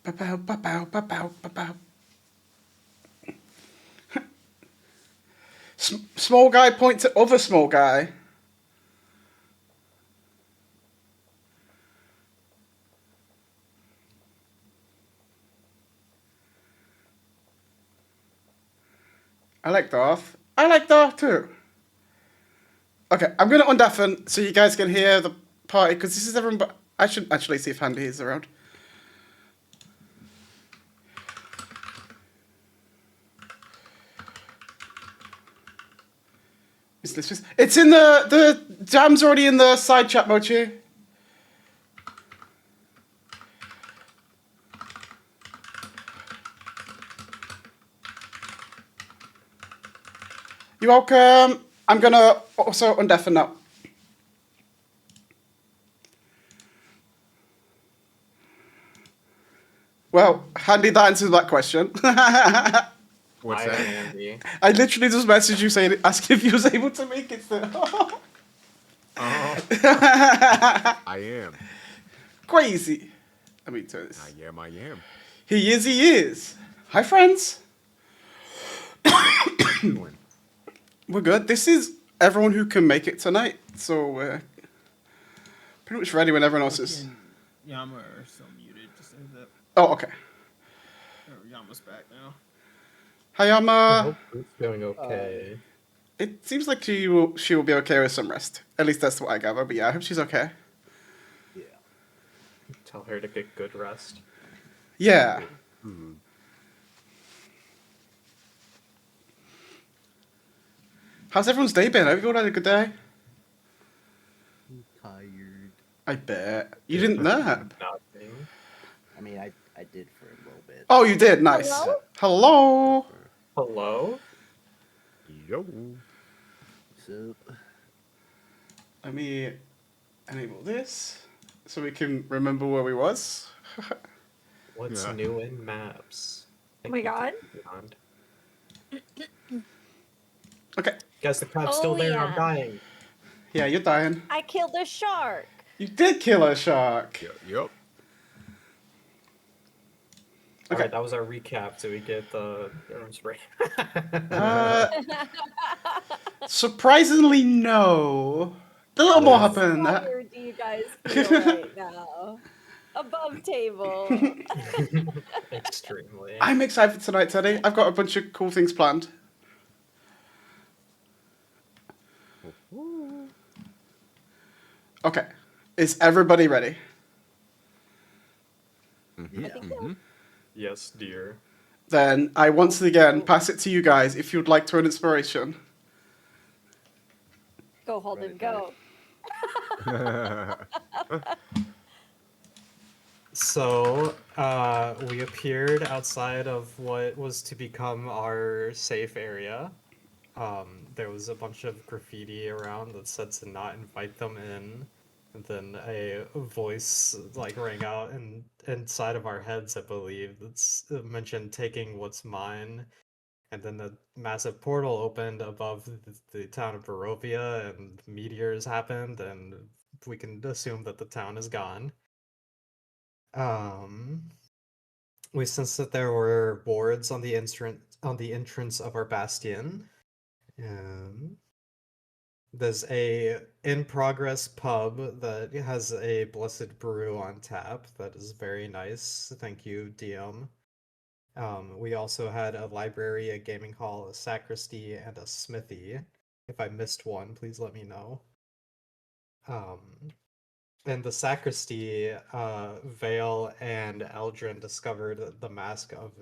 Ba-bow, ba-bow, ba-bow, ba-bow. Small guy points at other small guy. I like Darth. I like Darth too. Okay, I'm gonna undeafen so you guys can hear the party because this is everyone. But I should actually see if Handy is around. Is this just? It's in the jam's already in the side chat, Mochi. You're welcome. I'm gonna also undeafen now. Well, Handy, that answers that question. What's Hi, that? Andy. I literally just messaged you saying, asking if you was able to make it there. I am. Crazy. Let me turn this. I am. He is, he is. Hi, friends. We're good. This is everyone who can make it tonight, so we're pretty much ready when everyone else is. Yama are still muted. Just say that. Oh, okay. Yama's back now. Hi, I Yama. hope it's going okay. It seems like she will be okay with some rest. At least that's what I gather. But yeah, I hope she's okay. Yeah. Tell her to get good rest. Yeah. Hmm. How's everyone's day been? Have you all had a good day? I'm tired. I bet. You didn't nap. Nothing. I mean, I did for a little bit. Oh, you did. Nice. Hello? Hello. Hello? Yo. So, Let me enable this so we can remember where we was. What's Yeah. new in maps? Oh my god. Beyond. Okay. Guess the crab's still Oh, there. yeah. I'm dying. Yeah, you're dying. I killed a shark. You did kill a shark. Yup. All Okay. right, that was our recap. So we get the spray. Surprisingly, no. A little How more happened. inspired do you guys feel right now? Above table. Extremely. I'm excited for tonight, Teddy. I've got a bunch of cool things planned. Okay. Is everybody ready? yeah. I think so. Yes, dear. Then I once again pass it to you guys if you'd like to an inspiration. Go, Holden, go. So, we appeared outside of what was to become our safe area. There was a bunch of graffiti around that said to not invite them in. And then a voice rang out inside of our heads, I believe, that's mentioned taking what's mine. And then the massive portal opened above the town of Barovia, and meteors happened, and we can assume that the town is gone. We sensed that there were boards on the entrance of our bastion. There's a in-progress pub that has a blessed brew on tap that is very nice. Thank you, DM. We also had a library, a gaming hall, a sacristy, and a smithy. If I missed one, please let me know. In the sacristy, Vale and Eldrin discovered the mask of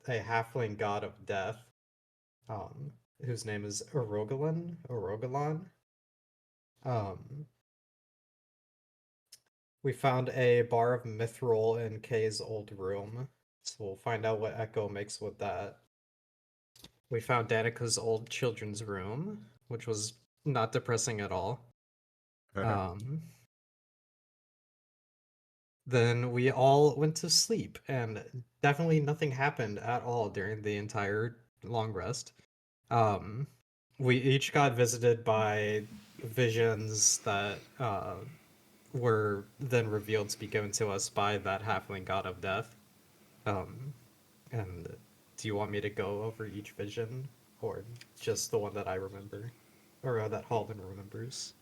a halfling god of death, whose name is Orogalon. We found a bar of mithril in Kay's old room, so we'll find out what Echo makes with that. We found Danica's old children's room, which was not depressing at all. Then we all went to sleep, and definitely nothing happened at all during the entire long rest. We each got visited by visions that were then revealed to be given to us by that halfling god of death. And do you want me to go over each vision, or just the one that I remember, or that Halden remembers?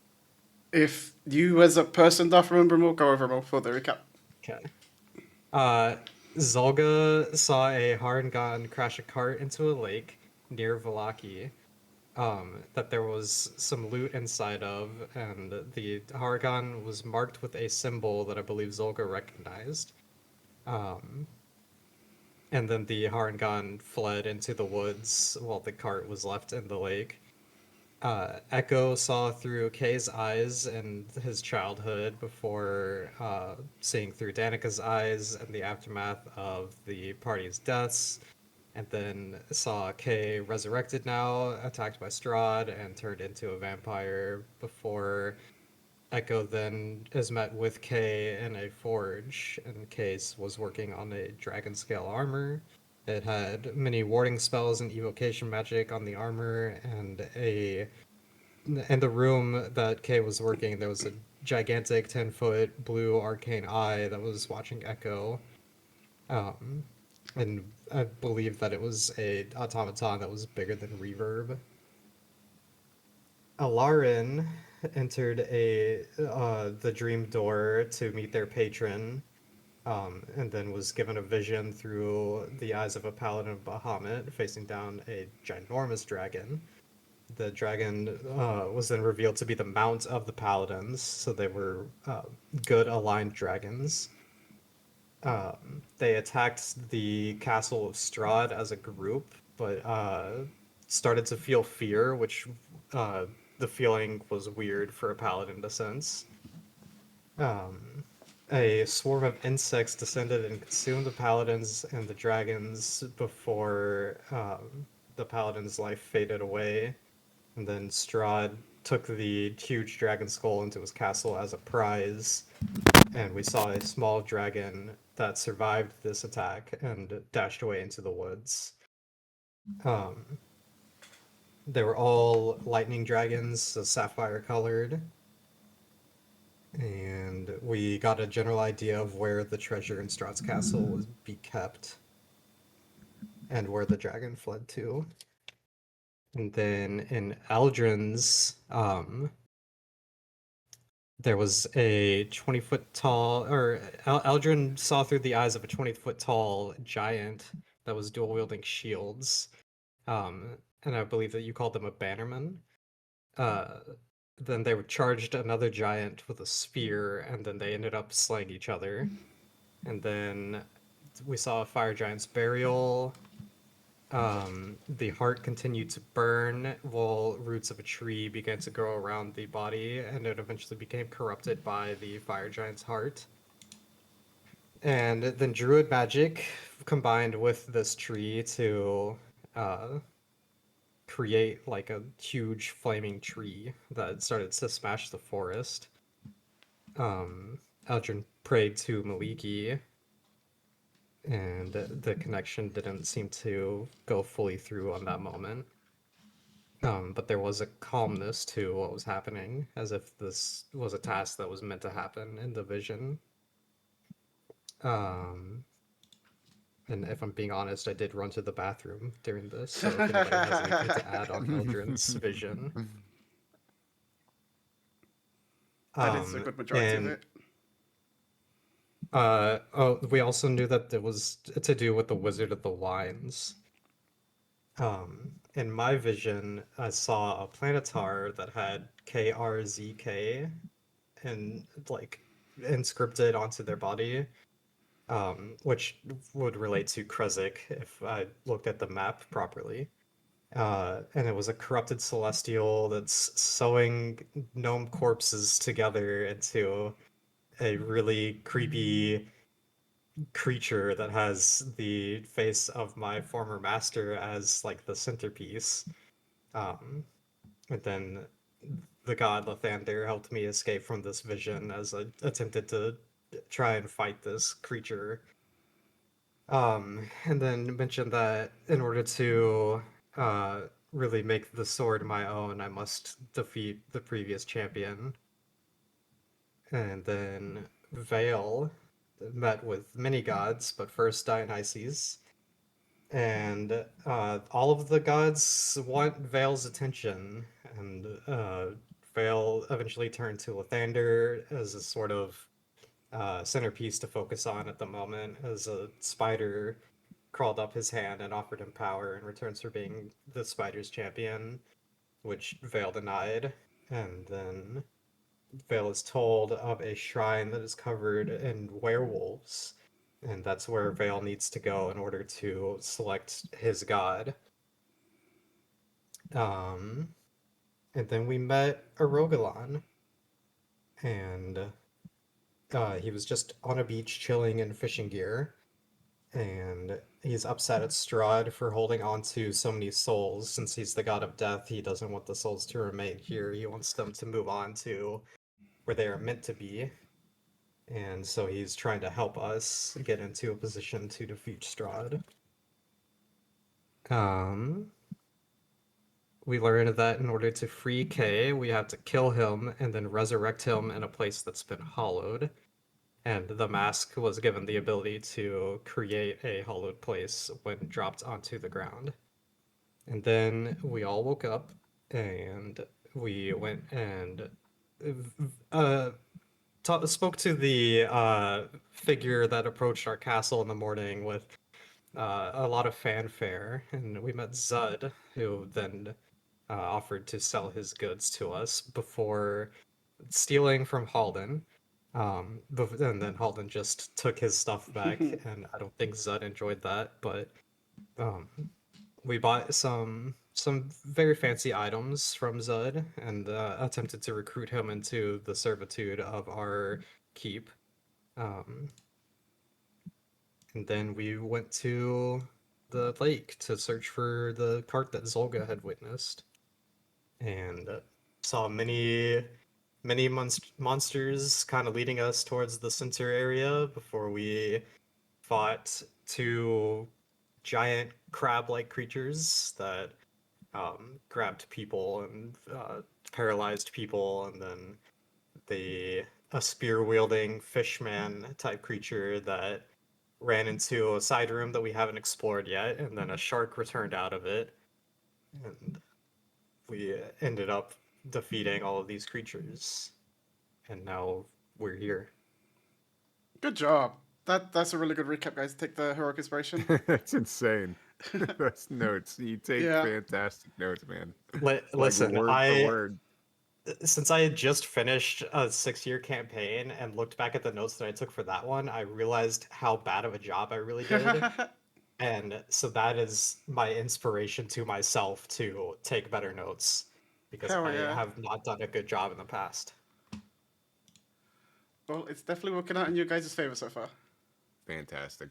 If you as a person don't remember more, go over more for the recap. Okay. Uh, Zolga saw a Harengon crash a cart into a lake near Vallaki. That there was some loot inside of, and the Harengon was marked with a symbol that I believe Zolga recognized. Um, and then the Harengon fled into the woods while the cart was left in the lake. Echo saw through Kay's eyes and his childhood before seeing through Danica's eyes and the aftermath of the party's deaths, and then saw Kay resurrected now, attacked by Strahd, and turned into a vampire before Echo then is met with Kay in a forge, and Kay's was working on a dragon scale armor. It had many warding spells and evocation magic on the armor, and in the room that Kay was working, there was a gigantic 10-foot blue arcane eye that was watching Echo. Um, and I believe that it was a automaton that was bigger than Reverb. Alarin entered the dream door to meet their patron, and then was given a vision through the eyes of a paladin of Bahamut facing down a ginormous dragon. The dragon was then revealed to be the mount of the paladins, so they were good aligned dragons. They attacked the castle of Strahd as a group, but started to feel fear, which the feeling was weird for a paladin to sense. A swarm of insects descended and consumed the paladins and the dragons before the paladin's life faded away. And then Strahd took the huge dragon skull into his castle as a prize, and we saw a small dragon that survived this attack and dashed away into the woods. They were all lightning dragons, so sapphire colored. And we got a general idea of where the treasure in Strahd's castle would be kept, and where the dragon fled to. And then in Eldrin's, there was a 20-foot tall, or Eldrin saw through the eyes of a 20-foot tall giant that was dual wielding shields. And I believe that you called them a bannerman. Then they charged another giant with a spear, and then they ended up slaying each other. And then we saw a fire giant's burial. The heart continued to burn while roots of a tree began to grow around the body, and it eventually became corrupted by the fire giant's heart. And then druid magic combined with this tree to create like a huge flaming tree that started to smash the forest. Eldrin prayed to Maliki, and the connection didn't seem to go fully through on that moment. But there was a calmness to what was happening, as if this was a task that was meant to happen in the vision. And if I'm being honest, I did run to the bathroom during this, so if anybody has anything to add on Eldrin's vision. That is a good majority of it. We also knew that it was to do with the Wizard of the Wines. In my vision, I saw a planetar that had KRZK and like inscripted onto their body, which would relate to Krezik if I looked at the map properly. And it was a corrupted celestial that's sewing gnome corpses together into a really creepy creature that has the face of my former master as like the centerpiece. And then the god Lathander helped me escape from this vision as I attempted to try and fight this creature. And then mentioned that in order to really make the sword my own, I must defeat the previous champion. And then Vale met with many gods, but first Dionysus. And all of the gods want Vale's attention, and Vale eventually turned to Lathander as a sort of centerpiece to focus on at the moment, as a spider crawled up his hand and offered him power in returns for being the spider's champion, which Vale denied. And then Vale is told of a shrine that is covered in werewolves, and that's where Vale needs to go in order to select his god. Um, and then we met Arogalon, and he was just on a beach chilling in fishing gear, and he's upset at Strahd for holding on to so many souls. Since he's the god of death, he doesn't want the souls to remain here. He wants them to move on to where they are meant to be. And so he's trying to help us get into a position to defeat Strahd. Um, we learned that in order to free Kay, we have to kill him and then resurrect him in a place that's been hollowed. And the mask was given the ability to create a hollowed place when dropped onto the ground. And then we all woke up and we went and uh, spoke to the figure that approached our castle in the morning with a lot of fanfare, and we met Zud, who then offered to sell his goods to us before stealing from Halden. And then Halden just took his stuff back, and I don't think Zud enjoyed that, but um, we bought some very fancy items from Zud and attempted to recruit him into the servitude of our keep. Um, and then we went to the lake to search for the cart that Zolga had witnessed, and saw many monsters kind of leading us towards the center area before we fought two giant crab-like creatures that grabbed people and paralyzed people, and then a spear-wielding fishman type creature that ran into a side room that we haven't explored yet, and then a shark returned out of it, and we ended up defeating all of these creatures, and now we're here. Good job. That's a really good recap, guys. Take the heroic inspiration. That's insane. That's notes. You take Yeah. fantastic notes, man. Listen, like word for word. since I had just finished a 6-year campaign and looked back at the notes that I took for that one, I realized how bad of a job I really did. And so that is my inspiration to myself to take better notes, because Hell I yeah. have not done a good job in the past. Well, it's definitely working out in your guys' favor so far. Fantastic.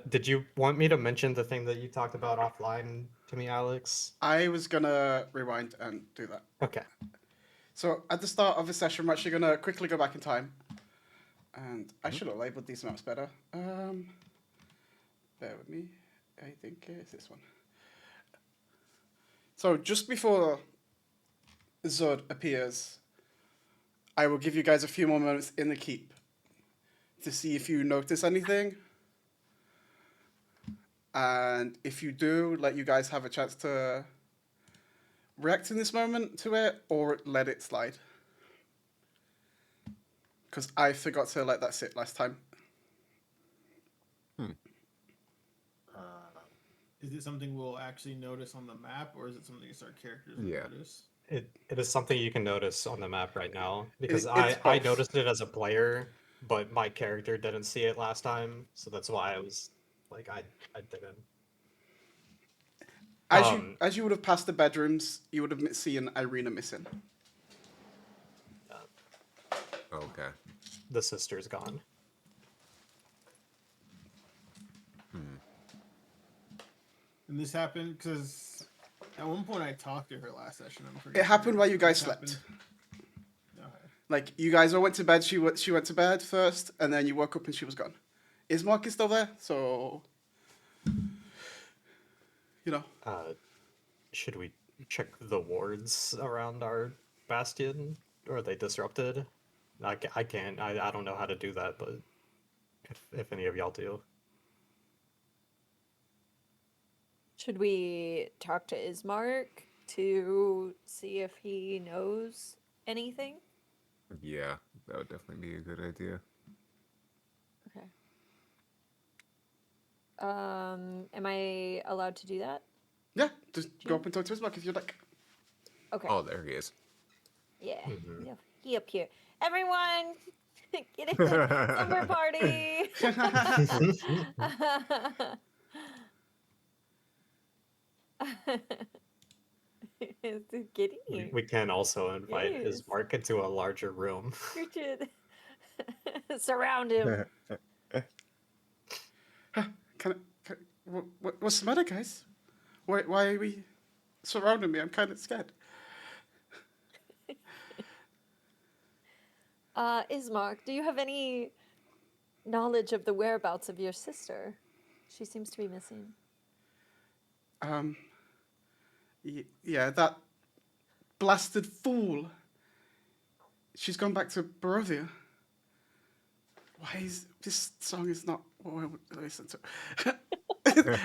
Did you want me to mention the thing that you talked about offline to me, Alex? I was gonna rewind and do that. Okay. So at the start of the session, we're actually gonna quickly go back in time, and I should have labeled these maps better. Bear with me. I think it's this one. So just before Zod appears, I will give you guys a few more moments in the keep to see if you notice anything. And if you do, let you guys have a chance to react in this moment to it or let it slide. Because I forgot to let that sit last time. Is it something we'll actually notice on the map, or is it something just our characters will Yeah. notice? It is something you can notice on the map right now, because It's I both. noticed it as a player, but my character didn't see it last time, so that's why I was like, I didn't. As you would have passed the bedrooms, you would have seen Irina missing. Okay. The sister's gone. And this happened because at one point I talked to her last session. I'm pretty. It happened sure while you guys this slept. happened. Okay. Like, you guys all went to bed, she went to bed first, and then you woke up and she was gone. Is Marcus still there? So, you know. Should we check the wards around our bastion? Or are they disrupted? I can't. I don't know how to do that, but if any of y'all do. Should we talk to Ismark to see if he knows anything? Yeah, that would definitely be a good idea. Okay. Am I allowed to do that? Yeah, just go up and talk to Ismark if you'd like. Okay. Oh, there he is. Yeah. Mhm. Yeah. He up here. Everyone, get in the slumber party. Get in here. We can also invite Yes. Ismark into a larger room. Richard. Surround him. What's the matter, guys? Why are we surrounding me? I'm kind of scared. Ismark, do you have any knowledge of the whereabouts of your sister? She seems to be missing. Yeah, that blasted fool. She's gone back to Barovia. Why is this song is not what I would listen to?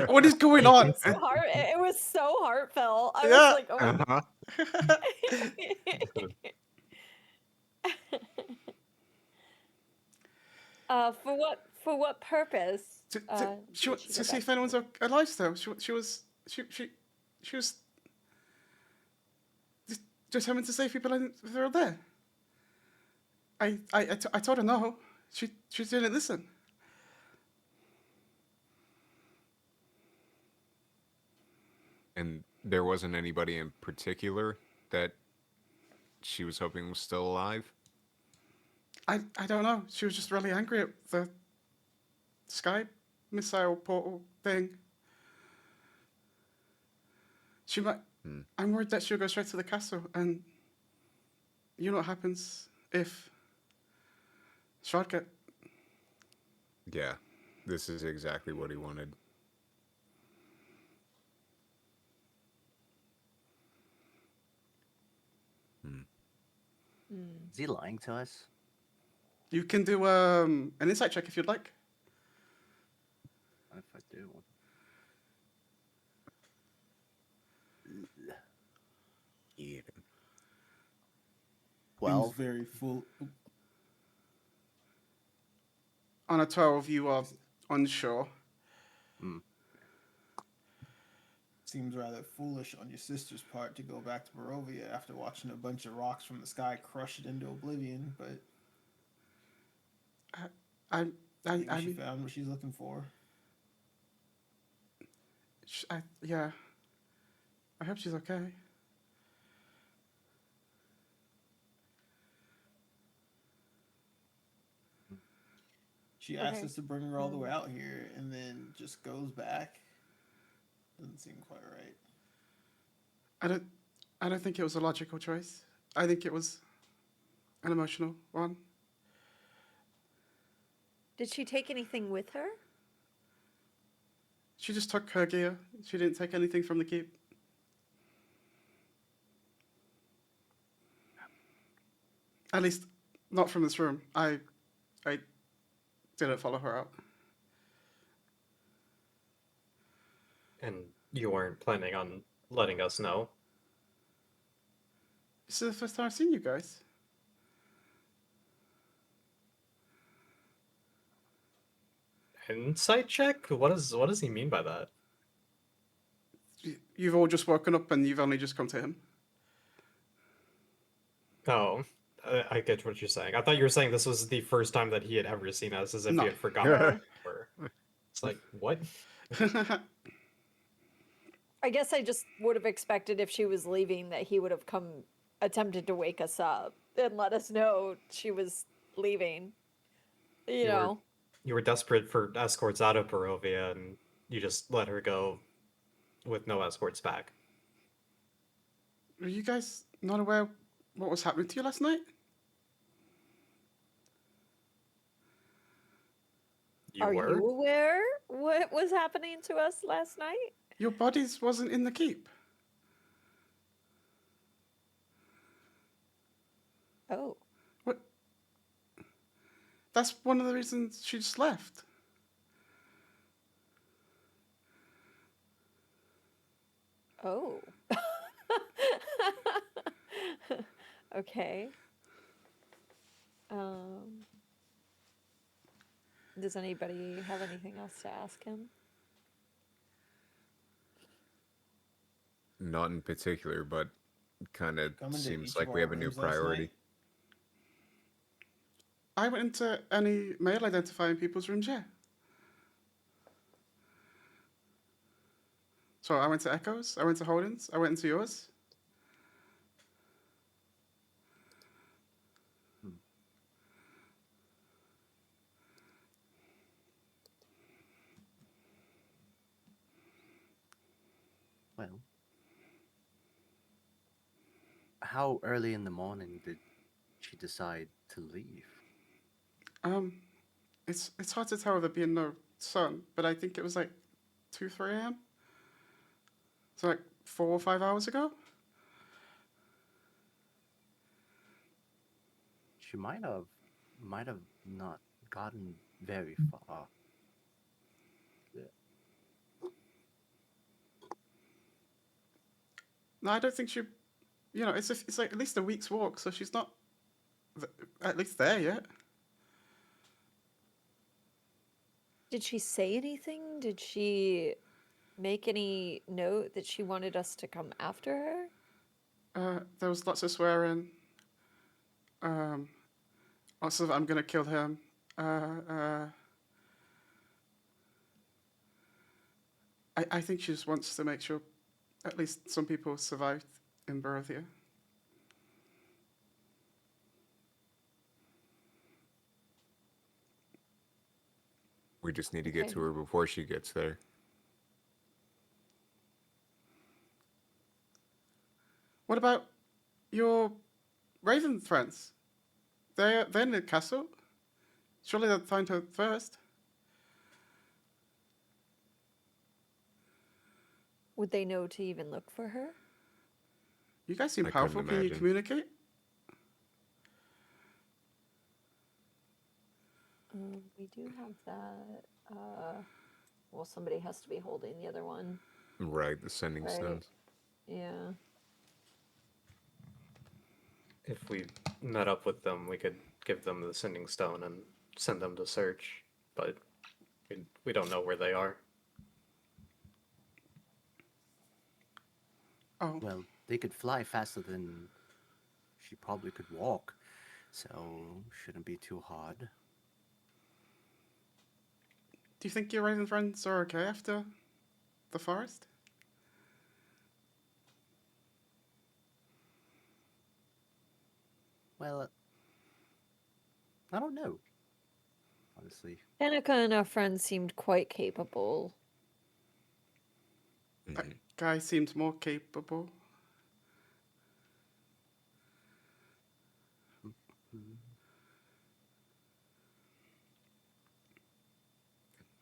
What is going on? It was so heartfelt. I Yeah. was like, oh my Uh-huh. For what purpose? to, did she go to see back if anyone's alive still. She was just determined to save people and they're there. I told her no. She didn't listen. And there wasn't anybody in particular that she was hoping was still alive? I don't know. She was just really angry at the sky missile portal thing. She might. I'm worried that she'll go straight to the castle, and you know what happens if Strahd get. Yeah, this is exactly what he wanted. Is he lying to us? You can do an insight check if you'd like. What if I do? Yeah. 12. Seems very full. On a 12, you are unsure. Seems rather foolish on your sister's part to go back to Barovia after watching a bunch of rocks from the sky crush it into oblivion, but I maybe I she mean, found what she's looking for. yeah. I hope she's okay. She asked Okay. us to bring her all the way out here and then just goes back. Doesn't seem quite right. I don't think it was a logical choice. I think it was an emotional one. Did she take anything with her? She just took her gear. She didn't take anything from the keep. At least, not from this room. I didn't follow her out. And you weren't planning on letting us know? This is the first time I've seen you guys. Insight check? What does he mean by that? You've all just woken up and you've only just come to him. Oh, I get what you're saying. I thought you were saying this was the first time that he had ever seen us, as if No. he had forgotten. It's like, what? I guess I just would have expected if she was leaving that he would have attempted to wake us up and let us know she was leaving. You know. You were desperate for escorts out of Barovia, and you just let her go with no escorts back. Were you guys not aware what was happening to you last night? You Are were? you aware what was happening to us last night? Your bodies wasn't in the keep. Oh. What? That's one of the reasons she just left. Oh. Okay. Um, does anybody have anything else to ask him? Not in particular, but kind of Come into seems each of like we our have a new rooms last priority. night. I went into any male identifying people's rooms, yeah. So I went to Echo's, I went to Holden's, I went into yours. Well, how early in the morning did she decide to leave? It's hard to tell with there being no sun, but I think it was like 2, 3 a.m. So like 4 or 5 hours ago. She might have not gotten very far. No, I don't think she. It's like at least a week's walk, so she's not at least there yet. Did she say anything? Did she make any note that she wanted us to come after her? There was lots of swearing. Lots of I'm gonna kill him. I think she just wants to make sure at least some people survived in Barovia. We just need to get Okay. to her before she gets there. What about your Raven friends? They're in the castle. Surely they'll find her first. Would they know to even look for her? You guys seem I couldn't powerful. Can you imagine. communicate? We do have that. Well, somebody has to be holding the other one. Right, the sending Right. stones. Yeah. If we met up with them, we could give them the sending stone and send them to search, but we don't know where they are. Oh, Well, they could fly faster than she probably could walk, so shouldn't be too hard. do you think your Raven friends are okay after the forest? Well, I don't know. Honestly, Danica and our friends seemed quite capable. That guy seems more capable.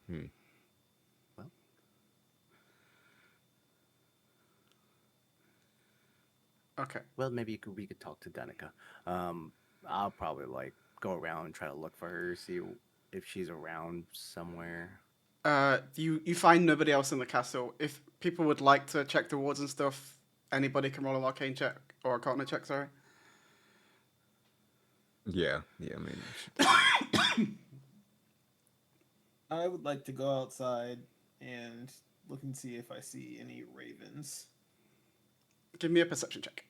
Hmm. well, Okay. well, maybe we could talk to Danica. I'll probably like go around and try to look for her, see if she's around somewhere. You find nobody else in the castle. If people would like to check the wards and stuff, anybody can roll an arcane check or a arcana check. Sorry. Yeah, maybe. I would like to go outside and look and see if I see any ravens. Give me a perception check.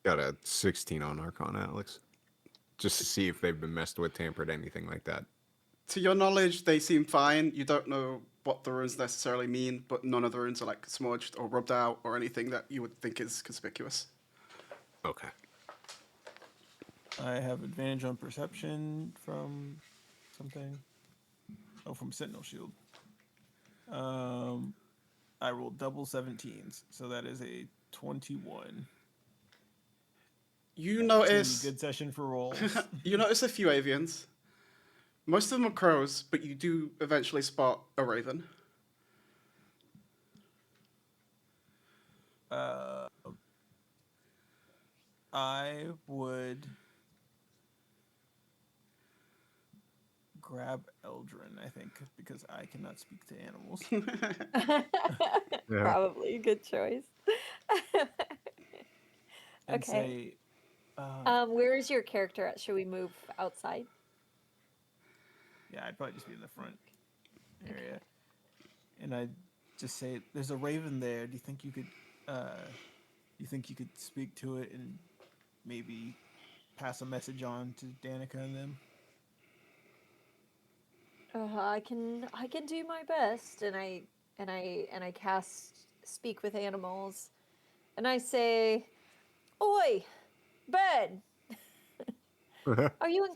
Got a 16 on Arcana, Alex. Just to see if they've been messed with, tampered, anything like that. To your knowledge, they seem fine. You don't know what the runes necessarily mean, but none of the runes are like smudged or rubbed out or anything that you would think is conspicuous. Okay. I have advantage on perception from something. Oh, from Sentinel Shield. I rolled double 17s, so that is a 21. You That's notice a good session for rolls. you notice a few avians. Most of them are crows, but you do eventually spot a raven. I would grab Eldrin, I think, because I cannot speak to animals. Yeah. Probably good choice. And Okay. say, Where is your character at? Should we move outside? yeah, I'd probably just be in the front area. And I'd just say, there's a raven there. Do you think you could speak to it and maybe pass a message on to Danica and them? I can do my best, and I cast speak with animals, and I say, "Oi, bird, are you in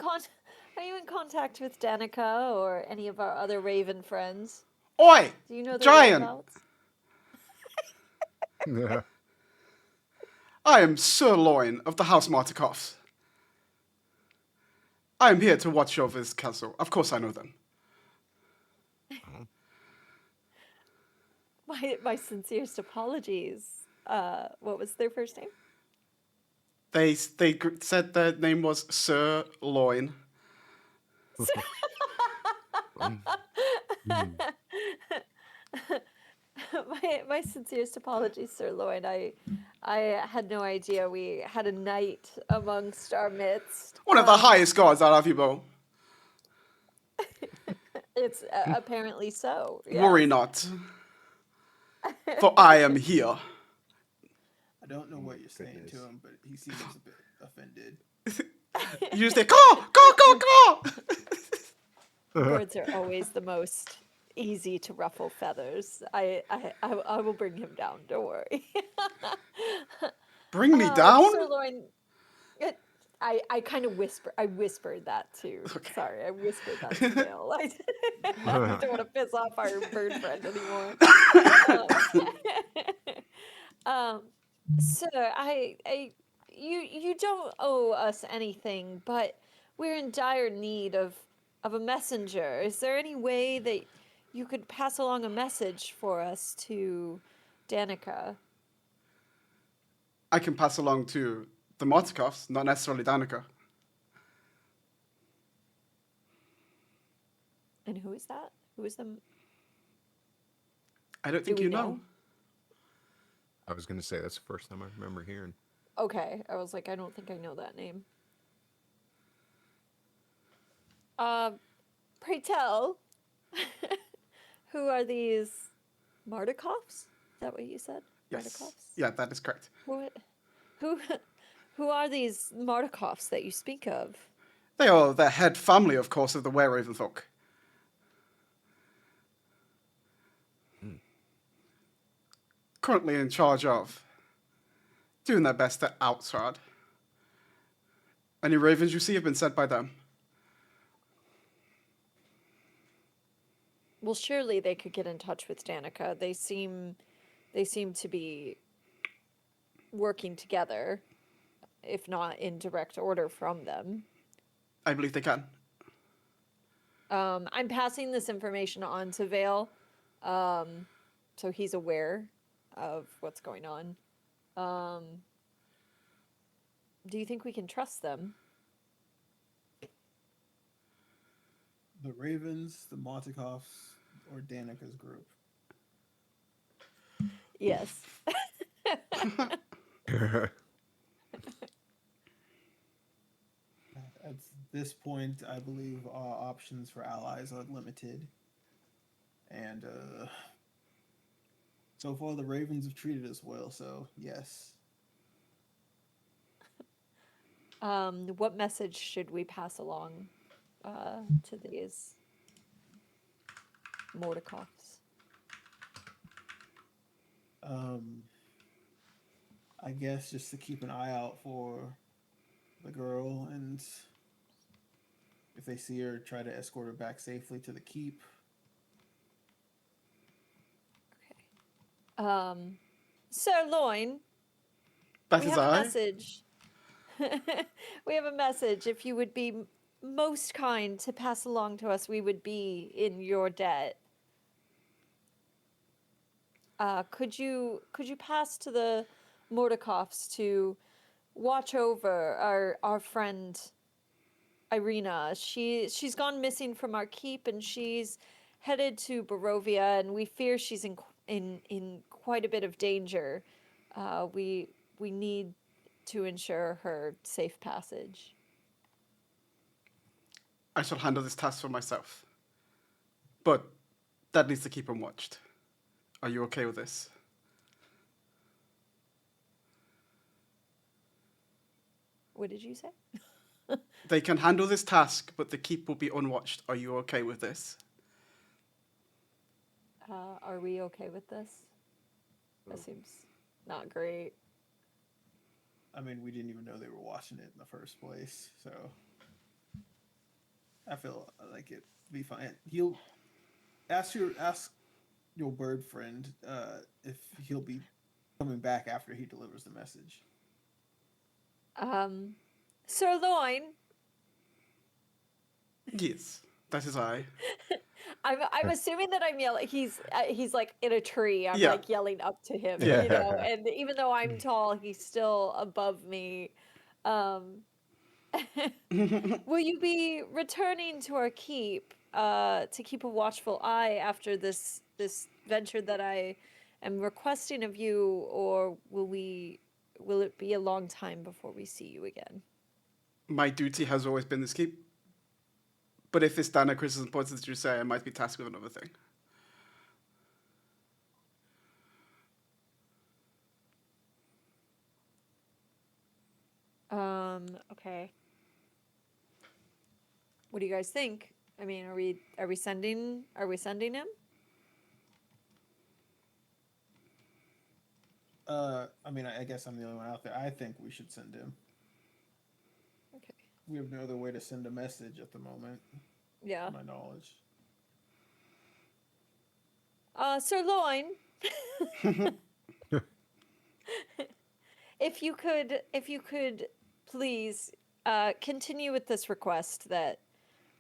contact with Danica or any of our other raven friends? Oi, Do you know their giant! whereabouts?" Yeah. I am Sir Loin of the House Martikoffs. I am here to watch over this castle. Of course I know them. My sincerest apologies. What was their first name? They said their name was Sir Loin. My sincerest apologies, Sir Lloyd. I had no idea we had a knight amongst our midst. One of the highest gods out of you both. It's apparently so. Worry yes. not, for I am here. I don't know what you're saying to him, but he seems a bit offended. You just say, caw! Birds are always the most easy to ruffle feathers. I will bring him down. Don't worry. Bring me down? Sir Lloyd, I kind of whispered that too. Okay. Sorry, I whispered that to Dale. I don't want to piss off our bird friend anymore. Sir, you don't owe us anything, but we're in dire need of a messenger. Is there any way that you could pass along a message for us to Danica? I can pass along to the Martikoffs, not necessarily Danica. And who is that? Who is them? I don't think we you know? know. I was gonna say that's the first time I remember hearing. Okay, I was like, I don't think I know that name. Pray tell, who are these Martikoffs? Is that what you said? Yes. Martikoffs? Yeah, that is correct. Who are these Martikoffs that you speak of? They are the head family, of course, of the Were-Raven folk. Currently in charge of doing their best to out Strahd. Any ravens you see have been sent by them. Well, surely they could get in touch with Danica. They seem to be working together, if not in direct order from them. I believe they can. I'm passing this information on to Vale, so he's aware of what's going on. Do you think we can trust them? The Ravens, the Martikoffs, or Danica's group? Yes. At this point, I believe our options for allies are limited. And so far, the Ravens have treated us well, so yes. What message should we pass along to these Mordikoffs? I guess just to keep an eye out for the girl, and if they see her, try to escort her back safely to the keep. Okay. Sir Loin, That we is have a I. message. We have a message. If you would be most kind to pass along to us, we would be in your debt. Could you pass to the Mordikoffs to watch over our friend Irina. She's gone missing from our keep, and she's headed to Barovia, and we fear she's in quite a bit of danger. We need to ensure her safe passage. I shall handle this task for myself. But Dad needs to keep him watched. Are you okay with this? What did you say? They can handle this task, but the keep will be unwatched. Are you okay with this? Are we okay with this? That seems not great. I mean, we didn't even know they were watching it in the first place, so I feel like it'd be fine. He'll ask your bird friend if he'll be coming back after he delivers the message. Sirloin, Yes, that is I. I'm assuming that I'm yelling. He's like in a tree. I'm Yeah. like yelling up to him, Yeah. you know. And even though I'm tall, he's still above me. Will you be returning to our keep to keep a watchful eye after this venture that I am requesting of you, or will it be a long time before we see you again? My duty has always been this keep. But if this Danakris is as important as you say, I might be tasked with another thing. Okay. What do you guys think? I mean, are we sending him? I mean, I guess I'm the only one out there. I think we should send him. Okay. We have no other way to send a message at the moment, Yeah. to my knowledge. Sirloin. If you could please continue with this request that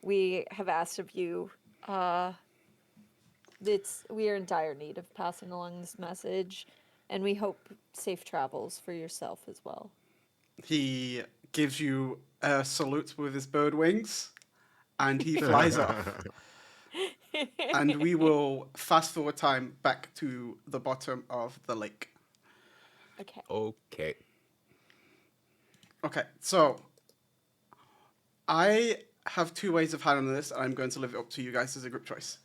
we have asked of you. We are in dire need of passing along this message, and we hope safe travels for yourself as well. He gives you a salute with his bird wings, and he flies off. And we will fast forward time back to the bottom of the lake. Okay. Okay. Okay, so I have two ways of handling this, and I'm going to leave it up to you guys as a group choice.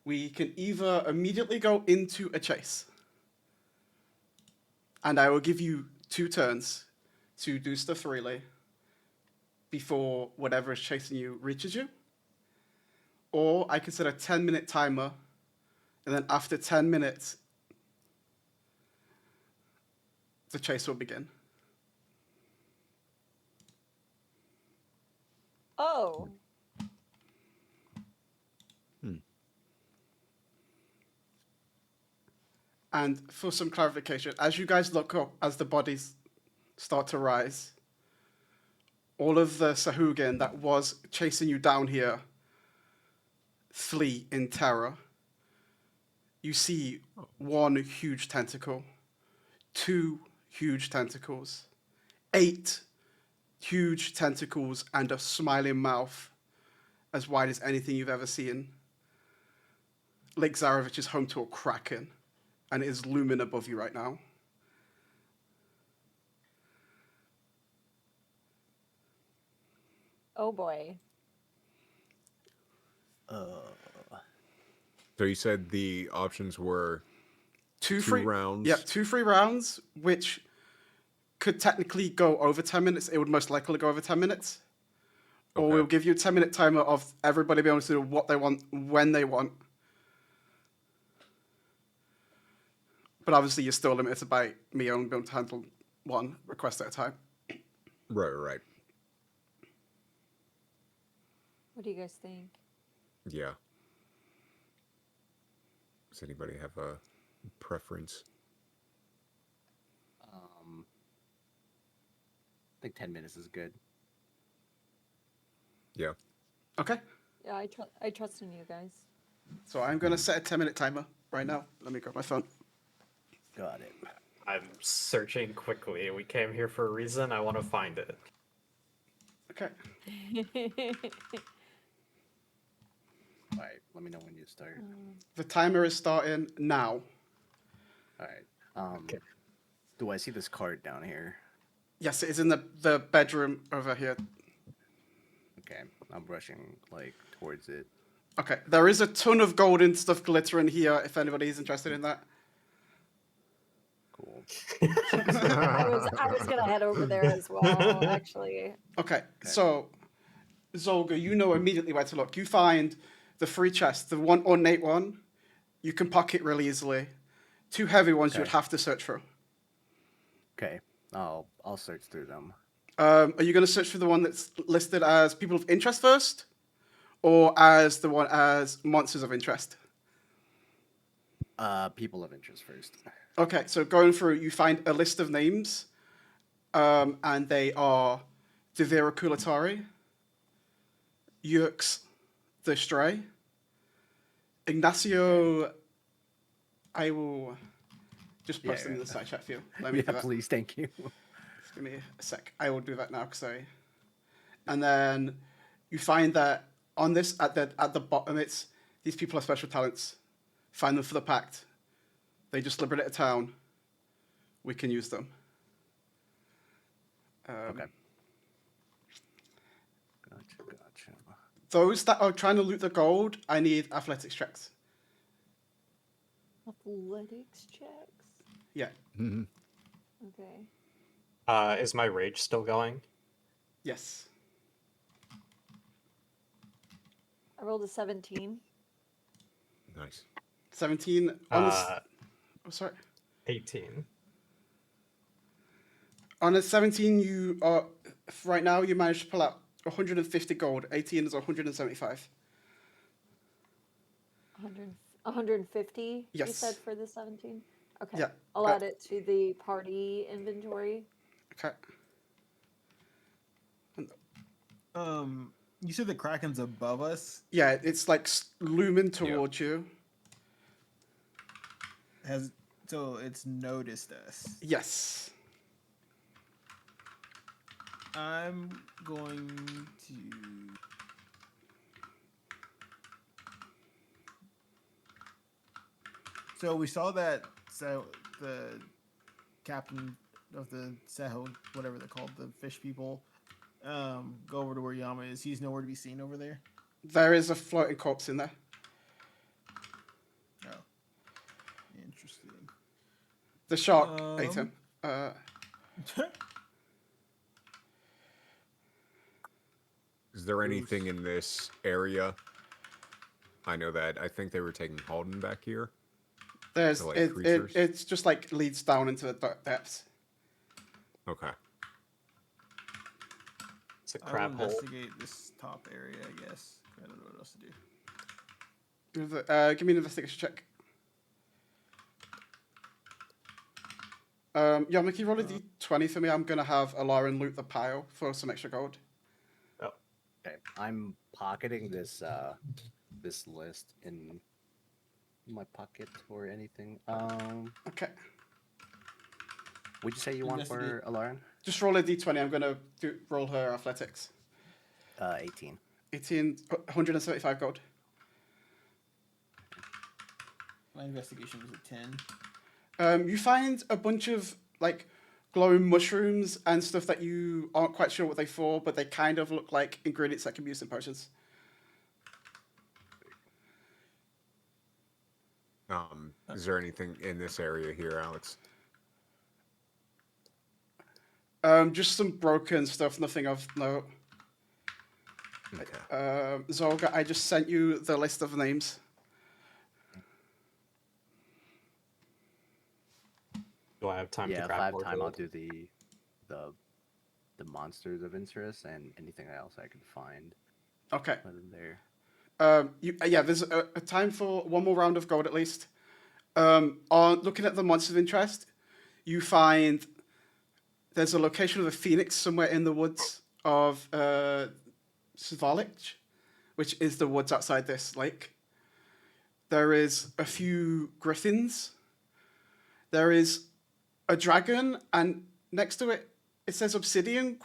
We can either immediately go into a chase, and I will give you 2 turns to do stuff freely before whatever is chasing you reaches you. Or I can set a 10-minute timer, and then after 10 minutes, the chase will begin. Oh. And for some clarification, as you guys look up, as the bodies start to rise, all of the Sahugin that was chasing you down here flee in terror. You see 1 huge tentacle, 2 huge tentacles, 8 huge tentacles, and a smiling mouth as wide as anything you've ever seen. Lake Zarovich is home to a kraken, and it is looming above you right now. Oh boy. So you said the options were Two Two rounds. Yep, 2 free rounds, which could technically go over 10 minutes. It would most likely go over 10 minutes. Or Okay. we'll give you a 10-minute timer of everybody being able to do what they want, when they want. But obviously, you're still limited by me only being able to handle 1 request at a time. right. What do you guys think? Yeah. Does anybody have a preference? I think 10 minutes is good. Yeah. Okay, Yeah, I trust in you guys. so I'm going to set a 10-minute timer right now. Let me grab my phone. Got it. I'm searching quickly. We came here for a reason. I want to find it. Okay. All right, let me know when you start. The timer is starting now. All right. Do I see this card down here? Yes, it is in the bedroom over here. Okay, I'm rushing like towards it. Okay, there is a ton of gold and stuff glittering here if anybody is interested in that. Cool. I was gonna head over there as well, actually. Okay, so Zolga, you know immediately where to look. You find the free chest, the one ornate one, you can pocket really easily. Two heavy ones you'd Okay. have to search for. Okay, I'll search through them. Are you going to search for the one that's listed as people of interest first, or as the one as monsters of interest? People of interest first. Okay, so going through, you find a list of names, and they are Devira Kulatari, Yurks the Stray, Ignacio. I will just post them in the side chat for you. Let me do Yeah, that. please, thank you. Just give me a sec. I will do that now. Sorry. And then you find that on this at the bottom, it's these people have special talents. Find them for the pact. They just liberate a town. We can use them. Okay. Gotcha. Those that are trying to loot the gold, I need athletics checks. Athletics checks. Yeah. Okay. Is my rage still going? Yes. I rolled a 17. Nice. 17 on this. Oh, sorry. 18. On a 17, you are right now. You managed to pull out 150 gold. 18 is 175. 150, you Yes. said, for the 17? Okay. Yeah. I'll add it to the party inventory. Okay. You said the Kraken's above us. Yeah, it's like looming towards you. So it's noticed us. Yes. I'm going to. So we saw that. So the captain of the Seho, whatever they're called, the fish people, go over to where Yama is. He's nowhere to be seen over there. There is a floating corpse in there. Oh, interesting. The shark ate him. Is there anything in this area? I know that I think they were taking Halden back here. There's So, like, creatures? it's just like leads down into the depths. Okay. It's a I will crab hole. investigate this top area, I guess. I don't know what else to do. Give me an investigation check. Yama, can you roll a d20 for me? I'm gonna have Alarin loot the pile for some extra gold. Okay, I'm pocketing this this list in my pocket or anything. Okay. Would you say you want for Alarin? Just roll a d20. I'm gonna roll her athletics. 18. 18, 175 gold. My investigation was a 10. You find a bunch of like glowing mushrooms and stuff that you aren't quite sure what they're for, but they kind of look like ingredients that can be used in potions. Is there anything in this area here, Alex? Just some broken stuff, nothing of note. Okay. Zolga, I just sent you the list of names. Do I have time Yeah, to if grab I have more time, I'll gold? do the monsters of interest and anything else I can find. Okay. Put in there. There's a time for one more round of gold at least. On looking at the monsters of interest, you find there's a location of a phoenix somewhere in the woods of Vallaki, which is the woods outside this lake. There is a few griffins. There is a dragon, and next to it, it says obsidian ?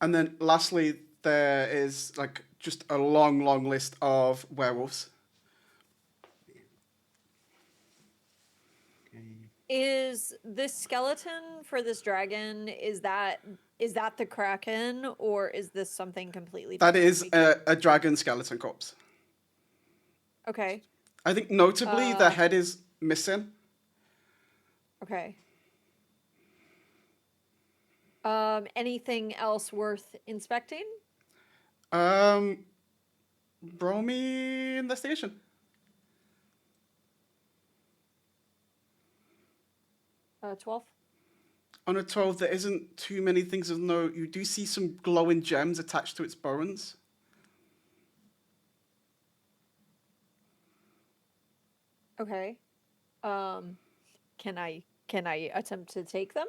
And then lastly, there is like just a long, long list of werewolves. Okay. Is this skeleton for this dragon, is that the Kraken, or is this something completely That different? is a dragon skeleton corpse. Okay. I think notably the head is missing. Okay. Anything else worth inspecting? Roll me investigation. 12. On a 12, there isn't too many things of note. You do see some glowing gems attached to its bones. Okay. Can I attempt to take them?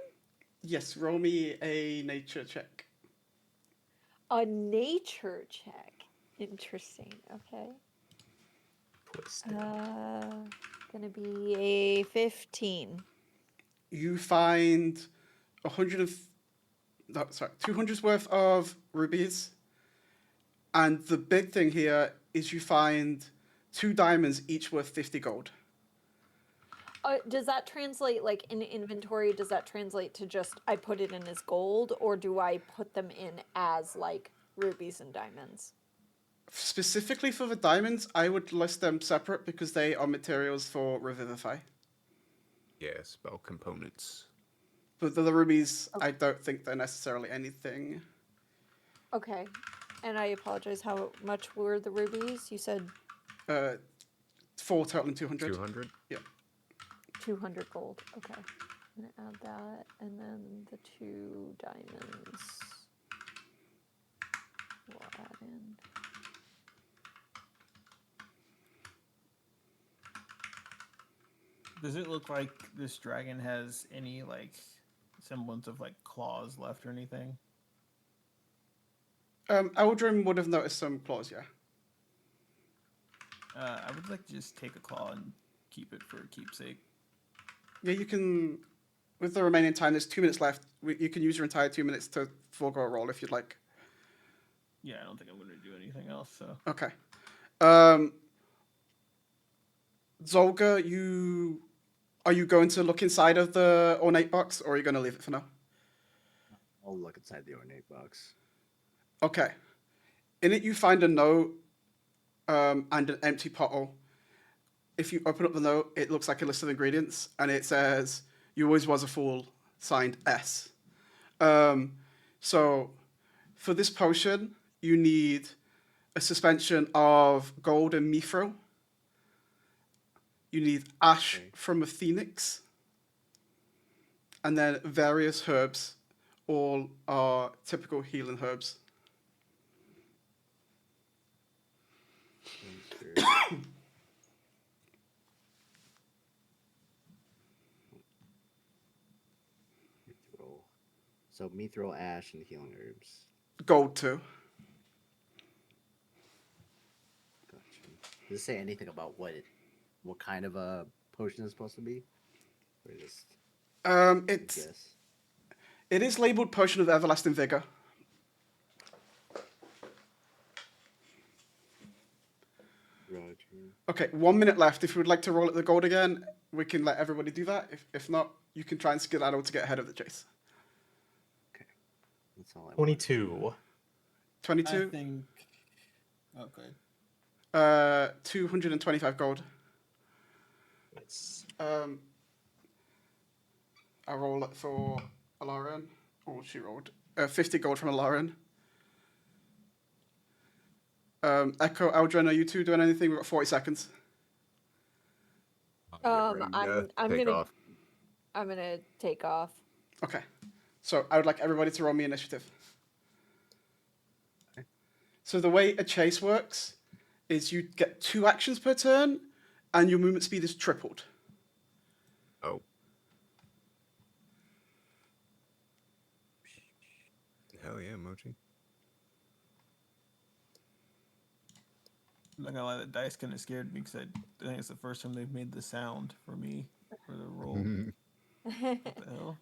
Yes, roll me a nature check. A nature check. Interesting. Okay. Twisted. Gonna be a 15. You find 200's worth of rubies. And the big thing here is you find 2 diamonds, each worth 50 gold. Does that translate, like in inventory, does that translate to just I put it in as gold, or do I put them in as like rubies and diamonds? Specifically for the diamonds, I would list them separate because they are materials for Revivify. Yeah, spell components. But the rubies, I don't think they're necessarily anything. Okay. And I apologize, how much were the rubies? You said 4 totaling 200. 200? Yeah. 200 gold. Okay. I'm gonna add that, and then the 2 diamonds we'll add in. Does it look like this dragon has any like semblance of like claws left or anything? Eldrin would have noticed some claws, yeah. I would like to just take a claw and keep it for a keepsake. Yeah, you can, with the remaining time, there's 2 minutes left. You can use your entire 2 minutes to forego a roll if you'd like. Yeah, I don't think I'm going to do anything else. So Okay. Zolga, are you going to look inside of the ornate box, or are you going to leave it for now? I'll look inside the ornate box. Okay. In it, you find a note and an empty bottle. If you open up the note, it looks like a list of ingredients, and it says, "You always was a fool," signed S. So for this potion, you need a suspension of gold and mithril. You need ash from a phoenix. And then various herbs. All are typical healing herbs. Mithril. So mithril, ash, and healing herbs. Gold too. Gotcha. Does it say anything about what kind of a potion is supposed to be? Or just guess? It is labeled Potion of Everlasting Vigor. Roger. Okay, 1 minute left. If you would like to roll at the gold again, we can let everybody do that. If not, you can try and skedaddle to get ahead of the chase. Okay. That's all I want. 22. 22? I think. Okay. 225 gold. Nice. I roll it for Alarian. Oh, she rolled 50 gold from Alarian. Echo, Aldrin, are you two doing anything? We've got 40 seconds. Get ready to take off. I'm gonna take off. Okay. So I would like everybody to roll me initiative. Okay. So the way a chase works is you get 2 actions per turn, and your movement speed is tripled. Oh. Hell yeah, Mochi. I'm not gonna lie, the dice kind of scared me because I think it's the first time they've made the sound for me for the roll. What the hell?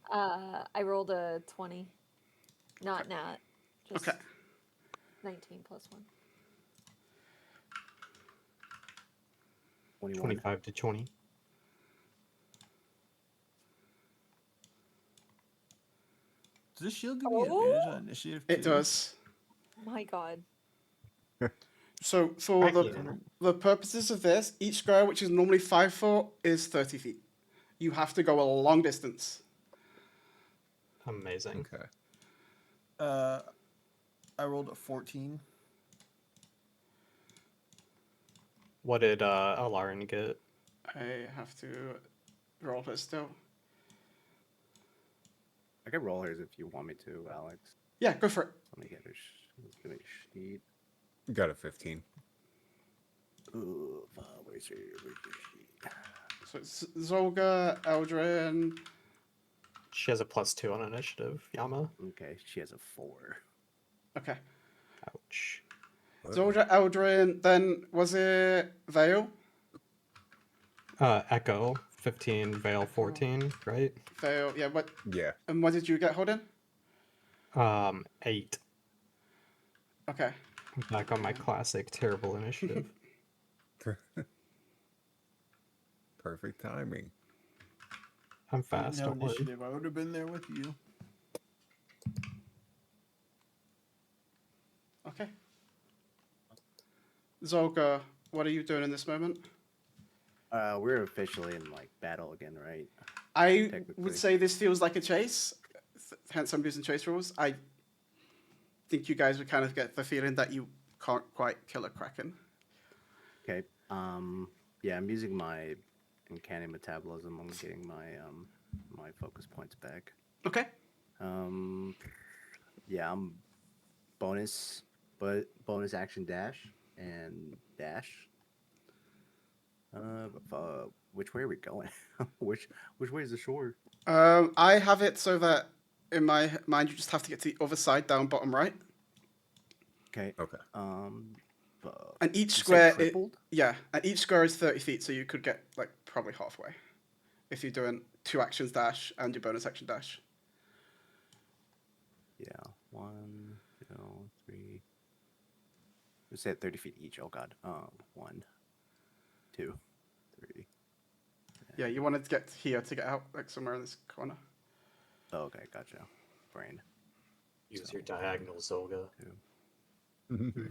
I rolled a 20. Not nat, Just Okay. 19 plus 1. 21. 25 to 20. Does this shield give me advantage on initiative? It too? does. My god. So for Heck yeah. the purposes of this, each square, which is normally 5 foot, is 30 feet. You have to go a long distance. Amazing. Okay. I rolled a 14. What did Alarin get? I have to roll her still. I can roll hers if you want me to, Alex. Yeah, go for it. Let me get her. Let's give me a sheet. Got a 15. Ooh, where's your sheet? So it's Zolga, Eldrin. She has a +2 on initiative. Yama. Okay, she has a 4. Okay. Ouch. Zolga, Eldrin. Then was it Vale? Echo 15, Veil 14, right? Vale. Yeah. What? Yeah. And what did you get, Holden? 8. Okay. I'm back on my classic terrible initiative. Perfect timing. I'm I didn't fast, have don't worry. initiative. I would have been there with you. Okay. Zolga, what are you doing in this moment? We're officially in like battle again, right? I Technically. would say this feels like a chase. Hence, I'm using chase rules. I think you guys would kind of get the feeling that you can't quite kill a kraken. Okay. Yeah, I'm using my uncanny metabolism. I'm getting my focus points back. Okay. Yeah, I'm bonus action dash and dash. Which way are we going? which way is the shore? I have it so that in my mind you just have to get to the other side, down bottom right, Okay. Okay. and each you said square. crippled? Yeah, and each square is 30 feet, so you could get like probably halfway if you're doing 2 actions dash and your bonus action dash. Yeah. 1, 2, 3. We said 30 feet each. Oh god. 1, 2, 3. Yeah, you wanted to get here to get out, like somewhere in this corner. Oh, okay, gotcha. Brain. Use your diagonal, Zolga. 2, 3.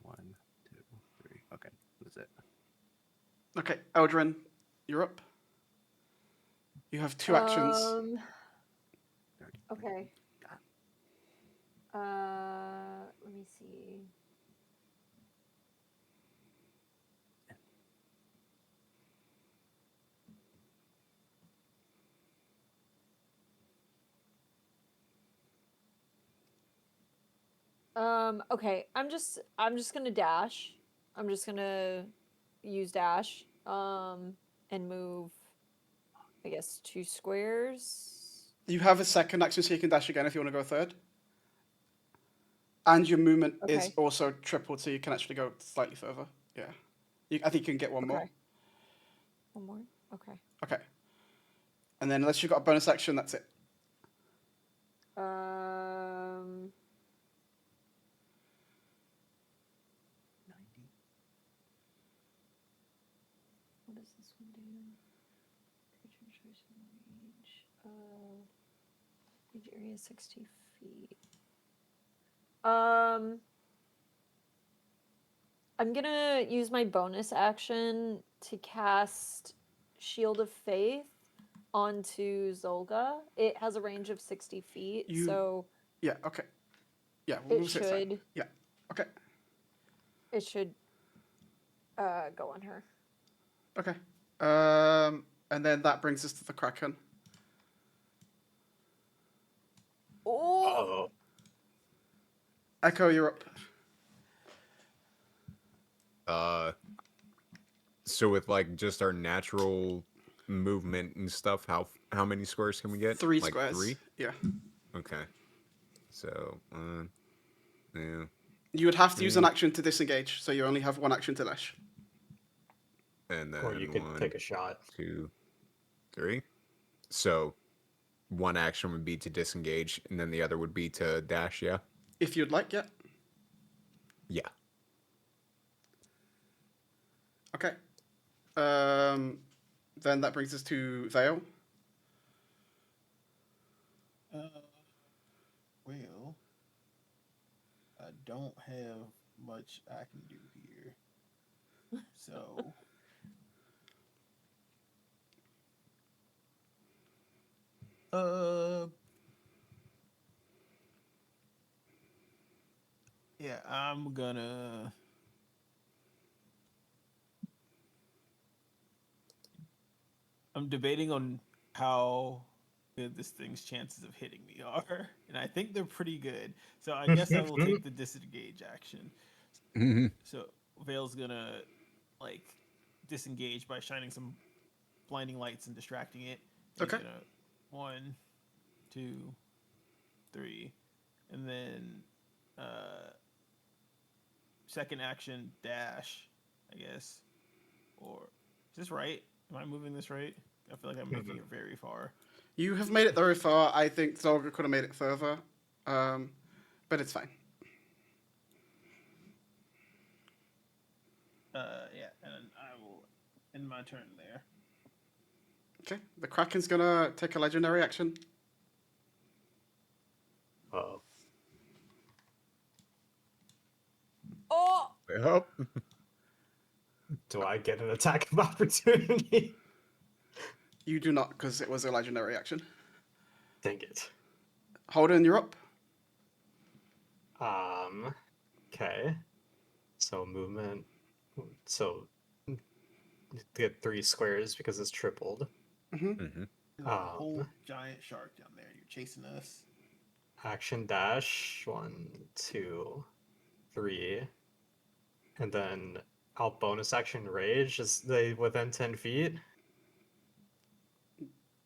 1, 2, 3. Okay, that's it. Okay, Eldrin, you're up. You have 2 actions. 30. Okay. Let me see. Okay, I'm just gonna dash. I'm just gonna use dash. And move, I guess, 2 squares. You have a second action, so you can dash again if you want to go third. And your movement is Okay. also tripled, so you can actually go slightly further. Yeah. I think you can get one more. Okay. One more. Okay. Okay. And then unless you've got a bonus action, that's it. Um. 90. What does this one do? Creature choice range. Range area 60 feet. I'm gonna use my bonus action to cast Shield of Faith onto Zolga. It has a range of 60 feet, so Yeah, okay. Yeah, it we'll say it's fine. should Yeah, okay. Go on her. Okay. And then that brings us to the Kraken. Oh, Oh, Echo, you're up. So with like just our natural movement and stuff, how many squares can we get? 3 like squares. 3? Yeah. Okay. So, yeah. You would have to use an action to disengage, so you only have 1 action to dash. And then or you could 1, take a shot. 2, 3. So one action would be to disengage, and then the other would be to dash. Yeah. If you'd like, yeah. Yeah. Okay. Then that brings us to Vale. Well, I don't have much I can do here. So. Yeah, I'm gonna. I'm debating on how good this thing's chances of hitting me are, and I think they're pretty good. So I guess I will take the disengage action. Mm-hmm. So Vale's gonna like disengage by shining some blinding lights and distracting it. And Okay. He's gonna 1, 2, 3, and then second action dash, I guess. Or is this right? Am I moving this right? I feel like I'm making it very far. You have made it very far. I think Zolga could have made it further, but it's fine. Yeah, and I will end my turn there. Okay. The Kraken's gonna take a legendary action. Oh. Oh, Yep. Do I get an attack of opportunity? You do not, because it was a legendary action. Dang it. Holden, you're up. Okay. So movement. So get 3 squares because it's tripled. Mm-hmm. There's a whole giant shark down there. You're chasing us. Action dash 1, 2, 3, and then I'll bonus action rage. Is they within 10 feet?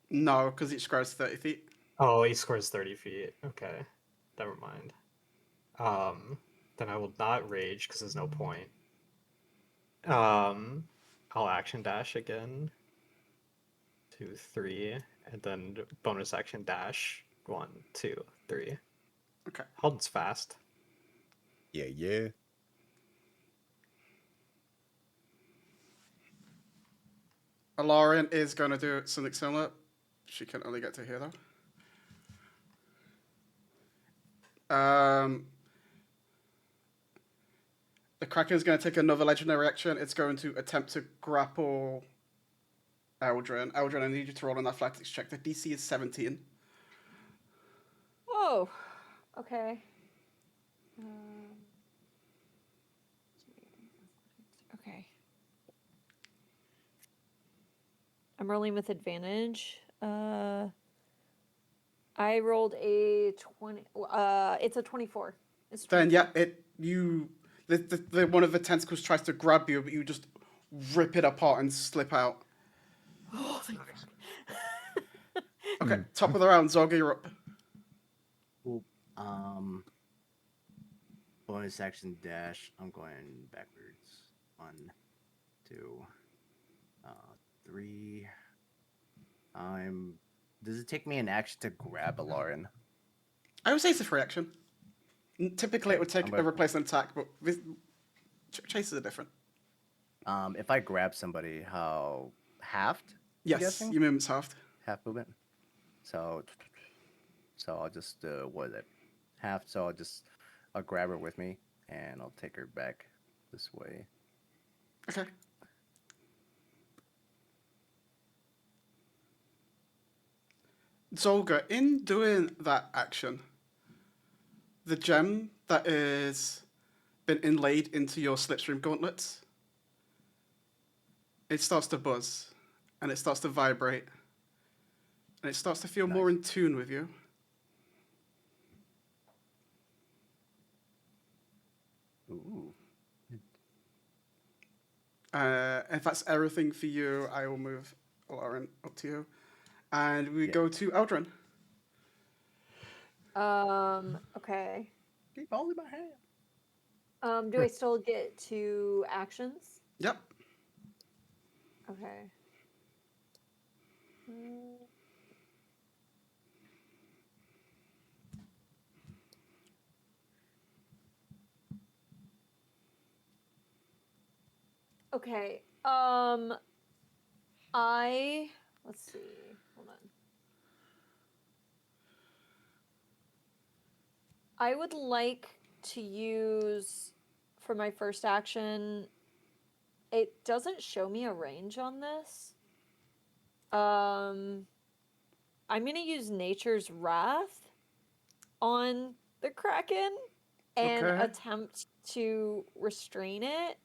No, because each square is 30 feet. Oh, he scores 30 feet. Okay, never mind. Then I will not rage because there's no point. I'll action dash again. 2, 3, and then bonus action dash 1, 2, 3. Okay. Holden's fast. Yeah. Yeah. Alarian is going to do something similar. She can only get to here, though. The Kraken is going to take another legendary action. It's going to attempt to grapple Eldrin. Eldrin, I need you to roll an athletics check. The DC is 17. whoa. Okay. Okay. I'm rolling with advantage. I rolled a 20. It's a 24. It's Then, 24. yeah, the one of the tentacles tries to grab you, but you just rip it apart and slip out. Oh, thank God. Okay, top of the round, Zorga, you're up. Cool. Bonus action dash. I'm going backwards. 1, 2, 3. Does it take me an action to grab a Lauren? I would say it's a free action. Typically, it would take a replacement attack, but chases are different. If I grab somebody, how halved? I'm Yes, guessing? your movement's halved. Half movement. So I'll just what is it? Half. So I'll grab her with me and I'll take her back this way. Okay. Zolga, in doing that action, the gem that is been inlaid into your slipstream gauntlets, it starts to buzz, and it starts to vibrate, and it starts to feel more in tune with you. Ooh. If that's everything for you, I will move Lauren up to you. And we go to Eldrin. Okay. Keep holding my hand. Do I still get 2 actions? Yep. Okay. Okay. Let's see. Hold on. I would like to use for my first action. It doesn't show me a range on this. I'm gonna use Nature's Wrath on the Kraken and Okay. attempt to restrain it.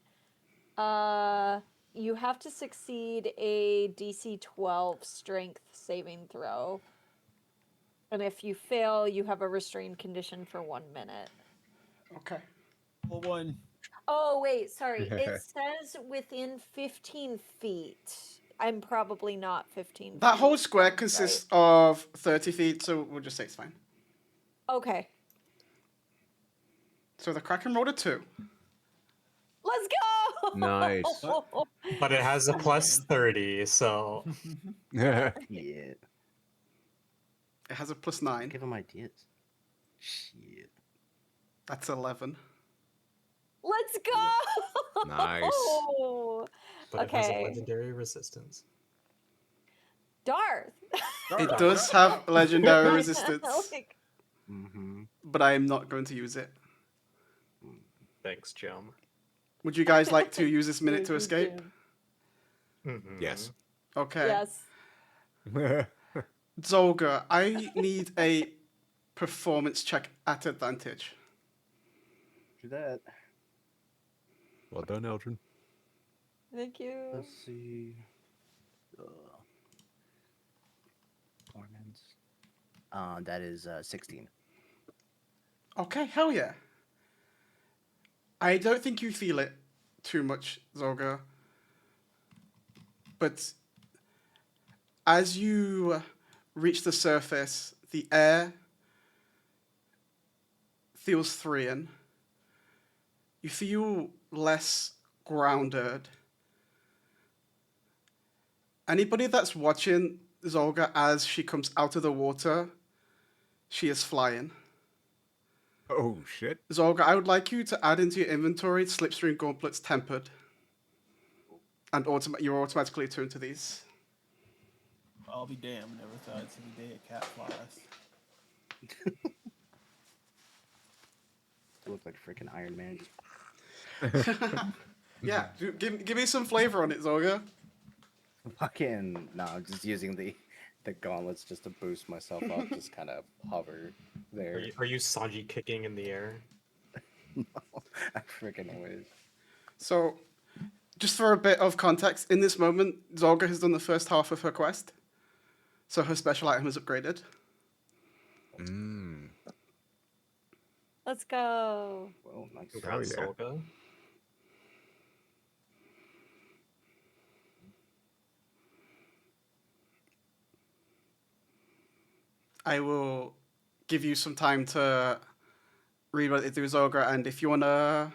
You have to succeed a DC 12 strength saving throw. And if you fail, you have a restrained condition for 1 minute. Okay. Well, one. Oh, wait, sorry. It says within 15 feet. I'm probably not 15 That feet. whole square consists of 30 feet, so we'll just say it's fine. Okay. So the Kraken rolled a 2. Let's go! Nice. But it has a plus 30, so Yeah. Shit. It has a plus 9. Give him ideas. Shit. That's 11. Let's go! Nice. but it has a Okay. legendary resistance. Darth. It does have legendary resistance, Like, Mm-hmm. but I am not going to use it. Thanks, Jim. Would you guys like to use this minute to escape? Yes. Okay. Yes. Zolga, I need a performance check at advantage. Do that. Well done, Eldrin. Thank you. Let's see. Performance. That is 16. Okay, hell yeah. I don't think you feel it too much, Zolga. But as you reach the surface, the air feels freeing. You feel less grounded. Anybody that's watching Zolga as she comes out of the water, she is flying. Oh shit. Zolga, I would like you to add into your inventory Slipstream Gauntlets Tempered. And you're automatically attuned to these. I'll be damned. Never thought it's the day a cat flies. Look like freaking Iron Man. Yeah, give me some flavor on it, Zolga. Fucking no, I'm just using the gauntlets just to boost myself up. Just kind of hover there. Are you Sanji kicking in the air? No, I freaking always. So, just for a bit of context, in this moment, Zolga has done the first half of her quest. So her special item is upgraded. Let's go. Well, nice. Congrats, yeah. Olga. I will give you some time to read what they do, Zolga, and if you want to,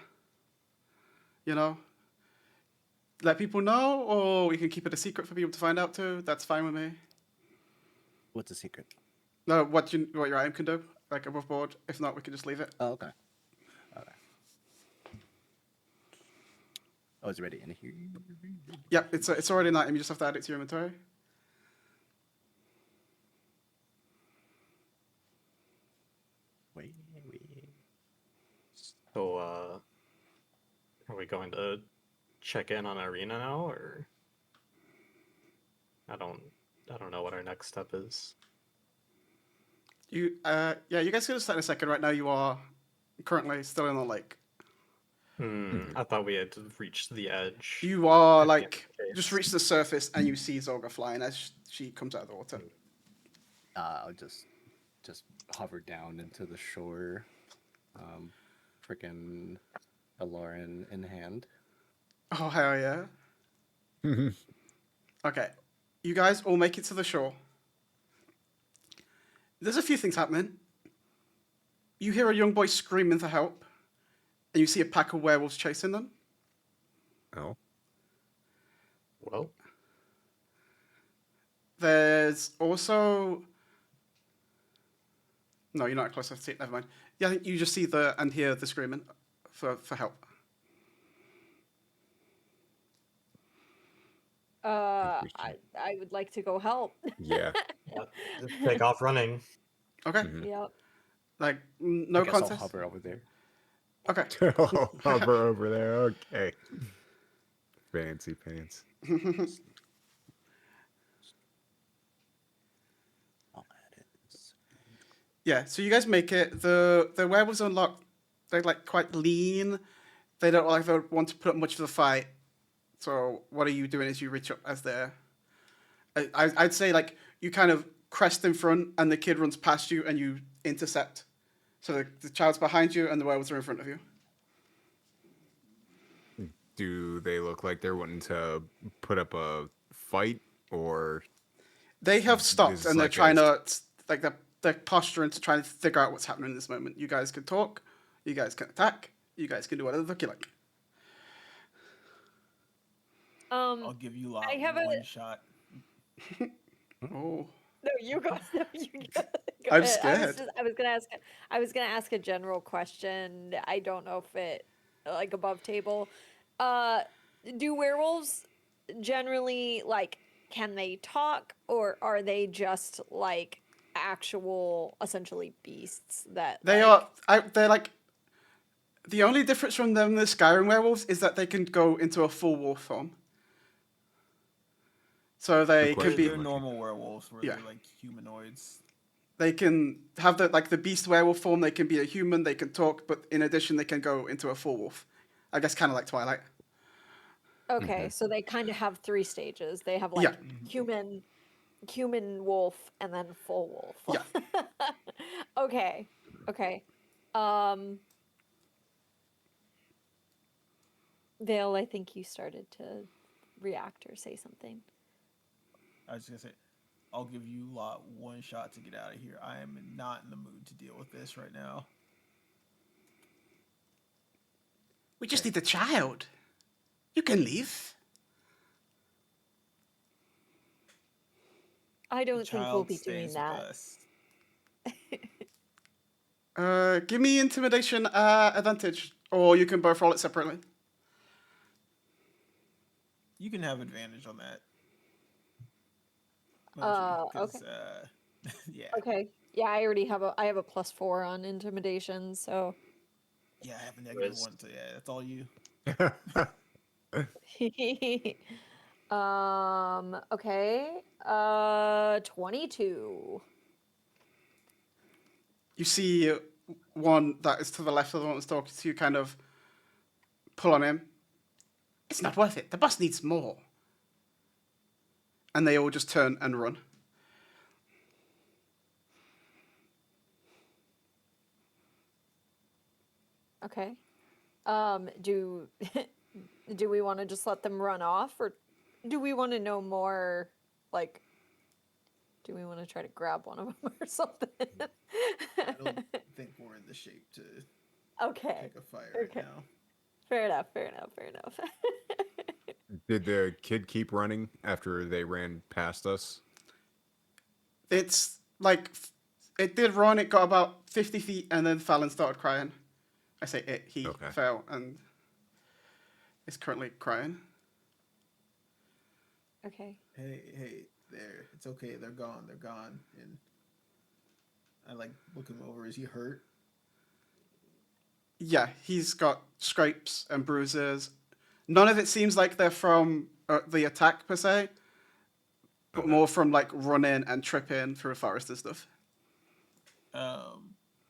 let people know, or we can keep it a secret for people to find out too, that's fine with me. What's the secret? No, what your item can do, like above board. If not, we can just leave it. Oh, okay. Okay. Oh, it's ready in here. Yep, it's already an item. You just have to add it to your inventory. Wait. So, are we going to check in on Arena now, or I don't know what our next step is. You guys can start in a second. Right now, you are currently still in the lake. I thought we had reached the edge. You are At the end like of the cave. just reached the surface, and you see Zolga flying as she comes out of the water. I'll just hover down into the shore, freaking Aloran in hand. Oh hell yeah! Okay, you guys all make it to the shore. There's a few things happening. You hear a young boy screaming for help, and you see a pack of werewolves chasing them. Oh. Well, There's also... No, you're not close enough to see it. Never mind. Yeah, I think you just see and hear the screaming for help. we should- I would like to go help. Yeah. Yep. Just take off running. Okay. Mhm. Yep. Like I no guess I'll contest. hover over there. Okay. Hover over there. Okay. Fancy pants. I'll add it. Yeah. So you guys make it. The werewolves unlock. They're like quite lean. They don't like they want to put up much of the fight. So what are you doing as you reach up as they're? I'd say like you kind of crest in front and the kid runs past you and you intercept. So the child's behind you and the werewolves are in front of you. Do they look like they're wanting to put up a fight, or They have stopped This and is they're like trying a- to like they're posturing to try and figure out what's happening in this moment. You guys can talk, you guys can attack, you guys can do whatever the fuck you like. I'll give you lot I have one a- shot. Oh, No, you go. No, you go. Go I'm ahead. scared. I was gonna ask. I was gonna ask a general question. I don't know if it like above table. Do werewolves generally like? Can they talk, or are they just like actual, essentially beasts that they like, are. They're like the only difference from them and the Skyrim werewolves is that they can go into a full wolf form. So they Good can question. be. They're normal werewolves where Yeah. they're like humanoids. They can have the beast werewolf form. They can be a human. They can talk, but in addition, they can go into a full wolf. I guess kind of like Twilight. okay, so they kind of have three stages. They have like Yeah. human wolf, and then full wolf. Yeah. Okay. Okay. Um Vale, I think you started to react or say something. I was just gonna say, I'll give you lot one shot to get out of here. I am not in the mood to deal with this right now. We just need the child. You can leave. I The don't think we'll child be doing stays with that. us. Give me intimidation advantage, or you can both roll it separately. You can have advantage on that. Okay. Yeah. Okay. Yeah, I have a +4 on intimidation, so Yeah, I have a negative Riz. one, so yeah, that's all you. okay. 22. You see one that is to the left of the one that's talking to you kind of pull on him. It's not worth it. The boss needs more. And they all just turn and run. Okay. Do do we want to just let them run off, or do we want to know more? Like, do we want to try to grab one of them or something? I don't think we're in the shape to Okay. pick a fight right Okay. now. Fair enough. Fair enough. Fair enough. Did the kid keep running after they ran past us? It's like it did run. It got about 50 feet and then fell and started crying. I say it. He Okay. fell and is currently crying. Okay. Hey, there. It's okay. They're gone. They're gone. And I like look him over. Is he hurt? Yeah, he's got scrapes and bruises. None of it seems like they're from the attack per se, but Okay. more from like running and tripping through a forest and stuff.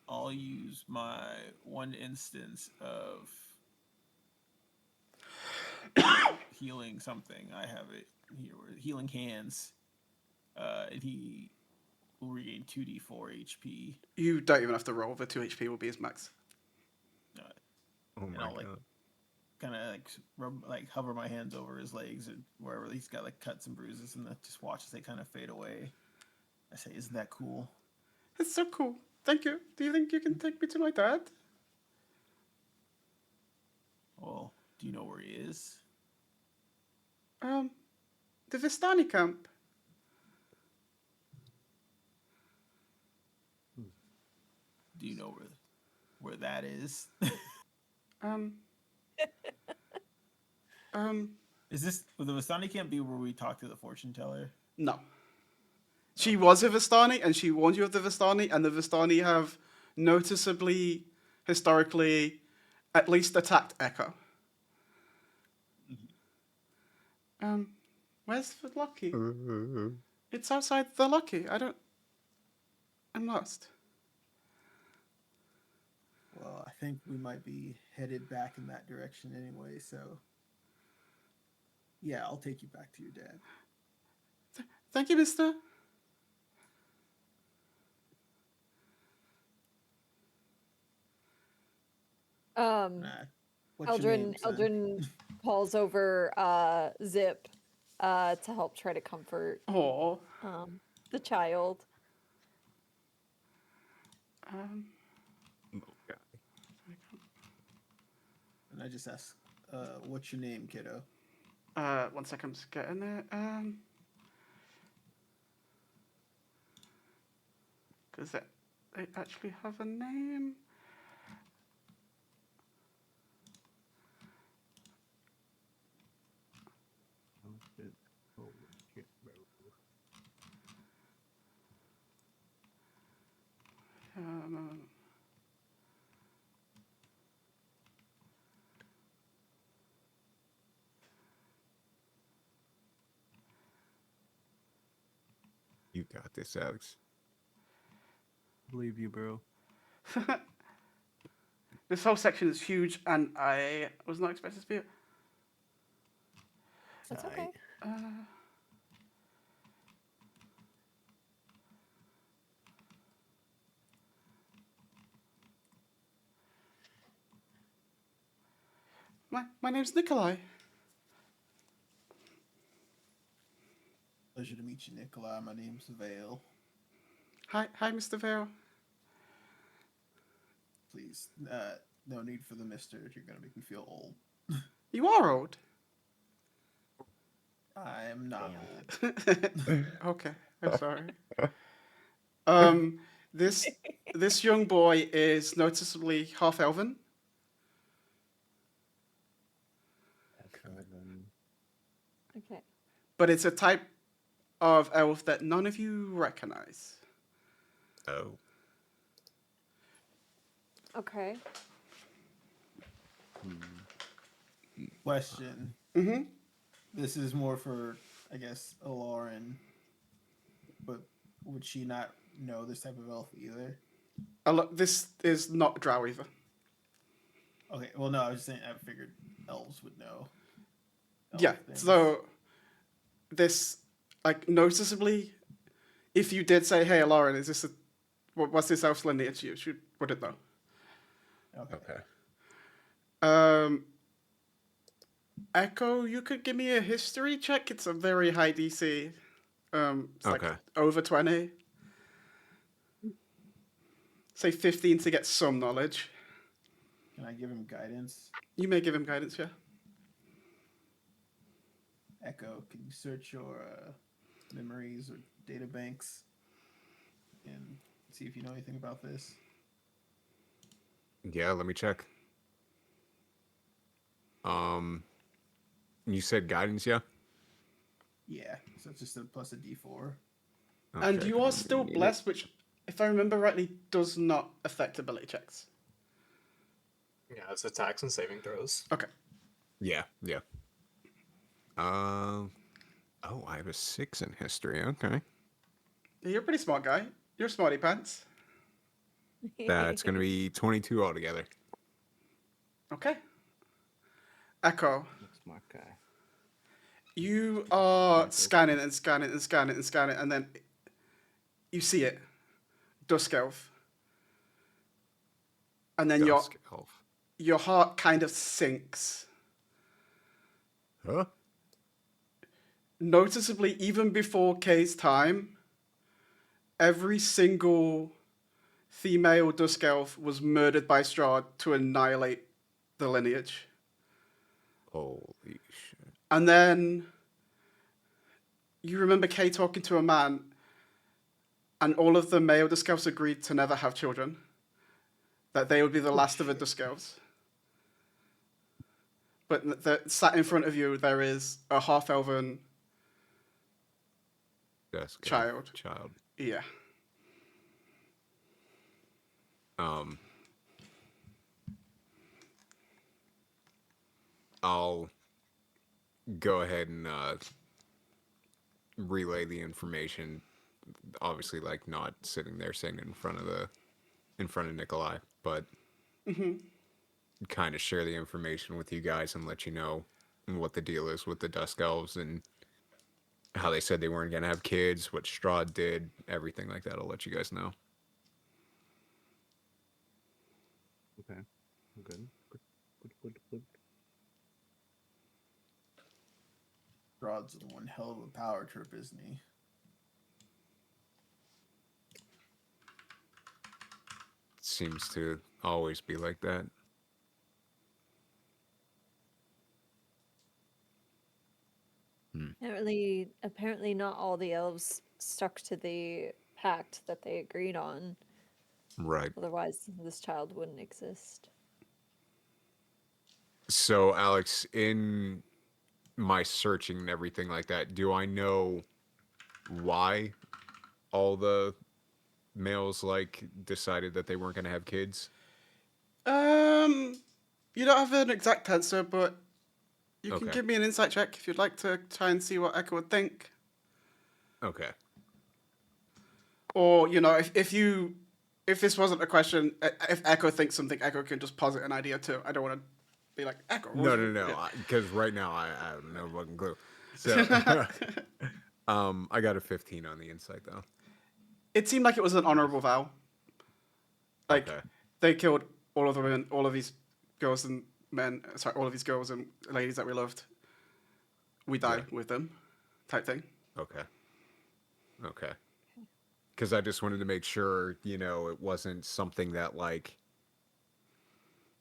I'll use my one instance of healing something. I have it here. Healing hands. And he will regain 2d4 HP. You don't even have to roll. The 2 HP will be his max. Oh And my I'll like god. kind of like hover my hands over his legs and wherever he's got like cuts and bruises, and just watch as they kind of fade away. I say, "Isn't that cool?" It's so cool. Thank you. Do you think you can take me to my dad? Well, do you know where he is? The Vistani camp. Do you know where that is? Is this the Vistani can't be where we talk to the fortune teller? No. She was a Vistani, and she warned you of the Vistani, and the Vistani have noticeably, historically, at least attacked Echo. Where's the Lucky? It's outside the Lucky. I'm lost. Well, I think we might be headed back in that direction anyway, so yeah, I'll take you back to your dad. Thank you, mister. Nah, what's your name, son? Eldrin calls over Zip to help try to comfort Oh. the child. Okay. And I just ask, what's your name, kiddo? 1 second, I'm just getting it. Does they actually have a name? You got this, Alex. Believe you, bro. This whole section is huge, and I was not expecting to be. That's okay. My name's Nikolai. Pleasure to meet you, Nikolai. My name's Vale. Hi, Mr. Vale. Please, no need for the mister. You're gonna make me feel old. You are old. I am not old. Okay, I'm sorry. This young boy is noticeably half elven. Okay. But it's a type of elf that none of you recognize. Oh. Okay. Question. Mm-hmm. This is more for, I guess, Lauren. But would she not know this type of elf either? This is not drow either. Okay, well, no, I was just saying, I figured elves would know. Yeah, things. so this, like, noticeably, if you did say, hey, Lauren, is this what's this elf's lineage? She wouldn't know. Okay. Echo, you could give me a history check. It's a very high DC. It's like over 20. Say 15 to get some knowledge. Can I give him guidance? You may give him guidance, yeah. Echo, can you search your memories or data banks and see if you know anything about this? Yeah, let me check. You said guidance, yeah? Yeah, so it's just a plus a D4. And Okay, you are still need it. blessed, which, if I remember rightly, does not affect ability checks. Yeah, it's attacks and saving throws. Okay. Yeah. Oh, I have a 6 in history. Okay. Yeah, you're a pretty smart guy. You're smarty pants. That's going to be 22 altogether. Okay. Echo, Smart guy. you are scanning, and then you see it. Dusk Elf. And then Dusk elf. your heart kind of sinks. Huh? Noticeably, even before Kay's time, every single female Dusk Elf was murdered by Strahd to annihilate the lineage. Holy shit. And then you remember Kay talking to a man, and all of the male Dusk Elves agreed to never have children. That they would be the last of the Dusk Elves. But sat in front of you, there is a half-elven Desk elf child. Child. Yeah. I'll go ahead and relay the information. Obviously, like not sitting there saying it in front of Nikolai, but kind of share the information with you guys and let you know what the deal is with the Dusk Elves and how they said they weren't gonna have kids, what Strahd did, everything like that. I'll let you guys know. Okay. Good. Good. Strahd's one hell of a power trip, isn't he? Seems to always be like that. Apparently not all the elves stuck to the pact that they agreed on. Right. Otherwise, this child wouldn't exist. So, Alex, in my searching and everything like that, do I know why all the males like decided that they weren't going to have kids? You don't have an exact answer, but you can Okay. give me an insight check if you'd like to try and see what Echo would think. Okay. Or, you know, if this wasn't a question, if Echo thinks something, Echo can just posit an idea too. I don't want to be like, Echo. what was it?" No. Yeah. Because right now I have no fucking clue. So, I got a 15 on the insight though. It seemed like it was an honorable vow. Like, Okay. they killed all of the women, all of these girls and men, all of these girls and ladies that we loved. We died with them, type thing. Okay. Because I just wanted to make sure, you know, it wasn't something that like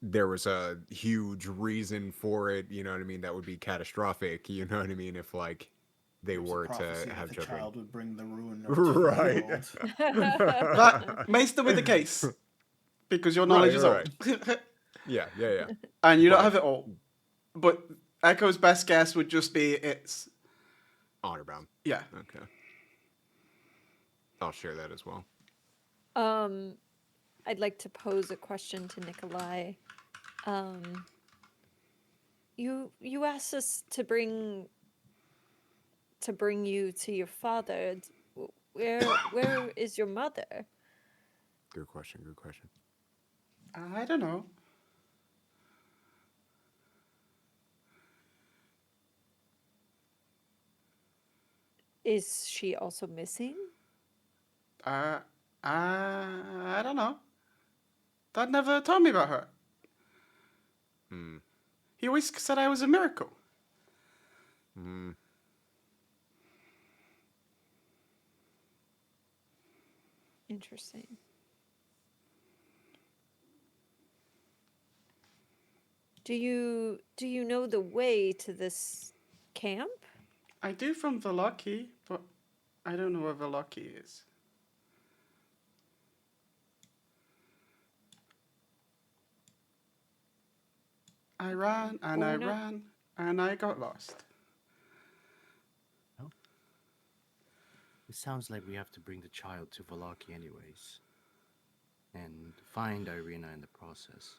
there was a huge reason for it. You know what I mean? That would be catastrophic. You know what I mean? If like they There was a were prophecy to that have the children. child would bring the ruin of the Right. world. That may still be the case, because your knowledge is right. old. Yeah. And you don't But- have it all. But Echo's best guess would just be it's, Honor bound. yeah. Okay. I'll share that as well. I'd like to pose a question to Nikolai. You asked us to bring you to your father. Where is your mother? Good question. I don't know. Is she also missing? I don't know. Dad never told me about her. He always said I was a miracle. Interesting. Do you know the way to this camp? I do from Vallaki, but I don't know where Vallaki is. I ran and Well, I we're not- ran and I got lost. It sounds like we have to bring the child to Vallaki anyways. And find Irina in the process.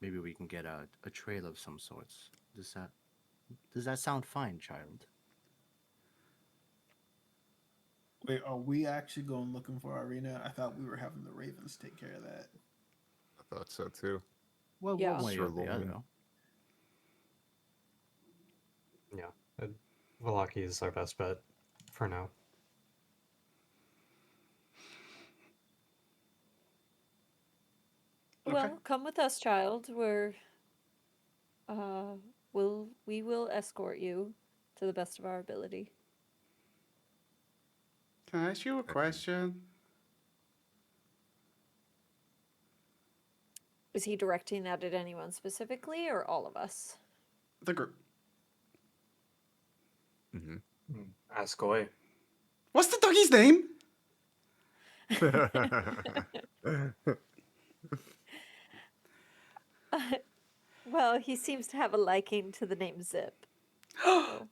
Maybe we can get a trail of some sorts. Does that sound fine, child? Wait, are we actually going looking for Irina? I thought we were having the Ravens take care of that. I thought so too. Well, Yeah. one way or the Sure, other. Lord. Yeah, Vallaki is our best bet for now. Okay. Well, come with us, child. We will escort you to the best of our ability. Can I ask you a question? Is he directing that at anyone specifically or all of us? The group. Ask away. What's the doggy's name? Well, he seems to have a liking to the name Zip. So.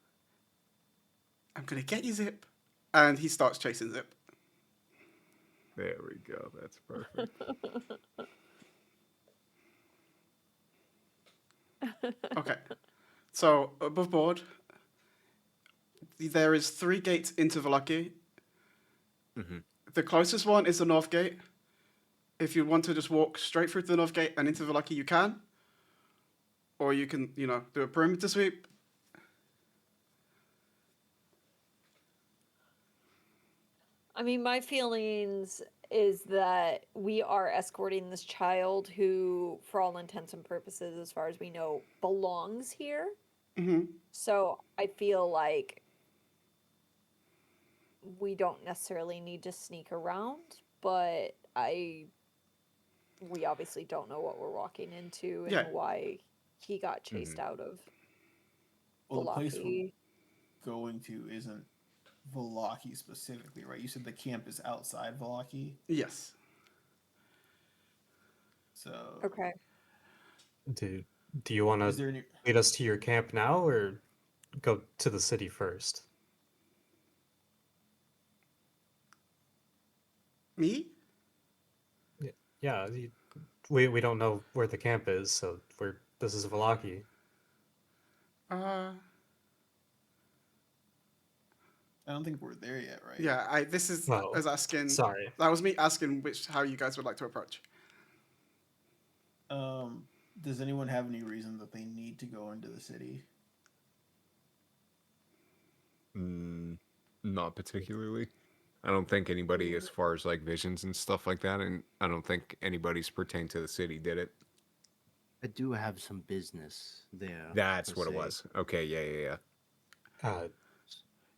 I'm gonna get you, Zip. And he starts chasing Zip. There we go. That's perfect. Okay. So above board, there is 3 gates into Vallaki. Mhm. The closest one is the north gate. If you want to just walk straight through the north gate and into Vallaki, you can. Or you can, do a perimeter sweep. I mean, my feelings is that we are escorting this child who, for all intents and purposes, as far as we know, belongs here. Hmm. So I feel like we don't necessarily need to sneak around, but we obviously don't know what we're walking into and Yeah. why he got chased out of Well, the place we're Vallaki. going to isn't Vallaki specifically, right? You said the camp is outside Vallaki, Yes. so Okay. Do you want is to there any? lead us to your camp now, or go to the city first? Me? Yeah, we don't know where the camp is, so this is Vallaki. Uh, I don't think we're there yet, right? yeah. This is Well, as asking. sorry. That was me asking how you guys would like to approach. Does anyone have any reason that they need to go into the city? Not particularly. I don't think anybody, as far as like visions and stuff like that, and I don't think anybody's pertained to the city, did it? I do have some business there. That's per what it se. was. Okay, yeah. Uh,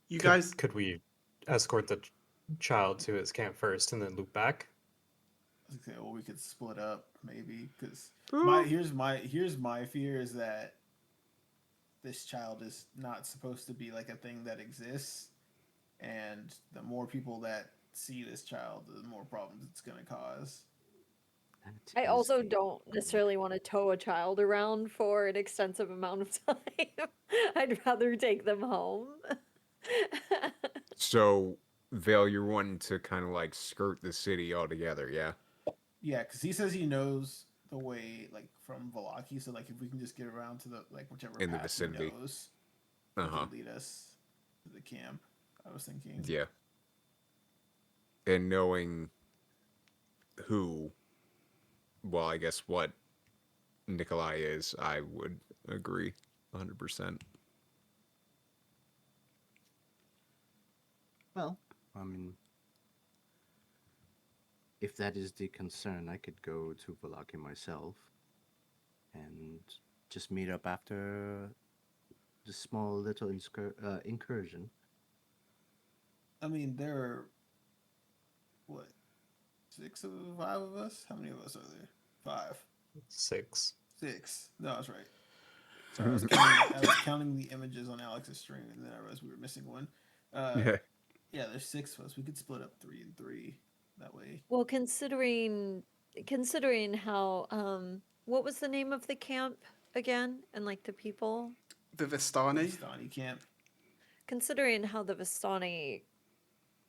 You could, guys. could we escort the child to his camp first and then loop back? Okay, well, we could split up maybe because Ooh. here's my fear is that this child is not supposed to be like a thing that exists, and the more people that see this child, the more problems it's going to cause. That I is also a don't problem. necessarily want to tow a child around for an extensive amount of time. I'd rather take them home. So, Vale, you're wanting to kind of like skirt the city altogether, yeah? Yeah, because he says he knows the way like from Vallaki, so like if we can just get around to the like whichever In the path he vicinity. knows, Uh he huh. can lead us to the camp. I was thinking. Yeah. And knowing who, well, I guess what Nikolai is, I would agree 100%. Well, I mean, if that is the concern, I could go to Vallaki myself and just meet up after the small little incursion. I mean, there are what 5 of us? How many of us are there? 5, 6. 6. No, I was right. Sorry, I was counting the images on Alex's stream, and then I realized we were missing one. Yeah. Yeah, there's 6 of us. We could split up 3 and 3 that way. Well, considering how what was the name of the camp again and like the people? The Vistani. Stani camp. Considering how the Vistani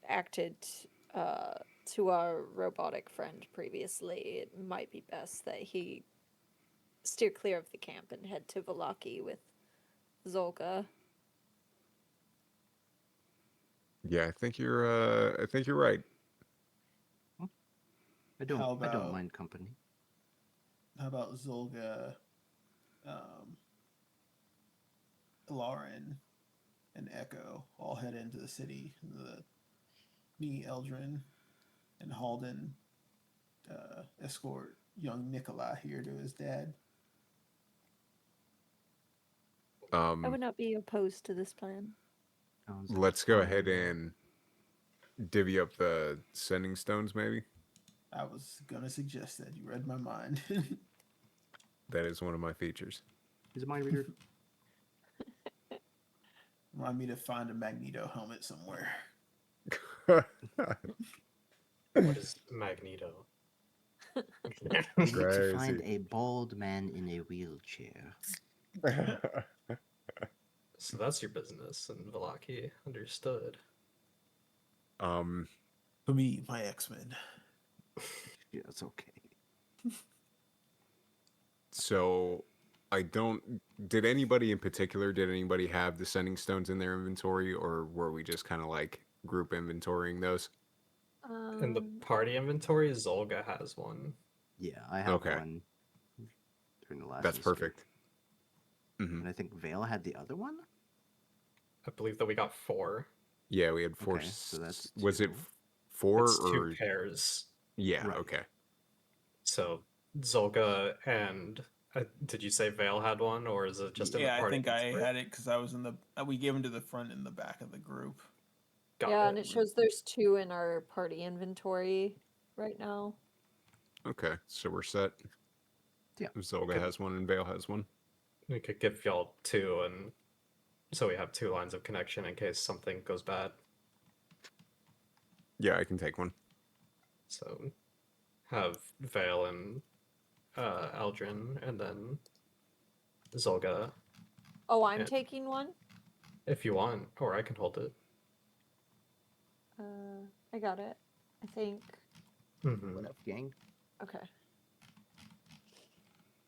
acted to our robotic friend previously, it might be best that he steer clear of the camp and head to Vallaki with Zolga. Yeah, I think you're right. I don't. How I don't about- mind company. How about Zolga, Lauren, and Echo all head into the city? Me, Eldrin, and Halden escort young Nikolai here to his dad. I Um, would not be opposed to this plan. Sounds like let's go fun. ahead and divvy up the sending stones, maybe. I was gonna suggest that. You read my mind. That is one of my features. He's a mind reader. Remind me to find a Magneto helmet somewhere. What is Magneto? We need to find Crazy. a bald man in a wheelchair. So that's your business, and Vallaki understood. um, For me, my X-Men. Yeah, it's okay. so I don't. Did anybody in particular? Did anybody have the sending stones in their inventory, or were we just kind of like group inventorying those? In the Um, party inventory, Zolga has one. Yeah, I have Okay. one during the last That's escape. perfect. Hmm. And I think Vale had the other one? I believe that we got 4. Yeah, we had four. Okay, so that's Was it two. 4 It's 2 or? pairs. Yeah. Right. Okay. So Zolga and did you say Vale had one, or is it just in the Yeah, I party think I inventory? had it because I was in the. We gave them to the front and the back of the group. Got yeah, it. and it shows there's 2 in our party inventory right now. Okay. So we're set. Yeah. Zolga Okay. has one and Vale has one. We could give y'all 2, and so we have 2 lines of connection in case something goes bad. Yeah, I can take one. So have Vale and Aldrin, and then Zolga Oh, I'm Yeah. taking one. if you want, or I can hold it. I got it. I think. Mm-hmm. What up, gang? Okay.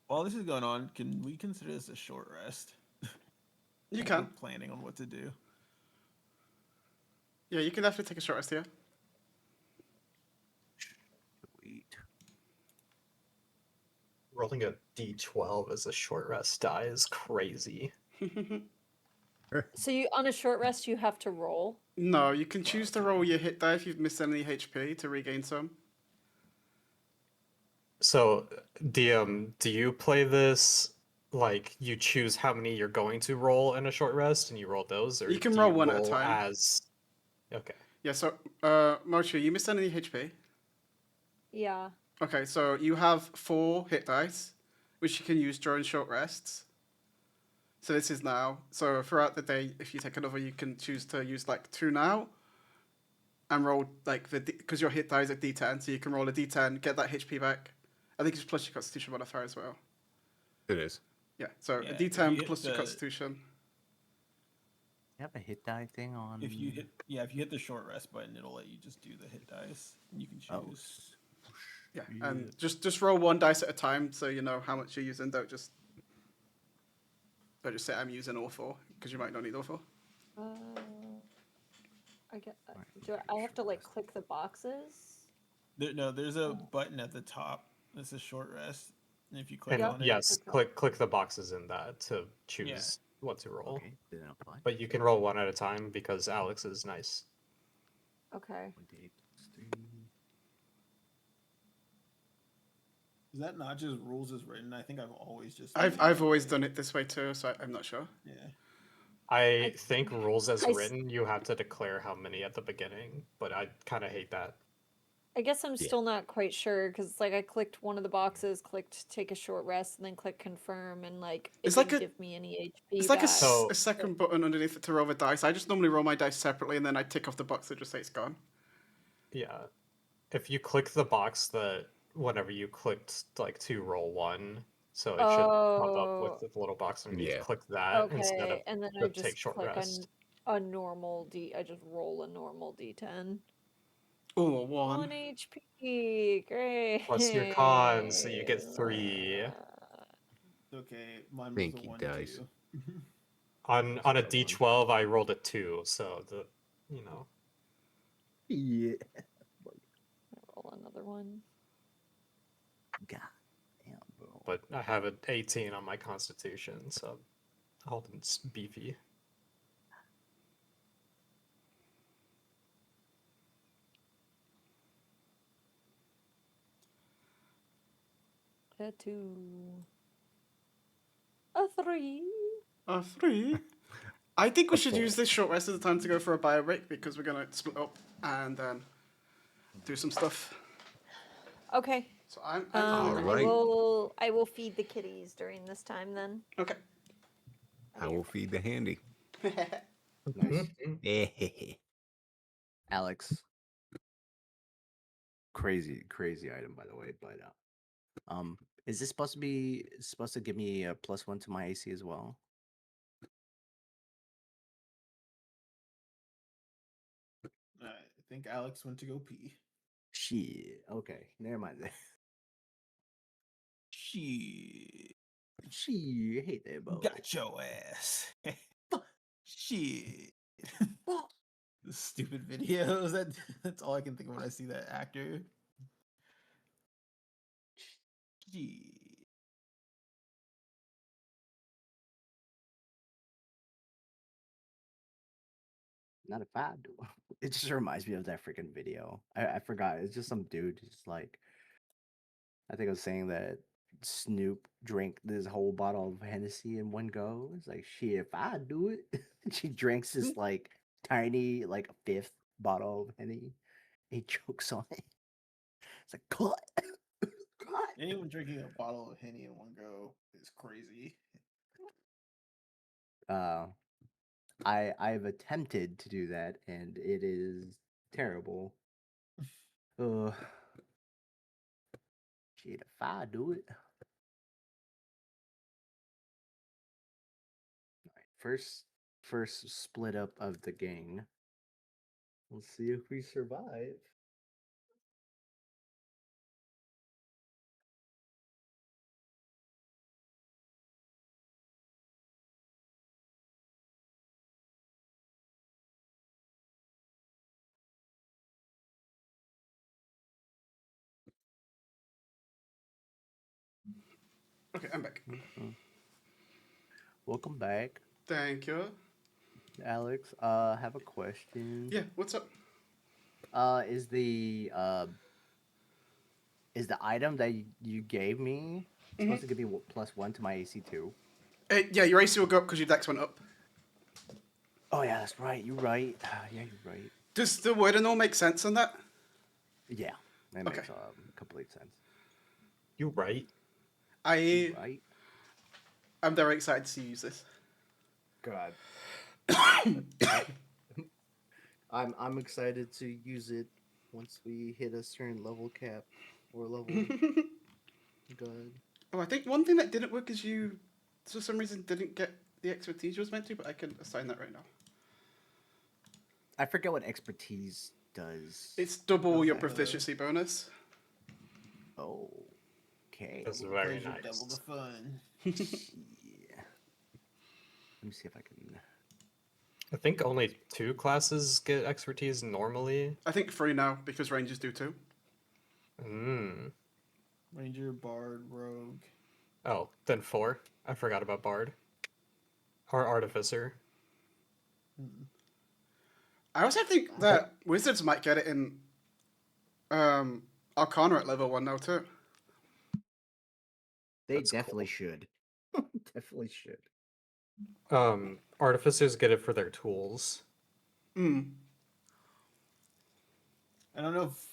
While this is going on, can we consider this a short rest? You We're can. planning on what to do. Yeah, you can definitely take a short rest here. Sweet. Rolling a d12 as a short rest die is crazy. So you on a short rest you have to roll. No, you can choose to roll your hit die if you've missed any HP to regain some. So, DM, do you play this like you choose how many you're going to roll in a short rest and you roll those, or You can do roll you one at a roll time. as okay? Yeah, so Mochi, you missed any HP. Yeah. Okay, so you have 4 hit dice, which you can use during short rests. So this is now. So throughout the day, if you take another, you can choose to use like 2 now, and roll like because your hit die is a D10, so you can roll a D10, get that HP back. I think it's plus your Constitution modifier as well. It is. Yeah, so Yeah, a if you D10 hit plus your the- Constitution. You have a hit die thing on. If you hit the short rest button, it'll let you just do the hit dice, and you can Oh, choose. Yeah, and just roll 1 dice at a time, so you know how much you're using. Don't just say I'm using all 4 because you might not need all 4. I get. Alright, Do I have to like click the boxes? There's a button at the top that says short rest, and if you click And Yep. on it, yes, Okay. click the boxes in that to choose what to roll. Okay, didn't apply. But you can roll one at a time because Alex is nice. Okay. 28 plus 3. is that not just rules as written? I think I've always just. I've always done it this way too, so I'm not sure. Yeah. I think rules as I s- written, you have to declare how many at the beginning, but I kind of hate that. I guess I'm Yeah. still not quite sure because like I clicked one of the boxes, clicked take a short rest, and then click confirm, and like it It's like didn't a- give me any HP. It's like back. So- a second button underneath it to roll the dice. I just normally roll my dice separately, and then I tick off the box that just say it's gone. Yeah. If you click the box that whenever you clicked like to roll 1, so it should pop up with the little box underneath. Yeah. Click that instead of Okay, and then the I take just short click rest. on a normal D. I just roll a normal D10. Oh, 1 1. HP, great. Plus your con, so you get 3. Okay, mine was Thank the you, 1 dice. 2. On a that one. D12, I rolled a 2, so you know. Yeah. Roll another one. God damn, bro. But I have an 18 on my Constitution, so Alden's beefy. A 2. A 3. A 3. I think we should four. use this short rest as a time to go for a bio break because we're gonna split up and then do some stuff. Okay. So I'm Alright. I will feed the kitties during this time then. okay. I will feed the handy. Nice. Yeah. Alex. Crazy item, by the way, but Is this supposed to give me a +1 to my AC as well? I think Alex went to go pee. Shit. Okay, never mind then. Shit. Shit, hate that boy. Got your ass. Shit. The stupid videos. That's all I can think of when I see that actor. Shit. Not if I do. It just reminds me of that freaking video. I forgot. It's just some dude just like I think I was saying that Snoop drank this whole bottle of Hennessy in one go. It's like shit if I do it. She drinks this like tiny like a fifth bottle of Henny. He chokes on it. It's like cut. Cut. Anyone drinking a bottle of Henny in one go is crazy. I've attempted to do that and it is terrible. Uh, shit, if I do it. Alright, first split up of the gang. We'll see if we survive. Okay, I'm back. Welcome back, Thank you. Alex. Have a question. Yeah, what's up? Is the item that you gave me supposed to give me +1 to my AC too? Yeah, your AC will go up because your dex went up. Oh yeah, that's right. You're right. Yeah, you're right. Does the word and all make sense on that? Yeah, that Okay. makes complete sense. You right? You're right. I'm very excited to see you use this. God. I'm excited to use it once we hit a certain level cap or level. God. Oh, I think one thing that didn't work is you, for some reason, didn't get the expertise you was meant to, but I can assign that right now. I forget what expertise does. It's double your Okay. proficiency bonus. Oh. Okay. That's very Pleasure, nice. double the fun. Yeah. Let me see if I can. I think only 2 classes get expertise normally. I think 3 now, because rangers do too. Mm. Ranger, Bard, Rogue. Oh, then 4. I forgot about Bard. Or Artificer. I also think that wizards might get it in Arcana at level 1 now too. They That's definitely cool. should. Definitely should. Artificers get it for their tools. Hmm. I don't know if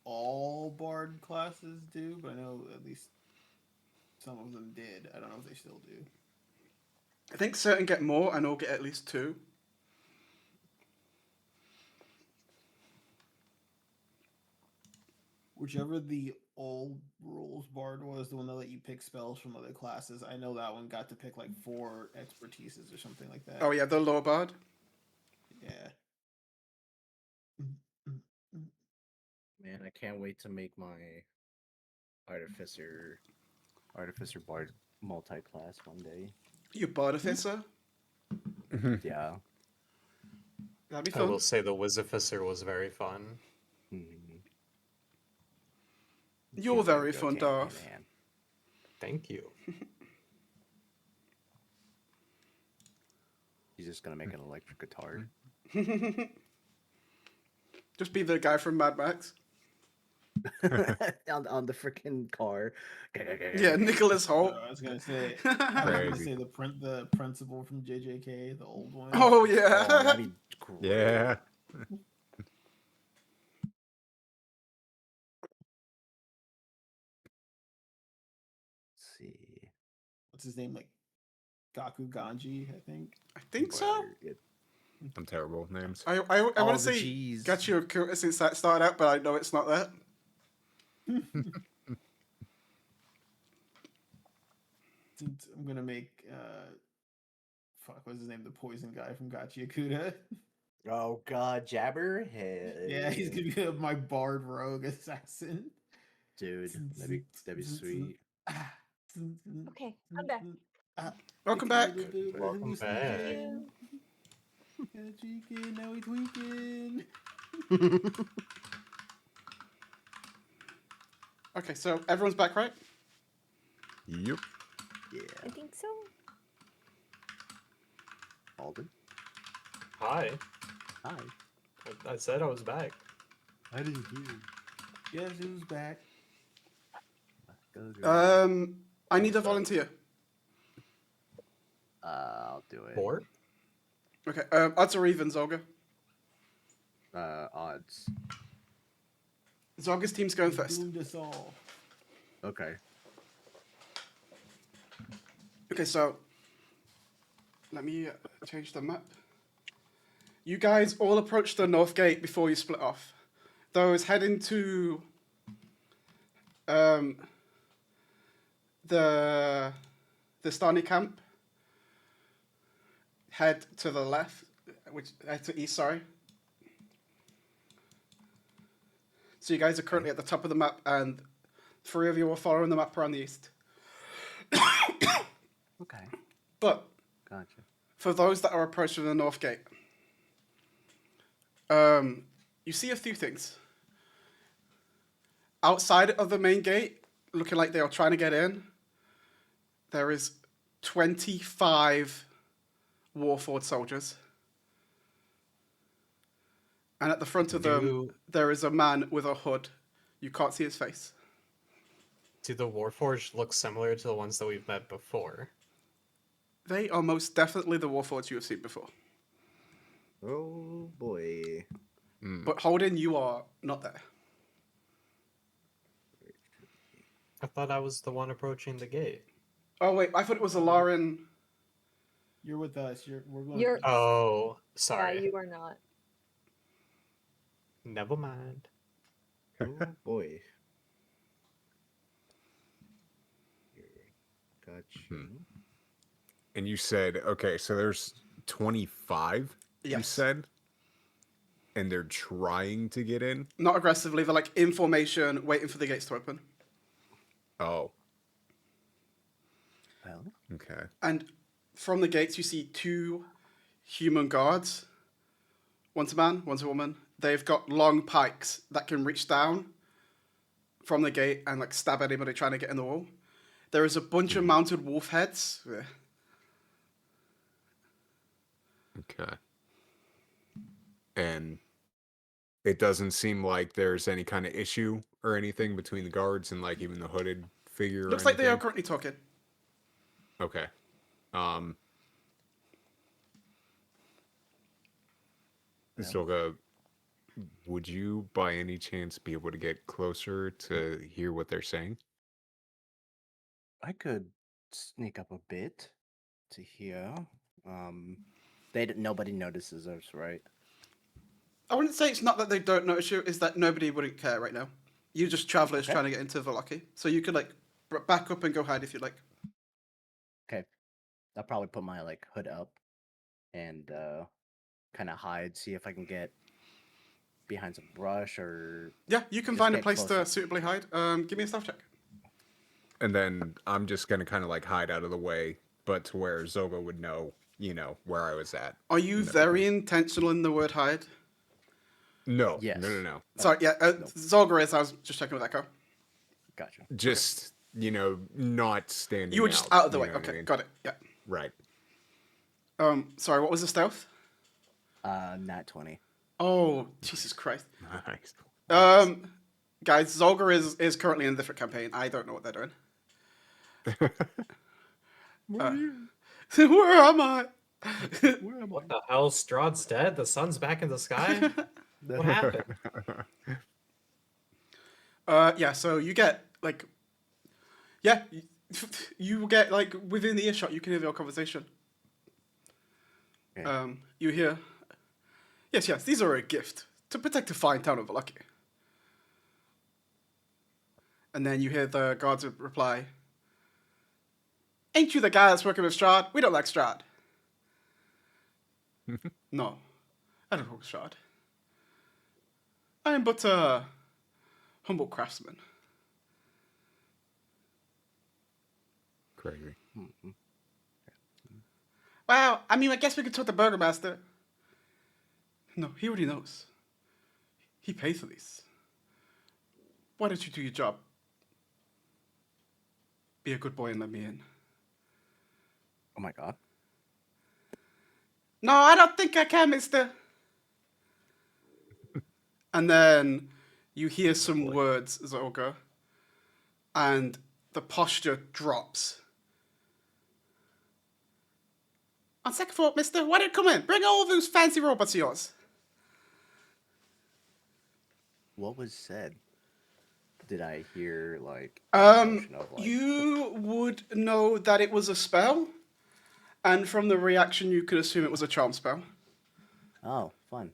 all Bard classes do, but I know at least some of them did. I don't know if they still do. I think certain get more and all get at least 2. Whichever the old rules Bard was, the one that let you pick spells from other classes, I know that one got to pick like 4 expertises or something like that. Oh yeah, the Lore Bard. Yeah. Man, I can't wait to make my Artificer Bard multi-class one day. Your Bardificer. Yeah. That'd be I fun. will say the Wizificer was very fun. Mm-hmm. You're very fun, Darth. Man. Thank you. He's just gonna make an electric guitar. Just be the guy from Mad Max. on the freaking car. Yeah, Nicholas Holt. I was gonna say, I was gonna Crazy. say the principal from JJK, the old one. Oh yeah. Oh, that'd be great. Yeah. Let's see. What's his name? Like Gaku Ganji, I think. I think so. Where it- I'm terrible with names. I all want to the say G's. got you since that started out, but I know it's not that. Since I'm gonna make fuck, what's his name? The poison guy from Gachi Yakuda. Oh god, Jabberhead. Yeah, he's gonna be my bard rogue assassin. Dude, that'd be sweet. Okay, I'm back. Welcome back. Welcome back. Thank you. Tweaking, now we tweaking. Okay, so everyone's back, right? Yep. Yeah. I think so. Alden. Hi. Hi. I said I was back. I didn't hear. Guess who's back? I need a volunteer. I'll do it. 4? Okay, odds or evens, Olga? Odds. Zolga's team's going first. Doomed us all. Okay. Okay, so let me change the map. You guys all approach the north gate before you split off. Those heading to the Stani camp head to the left, which head to east. Sorry. So you guys are currently at the top of the map, and 3 of you are following the map around the east. Okay. But Gotcha. for those that are approaching the north gate, you see a few things. Outside of the main gate, looking like they are trying to get in, there is 25 Warford soldiers. And at the front of them, there is a man with a hood. You can't see his face. Do the Warforged look similar to the ones that we've met before? They are most definitely the Warfords you have seen before. Oh boy. But Holden, you are not there. I thought I was the one approaching the gate. Oh wait, I thought it was a Lauren. You're with us. We're going. You're- Oh, Yeah, sorry. you are not. Never mind. Oh boy. Gotcha. And you said, okay, so there's 25, you Yes. said? And they're trying to get in? Not aggressively, they're like in formation, waiting for the gates to open. Oh, Well, okay. And from the gates, you see 2 human guards. One's a man, one's a woman. They've got long pikes that can reach down from the gate and like stab anybody trying to get in the wall. There is a bunch of mounted wolf heads. Okay. And it doesn't seem like there's any kind of issue or anything between the guards and like even the hooded figure. Looks or like they are anything? currently talking. Okay. Zolga, would you by any chance be able to get closer to hear what they're saying? I could sneak up a bit to here. Nobody notices us, right? I wouldn't say it's not that they don't notice you, it's that nobody wouldn't care right now. You're just travelers Okay. trying to get into Vallaki. So you could like back up and go hide if you like. Okay. I'll probably put my like hood up and kind of hide, see if I can get behind some brush or Yeah, you can Just find a get place closer. to suitably hide. Give me a stealth check. And then I'm just gonna kind of like hide out of the way, but to where Zolga would know, where I was at. Are you very intentional in the word hide? No, Yes. no. Sorry, yeah, Zolga is. I was just checking with Echo. gotcha. Just, not standing You were just out of the you way. know what I Okay, mean? got it. Yeah. Right. Sorry, what was the stealth? Nat 20. Oh, Jesus Christ. Nice. Guys, Zolga is currently in a different campaign. I don't know what they're doing. Where am I? What the hell? Strahd's dead? The sun's back in the sky? What happened? Yeah, so you get like, yeah, you get like within the earshot. You can hear your conversation. Okay. You hear, yes, these are a gift to protect the fine town of Vallaki. And then you hear the guards reply, Ain't you the guy that's working with Strahd? We don't like Strahd. No, I don't work with Strahd. I am but a humble craftsman. Crazy. Well, I mean, I guess we could talk to Burgermaster. No, he already knows. He pays for these. Why don't you do your job? Be a good boy and let me in. Oh my god. No, I don't think I can, mister. And then you hear some words, Zolga, and the posture drops. On second thought, mister, why don't you come in? Bring all those fancy robots of yours. What was said? Did I hear like a notion of like You would know that it was a spell, and from the reaction, you could assume it was a charm spell. oh, fun.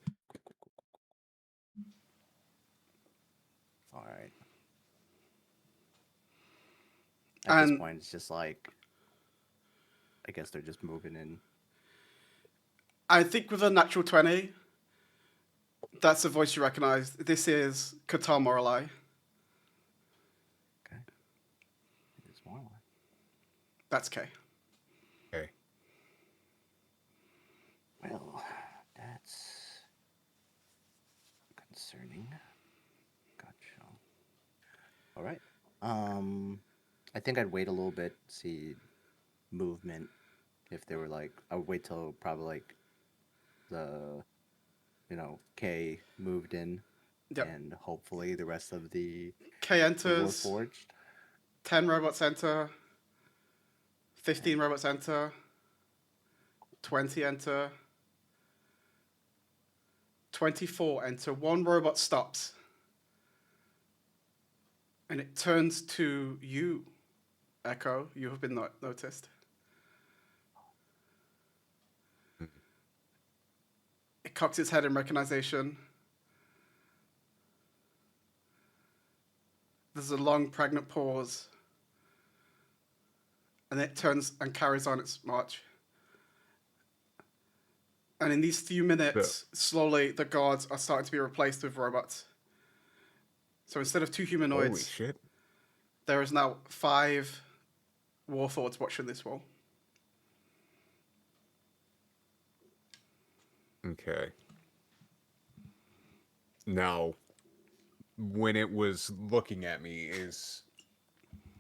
All right. At this And- point, it's just like I guess they're just moving in. I think with a natural 20, that's a voice you recognize. This is Qatar Morali. Okay. It's more like That's Kay. Okay. well, that's concerning. Gotcha. All right. I think I'd wait a little bit, see movement. If they were like, I would wait till probably like the, K moved in, Yep. and hopefully the rest of the Kay the enters, Warforged. 10 robots enter, 15 robots enter, 20 enter, 24 enter. One robot stops. And it turns to you, Echo. You have been noticed. It cocks its head in recognition. There's a long, pregnant pause. And it turns and carries on its march. And in these few minutes, slowly, the guards are starting to be replaced with robots. So instead of 2 Holy humanoids, shit. there is now 5 warlords watching this wall. Okay. Now, when it was looking at me, is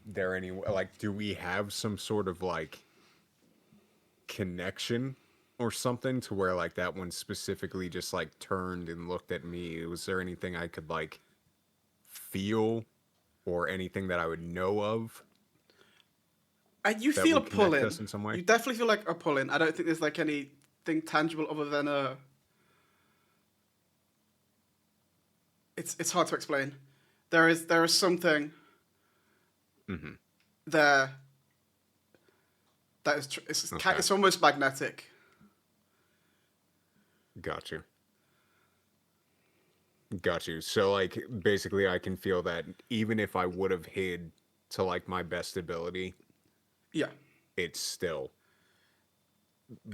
there any, like, do we have some sort of, like, connection or something to where, like, that one specifically just, like, turned and looked at me? Was there anything I could, like, feel or anything that I would know of? You That feel a would connect pull in. us in some way? You definitely feel like a pull in. I don't think there's like anything tangible other than a. It's hard to explain. There is something there that is Okay. it's almost magnetic. Got you. Got you. So, like, basically, I can feel that even if I would have hid to, like, my best ability, Yeah. it's still.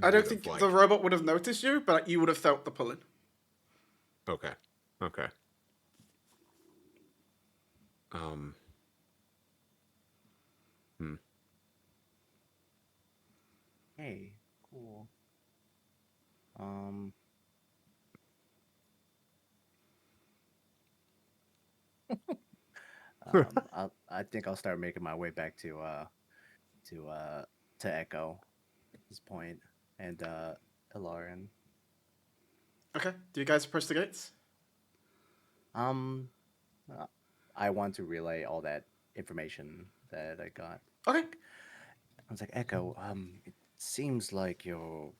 I don't would think have, like, the robot would have noticed you, but you would have felt the pull in. Okay. Okay. Um. Hey, cool. I think I'll start making my way back to Echo at this point, and Ilarian. Okay. Do you guys approach the gates? Uh, I want to relay all that information that I got. Okay. I was like, Echo, it seems like your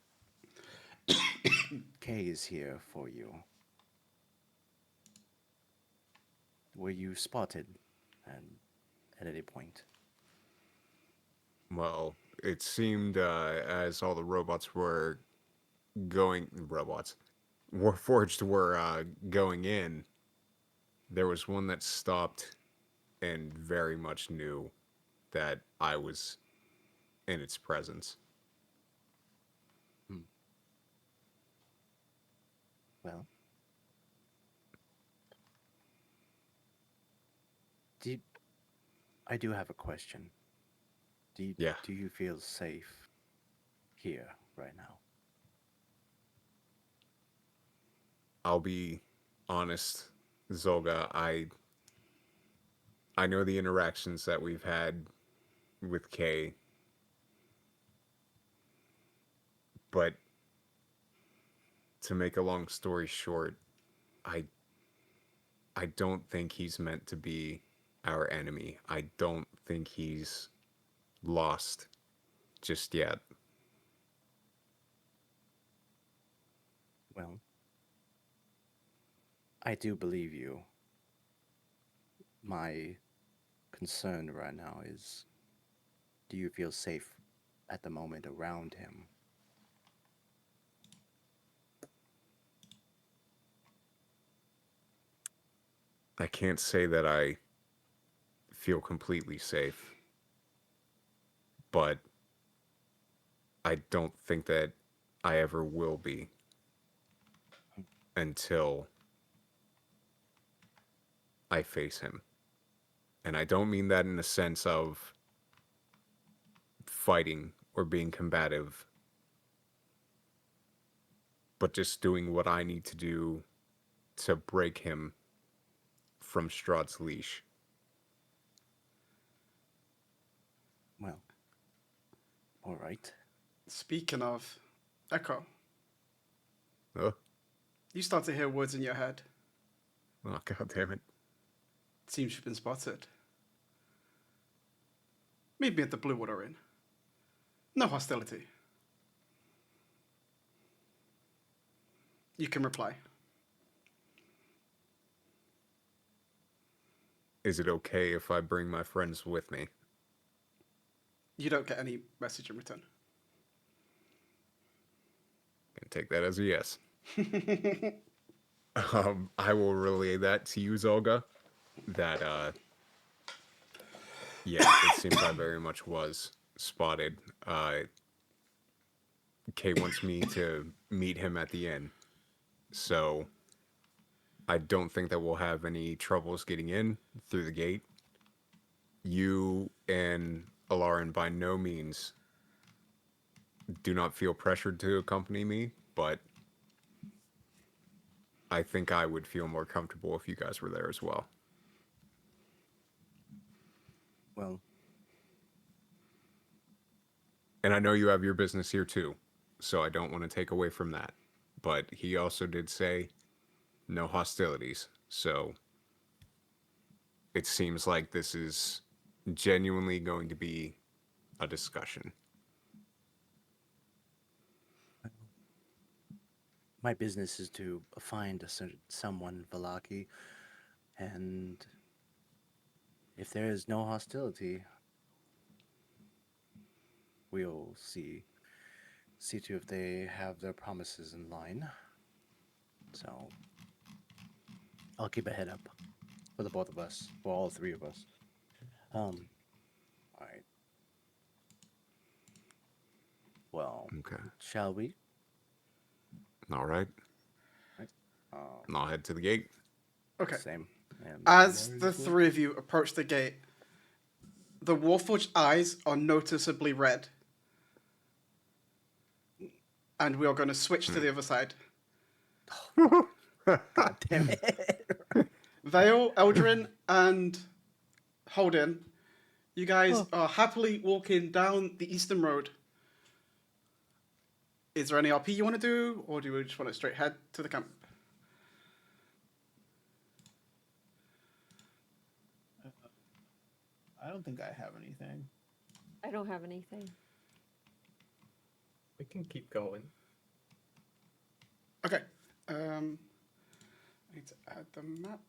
K is here for you. Were you spotted at any point? Well, it seemed as all the robots were Warforged were going in, there was one that stopped and very much knew that I was in its presence. Well, do I do have a question. Yeah. Do you feel safe here right now? I'll be honest, Zolga, I know the interactions that we've had with Kay, but to make a long story short, I I don't think he's meant to be our enemy. I don't think he's lost just yet. Well, I do believe you. My concern right now is, do you feel safe at the moment around him? I can't say that I feel completely safe, but I don't think that I ever will be until I face him. And I don't mean that in the sense of fighting or being combative, but just doing what I need to do to break him from Strahd's leash. Well, all right. Speaking of Echo, Oh, you start to hear words in your head. oh God damn it. Seems you've been spotted. Meet me at the Blue Water Inn. No hostility. You can reply. Is it okay if I bring my friends with me? You don't get any message in return. Can take that as a yes. I will relay that to you, Zolga. That, yeah, it seems I very much was spotted. Kay wants me to meet him at the inn. So I don't think that we'll have any troubles getting in through the gate. You and Alarin by no means do not feel pressured to accompany me, but I think I would feel more comfortable if you guys were there as well. Well, And I know you have your business here too, so I don't want to take away from that. But he also did say no hostilities, so it seems like this is genuinely going to be a discussion. my business is to find someone, Vallaki, and if there is no hostility, we'll see to if they have their promises in line. So I'll keep a head up for the both of us, for all three of us. All right. Well, Okay. shall we? All right. Right. And I'll head to the gate. Okay. Same. And As Maury the as well? three of you approach the gate, the Warforged eyes are noticeably red. And we are going to switch to the other side. God damn it. Vale, Eldrin, and Holden, you guys are happily walking down the eastern road. Is there any RP you want to do, or do you just want to straight head to the camp? I don't think I have anything. I don't have anything. We can keep going. Okay. I need to add the map.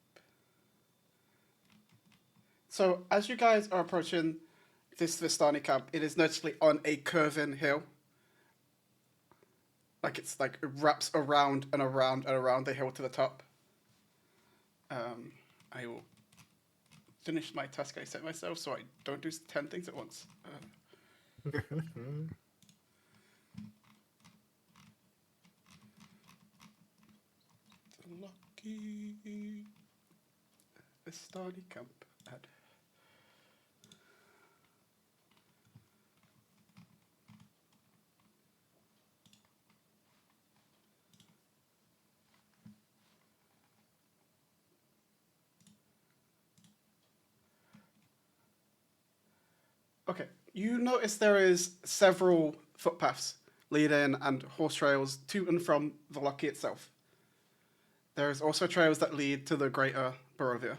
So as you guys are approaching this Vistani camp, it is noticeably on a curving hill. Like it's like it wraps around and around and around the hill to the top. I will finish my task I set myself so I don't do 10 things at once. Lucky. A starry camp. Add. Okay, you notice there is several footpaths leading and horse trails to and from Vallaki itself. There's also trails that lead to the greater Barovia.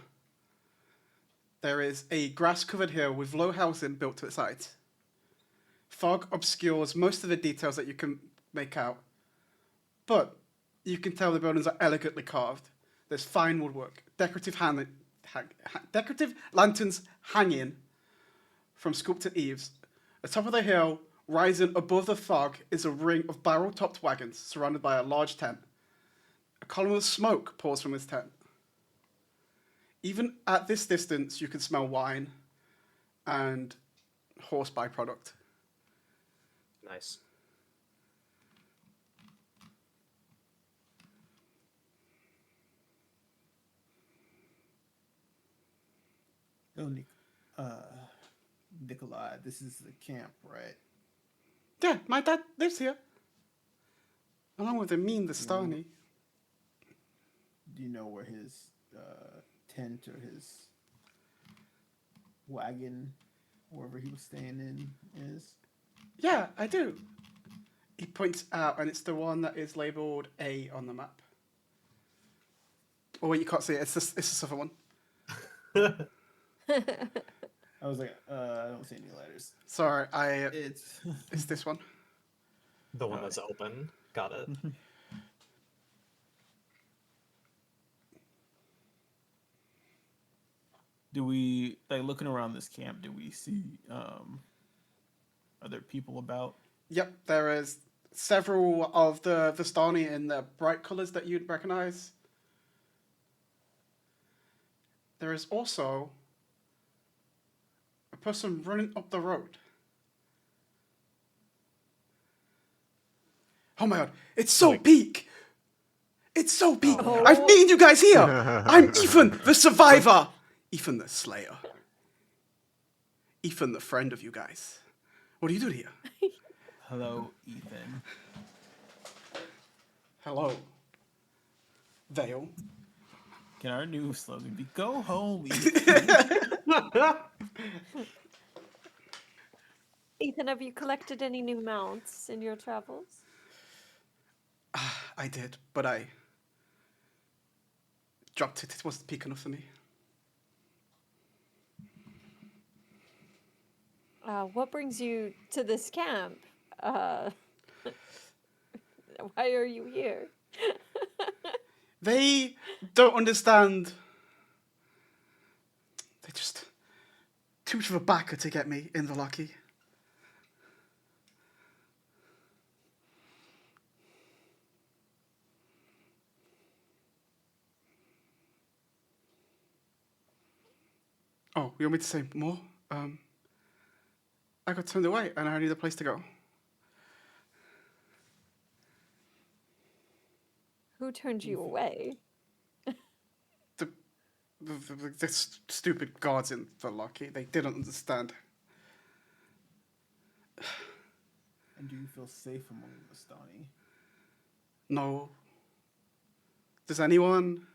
There is a grass-covered hill with low housing built to its sides. Fog obscures most of the details that you can make out, but you can tell the buildings are elegantly carved. There's fine woodwork, decorative lanterns hanging from sculpted eaves. Atop of the hill, rising above the fog, is a ring of barrel-topped wagons surrounded by a large tent. A column of smoke pours from this tent. Even at this distance, you can smell wine and horse byproduct. Nice. Oh, Nikolai, this is the camp, right? Yeah, my dad lives here. Along with the mean Vistani. Do you know where his tent or his wagon, wherever he was staying in, is? Yeah, I do. He points out, and it's the one that is labelled A on the map. Oh, wait, you can't see it. It's this other one. I was like, I don't see any letters. Sorry, It's it's this one. The one that's open. Got it. Do we, like, looking around this camp, do we see other people about? Yep, there is several of the Vistani in the bright colours that you'd recognise. There is also a person running up the road. Oh my god, it's so peak! It's so peak! Oh. I've beaten you guys here! I'm Ethan, the survivor! Ethan the slayer. Ethan the friend of you guys. What are you doing here? Hello, Ethan. Hello. Vale. Can our new slogan be "Go home, Ethan"? Ethan, have you collected any new mounts in your travels? I did, but I dropped it. It wasn't peak enough for me. What brings you to this camp? Why are you here? They don't understand. They're just too much of a backer to get me in Vallaki. Oh, you want me to say more? I got turned away and I need a place to go. Who turned you away? The stupid guards in Vallaki, they didn't understand. And do you feel safe among the Vistani? No. Does anyone?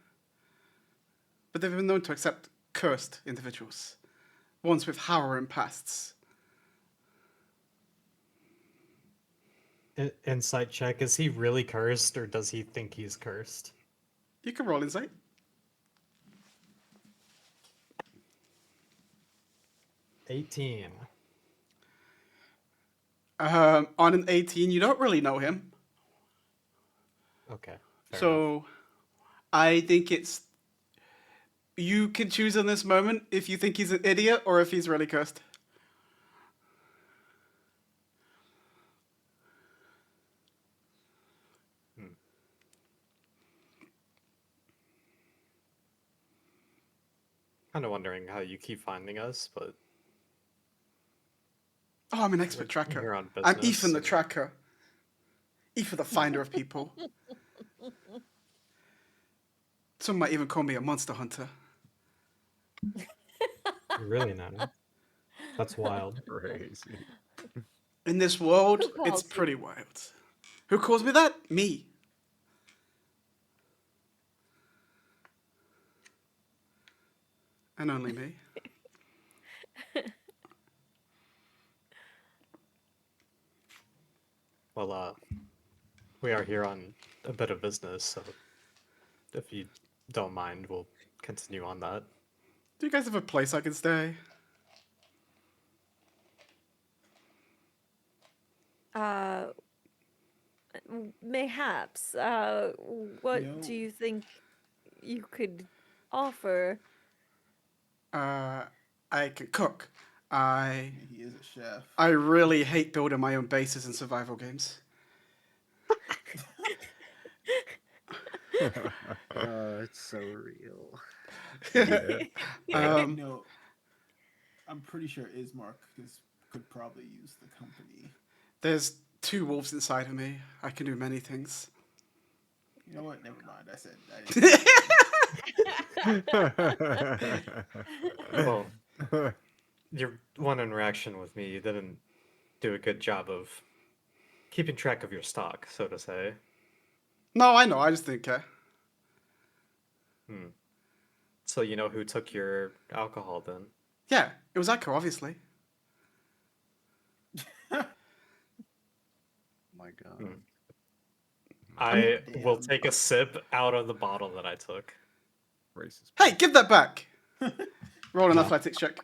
But they've been known to accept cursed individuals, ones with harrowing pasts. Insight check. Is he really cursed, or does he think he's cursed? You can roll insight. 18. On an 18, you don't really know him. Okay. fair enough. So I think it's. You can choose in this moment if you think he's an idiot or if he's really cursed. Kind of wondering how you keep finding us, but Oh, I'm an expert tracker. You're on I'm business, Ethan the and- tracker. Ethan the finder of people. Some might even call me a monster hunter. Really now. That's wild. Crazy. In this world, Who it's calls you? pretty wild. Who calls me that? Me. And only me. Well, we are here on a bit of business, so if you don't mind, we'll continue on that. Do you guys have a place I can stay? Uh, Mayhaps. What No. do you think you could offer? I can cook. I He is a chef. really hate building my own bases in survival games. It's so real. No, I'm pretty sure Ismark could probably use the company. There's 2 wolves inside of me. I can do many things. You know what? Never mind. I said I didn't. Well, your one interaction with me, you didn't do a good job of keeping track of your stock, so to say. No, I know. I just didn't care. So you know who took your alcohol then? Yeah, it was Echo, obviously. My God. I will Damn. take a sip out of the bottle that I took. Racist. Hey, give that back. Roll an athletics check.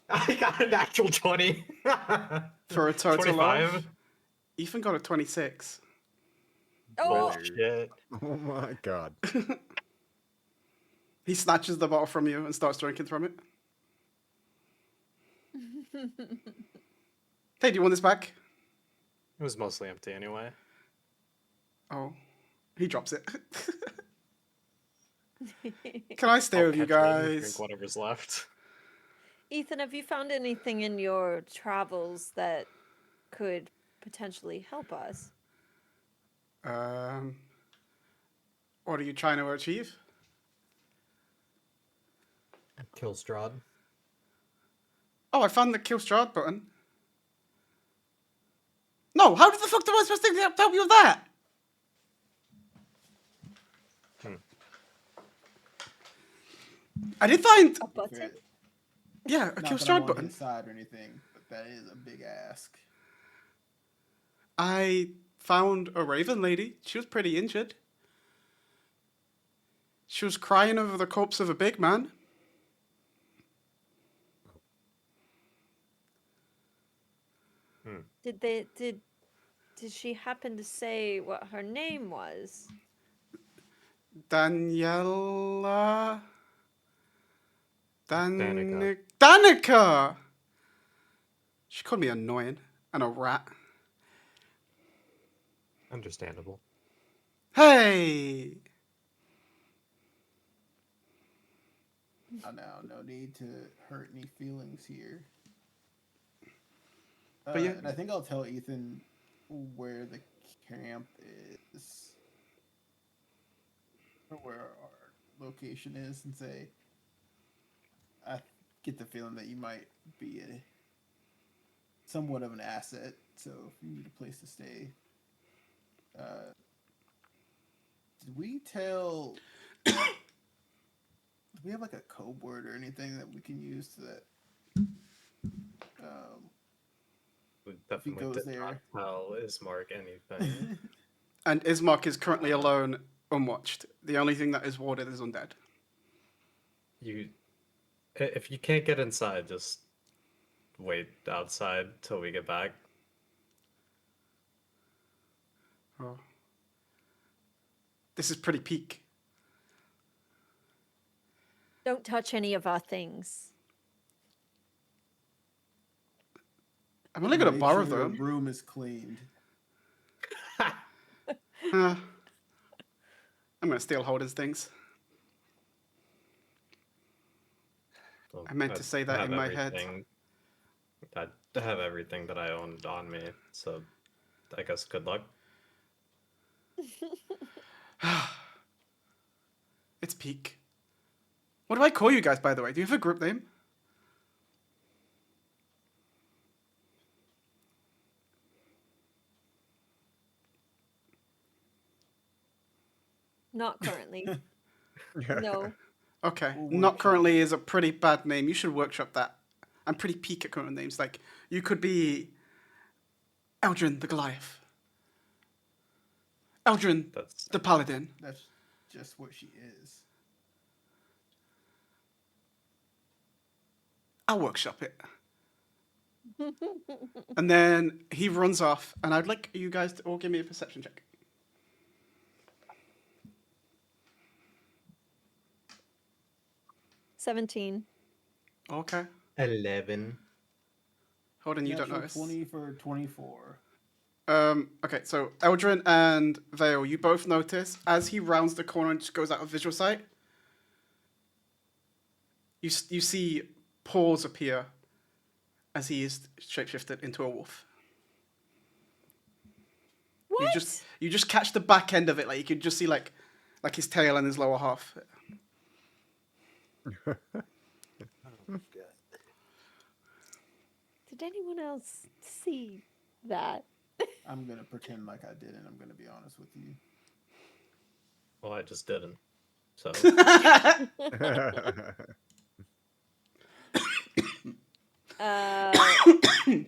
I got an actual 20. For a total 25. of... Ethan got a 26. Oh, Shit. Oh my god. He snatches the bottle from you and starts drinking from it. Hey, do you want this back? It was mostly empty anyway. Oh, he drops it. Can I stay I'll with you catch it and guys? drink whatever's left. Ethan, have you found anything in your travels that could potentially help us? What are you trying to achieve? Kill Strahd. Oh, I found the kill Strahd button. No, how the fuck am I supposed to help you with that? I did find, A button? yeah, a Not kill that I'm Strahd on button. his side or anything, but that is a big ask. I found a raven lady. She was pretty injured. She was crying over the corpse of a big man. Did she happen to say what her name was? Daniela. Danica. Danica! She called me annoying and a rat. Understandable. Hey! Now, no need to hurt any feelings here. But yeah. And I think I'll tell Ethan where the camp is, or where our location is, and say, I get the feeling that you might be somewhat of an asset. So if you need a place to stay, did we tell? Do we have like a code word or anything that we can use to that? We definitely goes did not there. tell Ismark anything. And Ismark is currently alone, unwatched. The only thing that is warded is undead. If you can't get inside, just wait outside till we get back. Oh. This is pretty peak. Don't touch any of our things. I'm only going to Make borrow sure your them. room is cleaned. I'm going to steal Holden's things. Well, I meant to say that have in my head. everything- I have everything that I owned on me, so I guess good luck. It's peak. What do I call you guys, by the way? Do you have a group name? Not currently. No. Okay. We'll Not workshop currently it. is a pretty bad name. You should workshop that. I'm pretty peak at current names. Like, you could be Eldrin the Goliath. Eldrin That's the Paladin. That's just what she is. I'll workshop it. And then he runs off, and I'd like you guys to all give me a perception check. $17. Okay. 11. Hold on, you don't Natural notice. 20 for 24. Okay, so Eldrin and Vale, you both notice as he rounds the corner and just goes out of visual sight. You see paws appear as he is shapeshifted into a wolf. What? You just catch the back end of it, like you can just see like his tail and his lower half. Did anyone else see that? I'm going to pretend like I didn't. I'm going to be honest with you. Well, I just didn't. So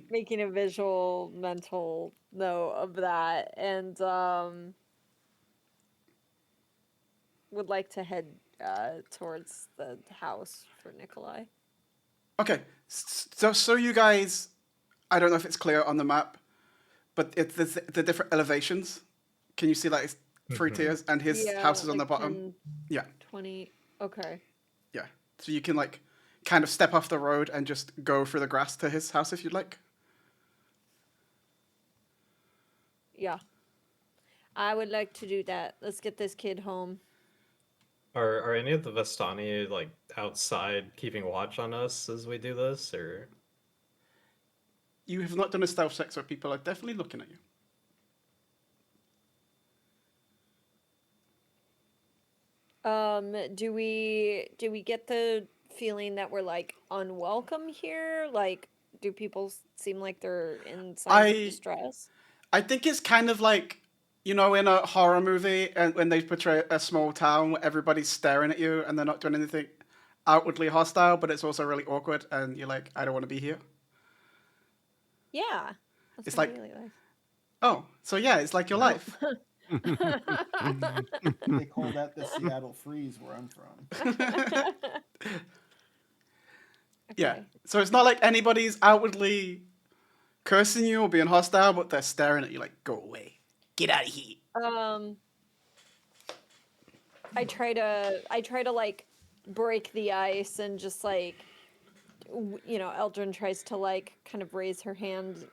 Making a visual mental note of that, and would like to head towards the house for Nikolai. Okay, so you guys, I don't know if it's clear on the map, but it's the different elevations. Can you see like it's 3 tiers, and his house is on the like bottom? 10, Yeah, 20. Okay. yeah. So you can like kind of step off the road and just go through the grass to his house if you'd like. Yeah. I would like to do that. Let's get this kid home. are any of the Vestani like outside keeping watch on us as we do this, or You have not done a stealth check, so people are definitely looking at you. Do we get the feeling that we're like unwelcome here? Like, do people seem like they're in signs of distress? I think it's kind of like, you know, in a horror movie, and when they portray a small town where everybody's staring at you and they're not doing anything outwardly hostile, but it's also really awkward, and you're like, I don't want to be here. Yeah. That's It's my like- daily life. Oh, so yeah, it's like your life. They call that the Seattle freeze where I'm from. Yeah. Okay. So it's not like anybody's outwardly cursing you or being hostile, but they're staring at you like, go away. Get out of here. I try to like break the ice and just like you know, Eldrin tries to like kind of raise her hand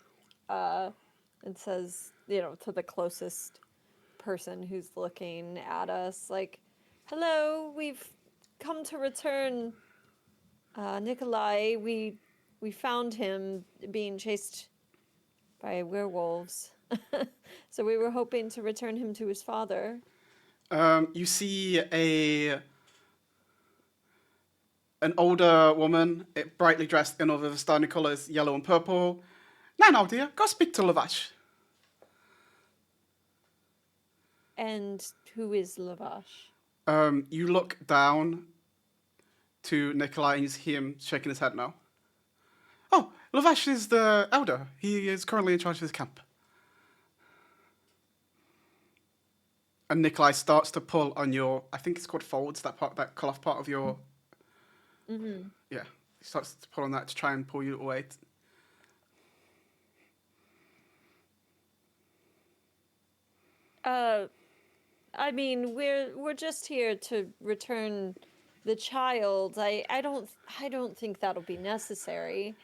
and says, you know, to the closest person who's looking at us, like, hello, we've come to return Nikolai. We found him being chased by werewolves. So we were hoping to return him to his father. You see an older woman, brightly dressed in all the Vistani colours, yellow and purple. Now, dear, go speak to Lavash. And who is Lavash? You look down to Nikolai and you see him shaking his head now. Oh, Lavash is the elder. He is currently in charge of his camp. And Nikolai starts to pull on your, I think it's called folds, that cloth part of your... Mm-hmm. Yeah, he starts to pull on that to try and pull you away. I mean, we're just here to return the child. I don't think that'll be necessary.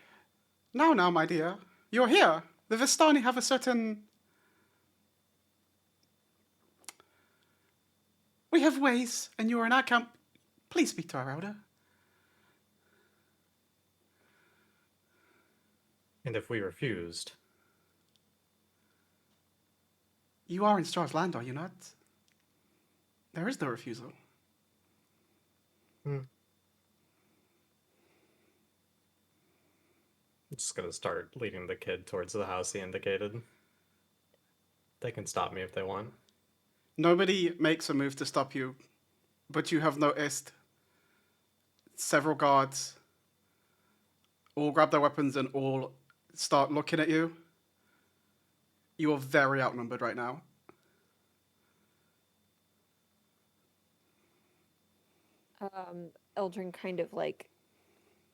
Now, my dear, you're here. The Vistani have a certain... We have ways, and you're in our camp. Please speak to our elder. And if we refused, You are in Strahd's land, are you not? There is no refusal. I'm just gonna start leading the kid towards the house he indicated. They can stop me if they want. Nobody makes a move to stop you, but you have noticed several guards all grab their weapons and all start looking at you. You are very outnumbered right now. Eldrin kind of like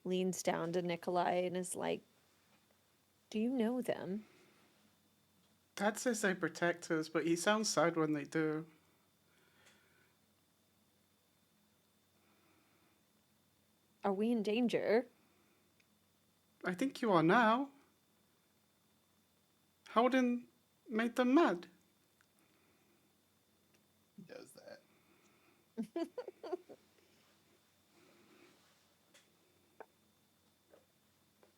leans down to Nikolai and is like, "Do you know them?" Dad says they protect us, but he sounds sad when they do. Are we in danger? I think you are now. Howden made them mad. He does that.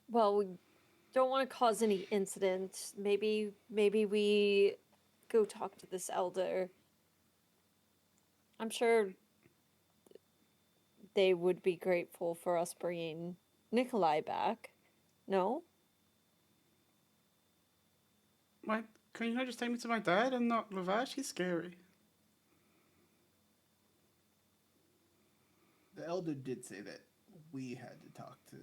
Well, we don't want to cause any incident. Maybe we go talk to this elder. I'm sure they would be grateful for us bringing Nikolai back. No? Why, can you not just take me to my dad and not Lavash? He's scary. The elder did say that we had to talk to,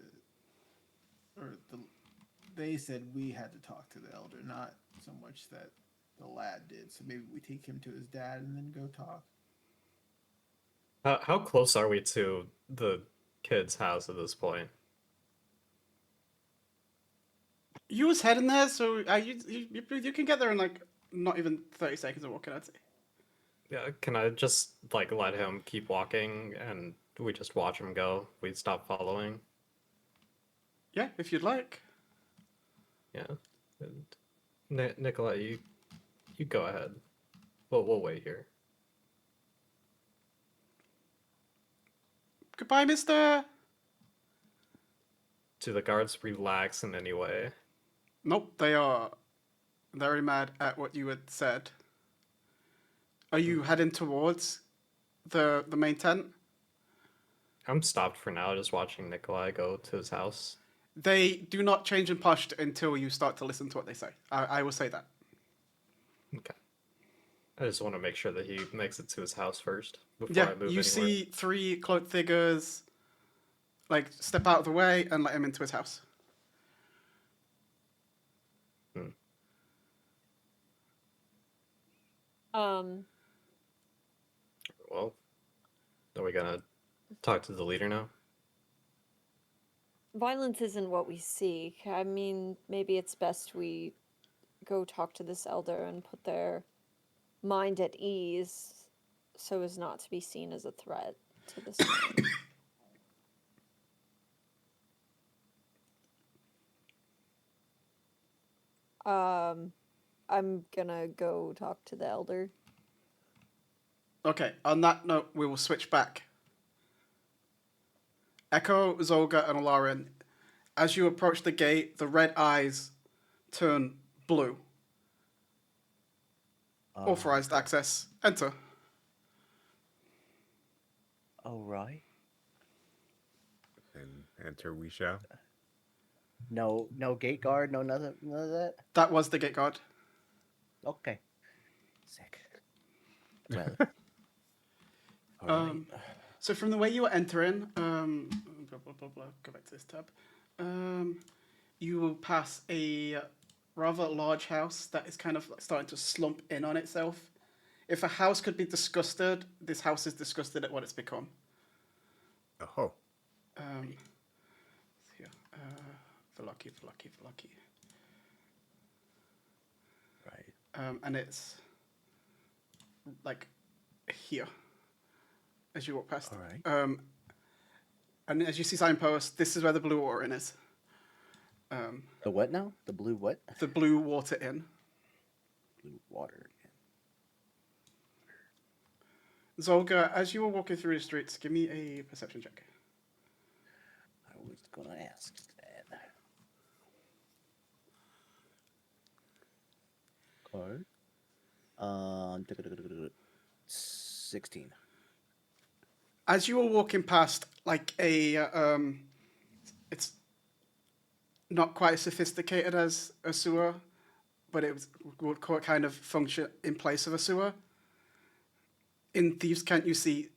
they said we had to talk to the elder, not so much that the lad did. So maybe we take him to his dad and then go talk. How close are we to the kid's house at this point? You was heading there, so you can get there in like not even 30 seconds of walking, I'd say. Yeah, can I just like let him keep walking and we just watch him go? We stop following. Yeah, if you'd like. Yeah. And Nikolai, you go ahead. We'll wait here. Goodbye, mister. Do the guards relax in any way? Nope, they are very mad at what you had said. Are you heading towards the main tent? I'm stopped for now, just watching Nikolai go to his house. They do not change in posture until you start to listen to what they say. I will say that. Okay. I just want to make sure that he makes it to his house first before Yeah, I move you anywhere. see 3 cloaked figures like step out of the way and let him into his house. Well, are we gonna talk to the leader now? Violence isn't what we seek. I mean, maybe it's best we go talk to this elder and put their mind at ease so as not to be seen as a threat to this man. I'm gonna go talk to the elder. Okay, on that note, we will switch back. Echo, Zolga, and Alarin, as you approach the gate, the red eyes turn blue. Authorized access. Enter. All right. And enter we shall. No gate guard, none of that. That was the gate guard. Okay. Sick. Well. All right. So from the way you were entering, blah, blah, blah, blah, go back to this tab. You will pass a rather large house that is kind of starting to slump in on itself. If a house could be disgusted, this house is disgusted at what it's become. Oh. Here, Vallaki. Right. And it's like here as you walk past. All right. And as you see signposts, this is where the Blue Water Inn is. The what now? The blue what? The Blue Water Inn. Blue water. Zolga, as you were walking through the streets, give me a perception check. I was gonna ask that. Alright. 16. As you were walking past, like it's not quite as sophisticated as a sewer, but it would kind of function in place of a sewer. In Thieves' Cant, you see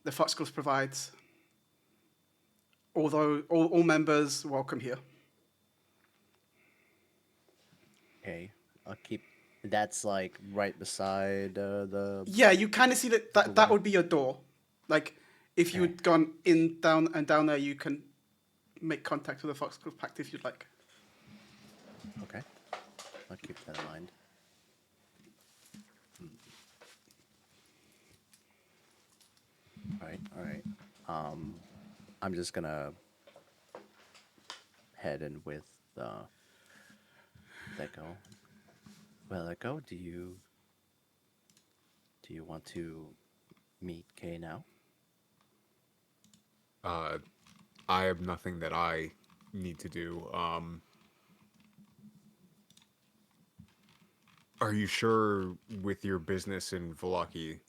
the Foxgloves provides, although all members welcome here. Okay. I'll keep. That's like right beside the. Yeah, you kind of see that would be your door. Like, if you Okay. had gone in, down, and down there, you can make contact with the Foxglove Pact if you'd like. Okay. I'll keep that in mind. All right. I'm just gonna head in with Echo. Well, Echo, do you want to meet Kay now? I have nothing that I need to do. Are you sure with your business in Vallaki,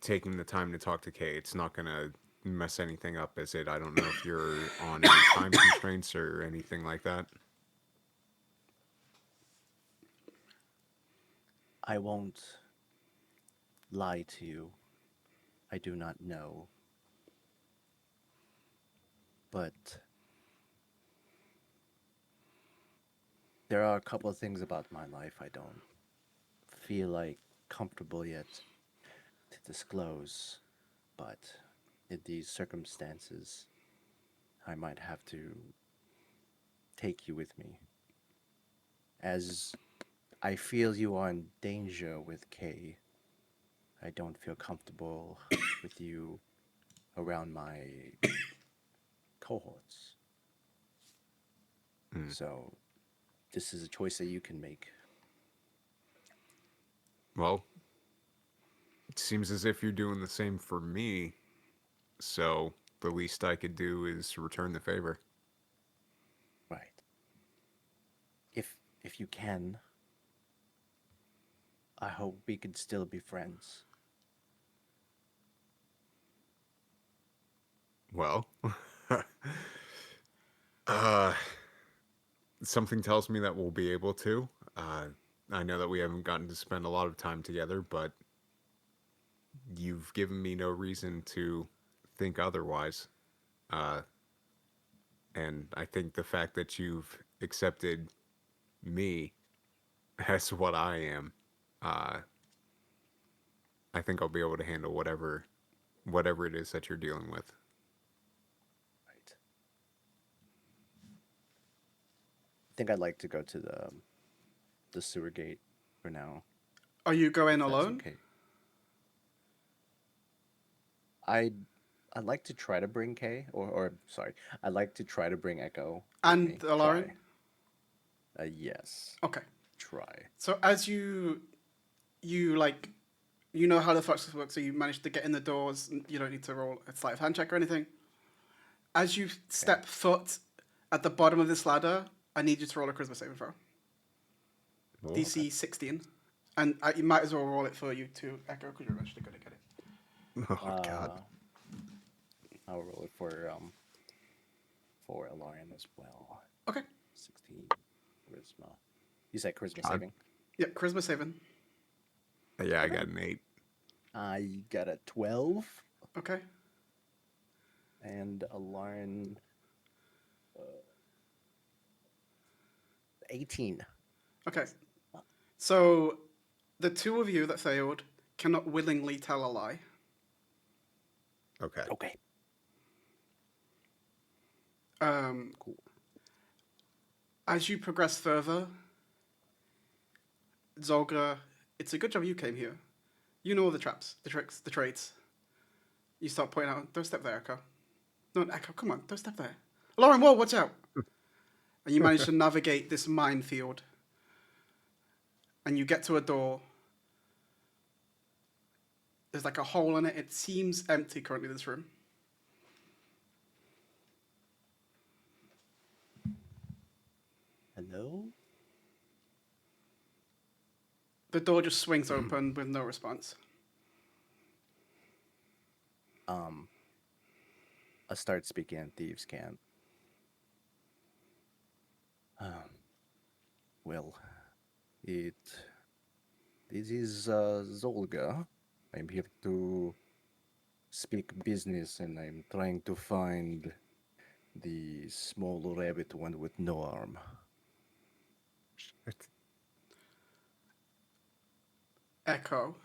taking the time to talk to Kay, it's not gonna mess anything up, is it? I don't know if you're on any time constraints or anything like that. I won't lie to you. I do not know. But there are a couple of things about my life I don't feel like comfortable yet to disclose. But in these circumstances, I might have to take you with me. As I feel you are in danger with Kay, I don't feel comfortable with you around my cohorts. So, this is a choice that you can make. Well, it seems as if you're doing the same for me, so the least I could do is return the favor. Right. If you can, I hope we can still be friends. Well, uh, something tells me that we'll be able to. I know that we haven't gotten to spend a lot of time together, but you've given me no reason to think otherwise. And I think the fact that you've accepted me as what I am, uh, I think I'll be able to handle whatever it is that you're dealing with. Right. I think I'd like to go to the sewer gate for now. Are you going If that's alone? okay. I'd like to try to bring Kay, or sorry, I'd like to try to bring Echo with And me. Lauren? Try. Yes. Okay. Try. So as you like, you know how the Foxglove work, so you manage to get in the doors. And you don't need to roll a sleight of hand check or anything. As you step foot at the bottom of this ladder, I need you to roll a charisma saving throw. Oh, DC 16. And you might as well roll it for you too, Echo, because you're actually going to get it. oh God. I'll roll it for Alarian as well. Okay. 16 charisma. You said charisma God. saving? Yep, charisma saving. Yeah, I got an 8. I got a 12. Okay. And Alarian 18. Okay. So the two of you that failed cannot willingly tell a lie. Okay. Okay. Cool. As you progress further, Zolgra, it's a good job you came here. You know all the traps, the tricks, the trades. You start pointing out, don't step there, Echo. No, Echo, come on, don't step there. Lauren, whoa, watch out. And you manage to navigate this minefield. And you get to a door. There's like a hole in it. It seems empty currently, this room. Hello? The door just swings open with no response. I start speaking in Thieves' Camp. Well, this is Zolga. I'm here to speak business, and I'm trying to find the small rabbit one with no arm. Echo,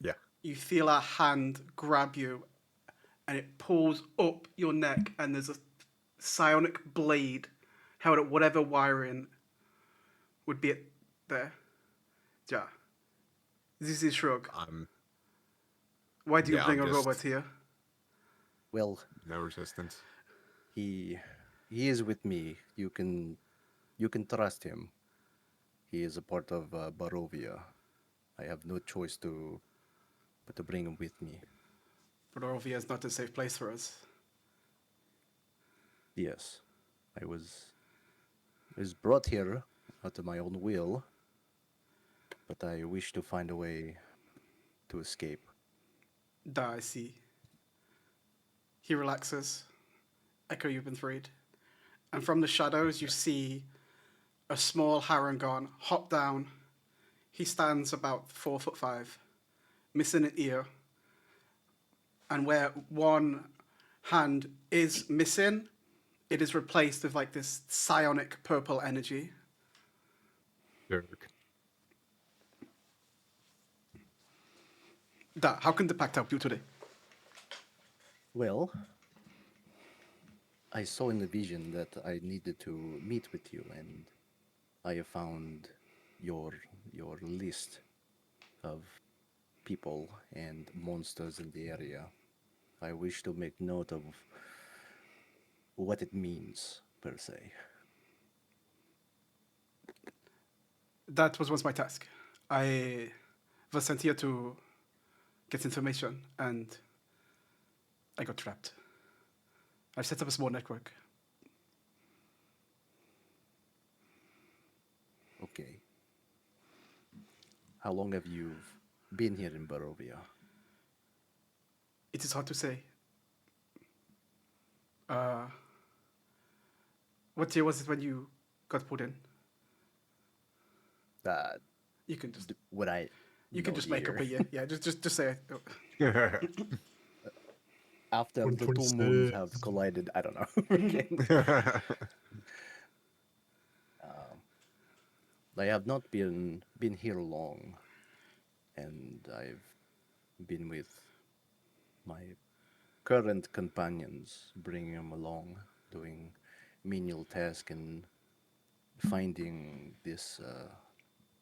Yeah. you feel a hand grab you and it pulls up your neck, and there's a psionic blade held at whatever wiring would be there. Yeah. This is shrug. Why do you yeah, bring I'm a just- robot here? Well, No resistance. he is with me. You can trust him. He is a part of Barovia. I have no choice but to bring him with me. Barovia is not a safe place for us. Yes, I was brought here out of my own will, but I wish to find a way to escape. I see. He relaxes. Echo, you've been freed. And from the shadows, you see a small Harangon hop down. He stands about 4'5", missing an ear. And where one hand is missing, it is replaced with like this psionic purple energy. Dirk. How can the pact help you today? Well, I saw in the vision that I needed to meet with you, and I have found your list of people and monsters in the area. I wish to make note of what it means, per se. That was once my task. I was sent here to get information, and I got trapped. I've set up a small network. Okay. How long have you been here in Barovia? It is hard to say. What year was it when you got put in? You can just Would I? you can know just the make up a year. Yeah, just say it. After the two 2026. moons have collided, I don't know. Okay. I have not been here long, and I've been with my current companions, bringing them along, doing menial tasks and finding this,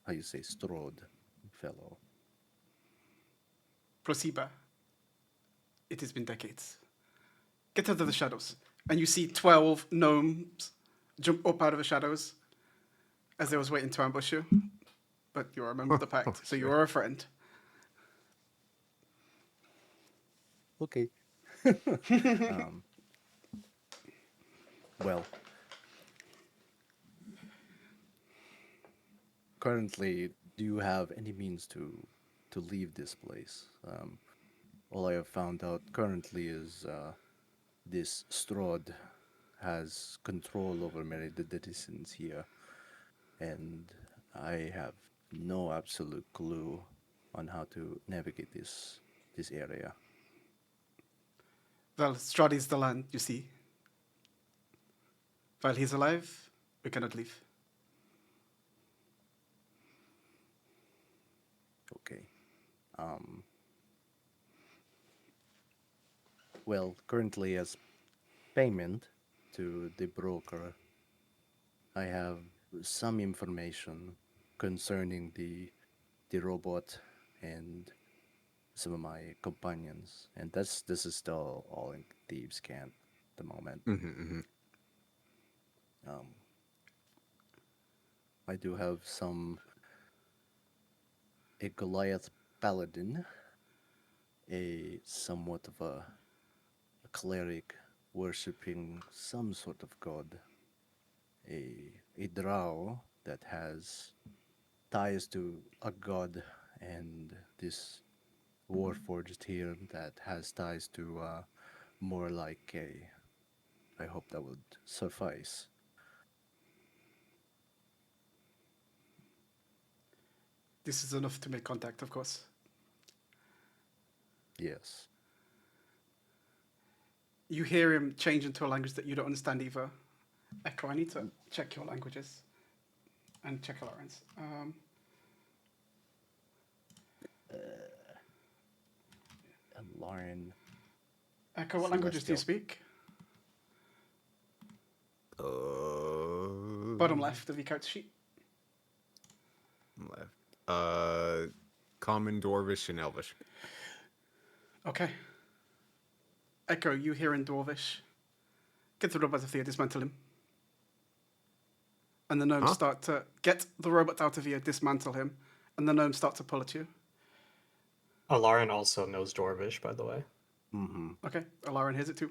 how you say, Strahd fellow. Prosiba. It has been decades. Get out of the shadows. And you see 12 gnomes jump up out of the shadows as they was waiting to ambush you. But you are a member of the pact, so you are a friend. Okay. Well, currently, do you have any means to leave this place? All I have found out currently is this Strahd has control over many of the citizens here, and I have no absolute clue on how to navigate this area. Well, Strahd is the land, you see. While he's alive, we cannot leave. Okay. Well, currently as payment to the broker, I have some information concerning the robot and some of my companions, and this is still all in Thieves' Camp at the moment. I do have a Goliath paladin, a somewhat of a cleric worshipping some sort of god, a drow that has ties to a god, and this warforged here that has ties to more like a. I hope that would suffice. This is enough to make contact, of course. Yes. You hear him change into a language that you don't understand either. Echo, I need to check your languages and check Lawrence. Lauren. Echo, what languages do you Celestial. speak? Uh, Bottom left of your character sheet. left. Common, Dwarvish, and Elvish. Okay. Echo, you hear in Dwarvish. Get the robot of here, dismantle him. And the gnomes Huh? start to get the robot out of here, dismantle him, and the gnomes start to pull at you. Alarin also knows Dwarvish, by the way. Mm-hmm. Okay, Alarin hears it too.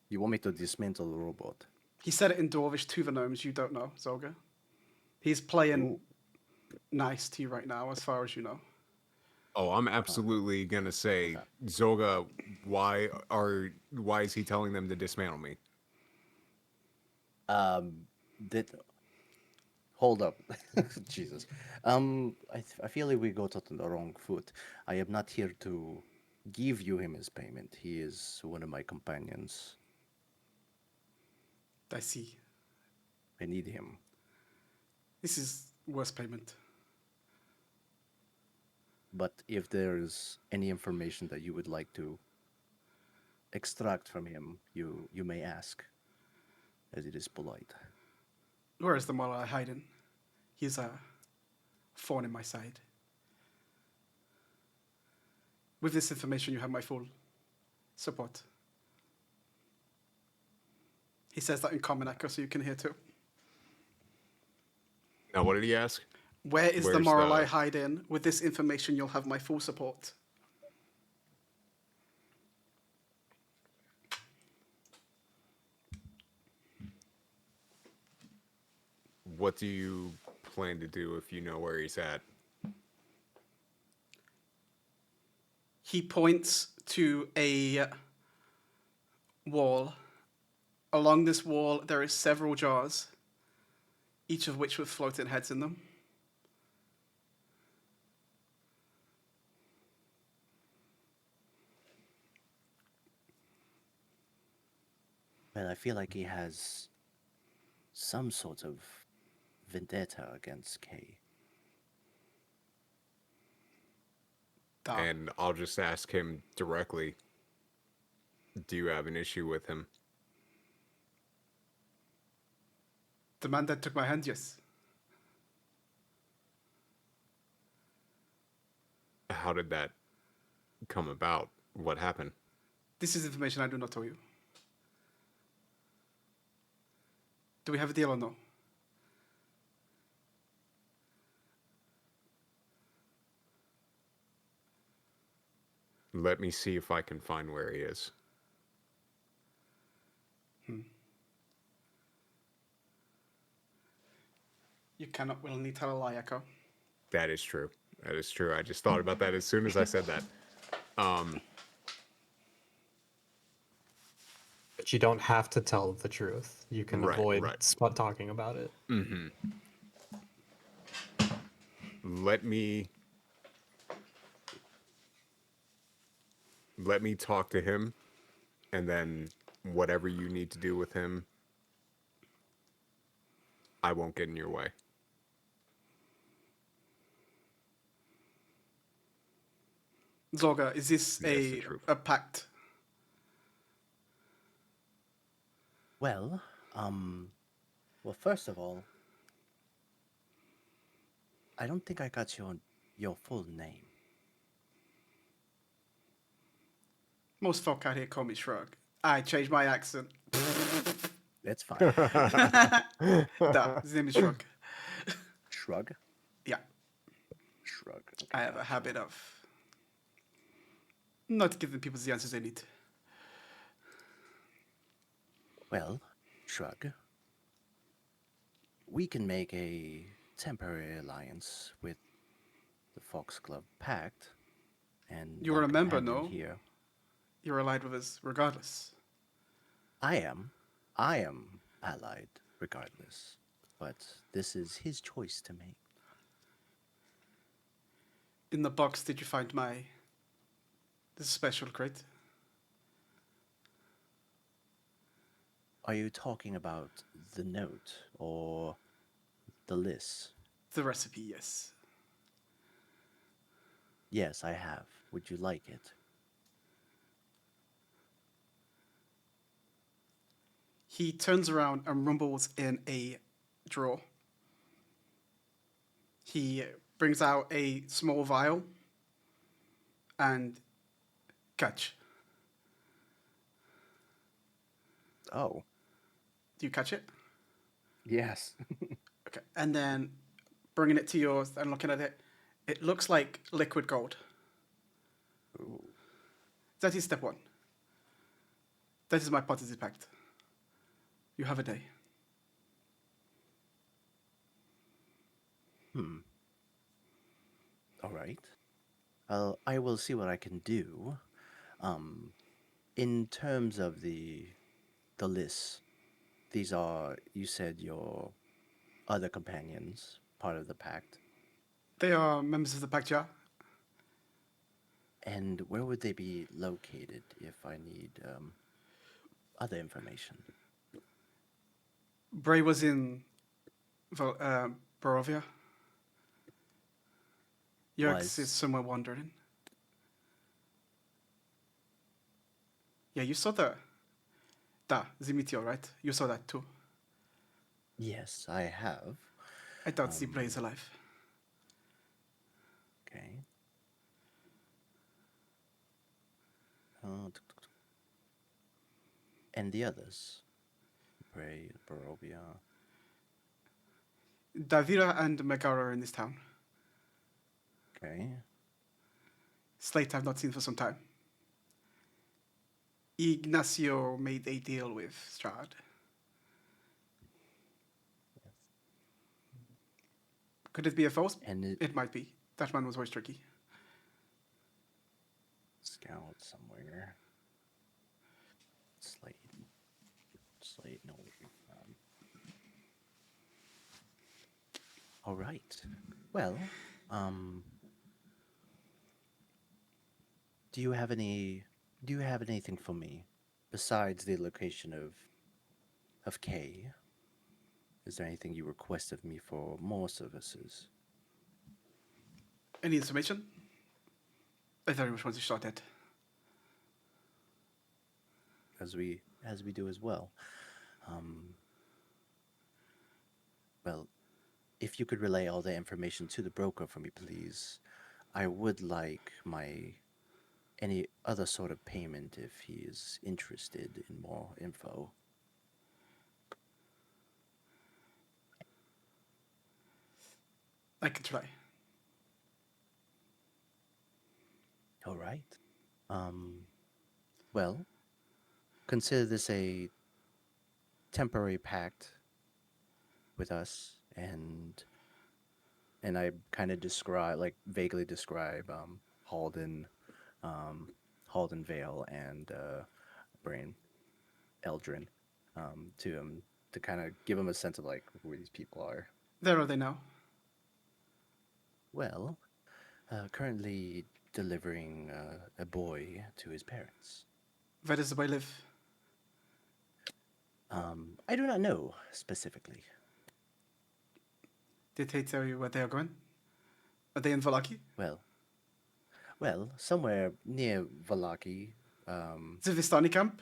You want me to dismantle the robot? He said it in Dwarvish to the gnomes, you don't know, Zolga. He's playing nice to you right now, as far as you know. Oh, I'm absolutely gonna say, Zoga, why is he telling them to dismantle me? Did hold up, Jesus. I feel like we got on the wrong foot. I am not here to give you him his payment. He is one of my companions. I see. I need him. This is worse payment. But if there's any information that you would like to extract from him, you may ask, as it is polite. Where is the Mala hiding? He's a thorn in my side. With this information, you have my full support. He says that in common, Echo, so you can hear too. Now, what did he ask? Where is the Where's Moralai the- hiding? With this information, you'll have my full support. What do you plan to do if you know where he's at? He points to a wall. Along this wall, there are several jars, each of which with floating heads in them. Well, I feel like he has some sort of vendetta against Kay. And I'll just ask him directly, do you have an issue with him? The man that took my hand, yes. How did that come about? What happened? This is information I do not tell you. Do we have a deal or no? Let me see if I can find where he is. You cannot willingly tell a lie, Echo. That is true. That is true. I just thought about that as soon as I said that. But you don't have to tell the truth. You can Right, avoid right. talking about it. Let me talk to him, and then whatever you need to do with him, I won't get in your way. Zorga, is this That's the truth. a pact? Well, first of all, I don't think I got your full name. Most folk out here call me Shrug. I changed my accent. That's fine. Nah, his name is Shrug. Shrug? Yeah, Shrug. Okay. I have a habit of not giving people the answers they need. Well, Shrug, we can make a temporary alliance with the Foxglove Pact, and You're our a member, companion no? here. You're allied with us regardless. I am allied regardless, but this is his choice to make. In the box, did you find this special crate? Are you talking about the note or the list? The recipe, yes. Yes, I have. Would you like it? He turns around and rumbles in a drawer. He brings out a small vial and catch. Oh, Do you catch it? yes. Okay. And then bringing it to yours and looking at it, it looks like liquid gold. Ooh. That is step one. That is my potency pact. You have a day. All right. I will see what I can do. In terms of the list, these are, you said, your other companions, part of the pact. They are members of the pact, yeah? And where would they be located if I need other information? Bray was in Barovia. Yerkes is somewhere wandering. Yeah, you saw the meteor, right? You saw that too. Yes, I have. I don't see Bray alive. Okay. And the others? Bray, Barovia. Davira and Megara are in this town. Okay. Slate I've not seen for some time. Ignacio made a deal with Strahd. Could it be a false? And It might be. That man was always tricky. scout somewhere. Slate. No. All right. Well, do you have anything for me besides the location of K? Is there anything you request of me for more services? Any information? I very much want to shot at. As we do as well. Well, if you could relay all the information to the broker for me, please. I would like any other sort of payment if he is interested in more info. I can try. All right. Well, consider this a temporary pact with us, and I kind of vaguely describe Halden, Vale, and Brain, Eldrin, to him to kind of give him a sense of like who these people are. Where are they now? Well, currently delivering a boy to his parents. Where does the boy live? I do not know specifically. Did they tell you where they are going? Are they in Vallaki? Well, somewhere near Vallaki. The Vistani camp?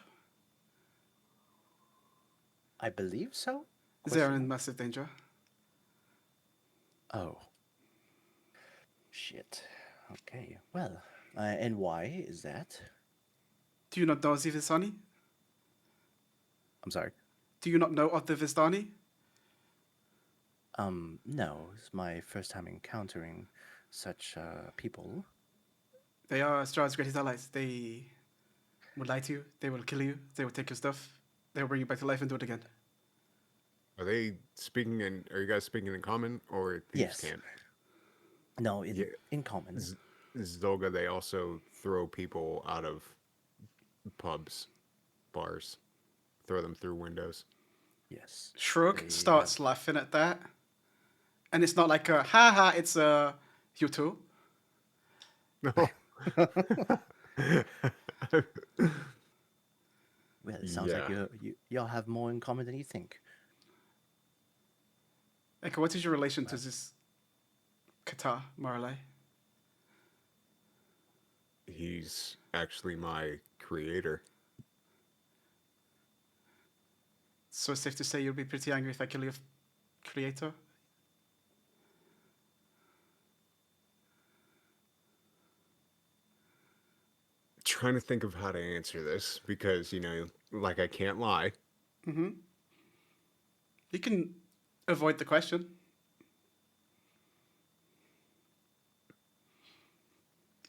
I believe so. They are in massive danger. Oh. Shit. Okay. Well, and why is that? Do you not know the Vistani? I'm sorry. Do you not know of the Vistani? No. It's my first time encountering such people. They are Strahd's greatest allies. They will lie to you. They will kill you. They will take your stuff. They will bring you back to life and do it again. Are they speaking in? Are you guys speaking in common or thieves Yes. can't? No, Yeah. in common. Zdolga, they also throw people out of pubs, bars, throw them through windows. Yes. Shrug They starts laughing at that. And it's not like a ha, it's a you too. No. Well, it sounds like Yeah. y'all have more in common than you think. Like, what is your relation to this Kata Marley? He's actually my creator. So it's safe to say you'll be pretty angry if I kill your creator? Trying to think of how to answer this because, like I can't lie. Mm-hmm. You can avoid the question.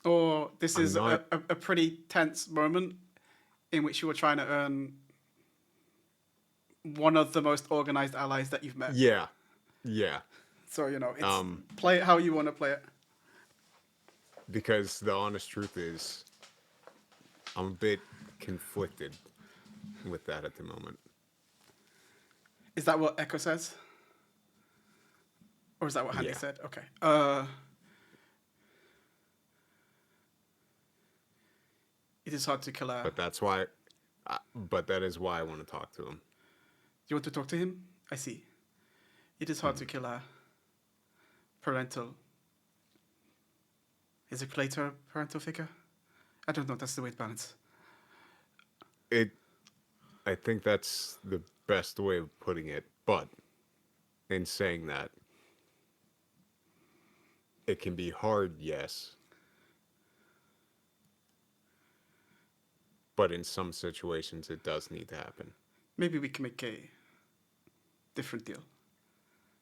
Or this I'm is not. a pretty tense moment in which you were trying to earn one of the most organized allies that you've met. Yeah. Yeah. So, it's Um, play it how you want to play it. because the honest truth is, I'm a bit conflicted with that at the moment. Is that what Echo says? Or is that what Handy Yeah. said? Okay. It is hard to kill a... But that's why. But that is why I want to talk to him. You want to talk to him? I see. It is hard to kill a parental... Is a creator a parental figure? I don't know. That's the weight balance. I think that's the best way of putting it. But in saying that, it can be hard, yes. But in some situations, it does need to happen. Maybe we can make a different deal.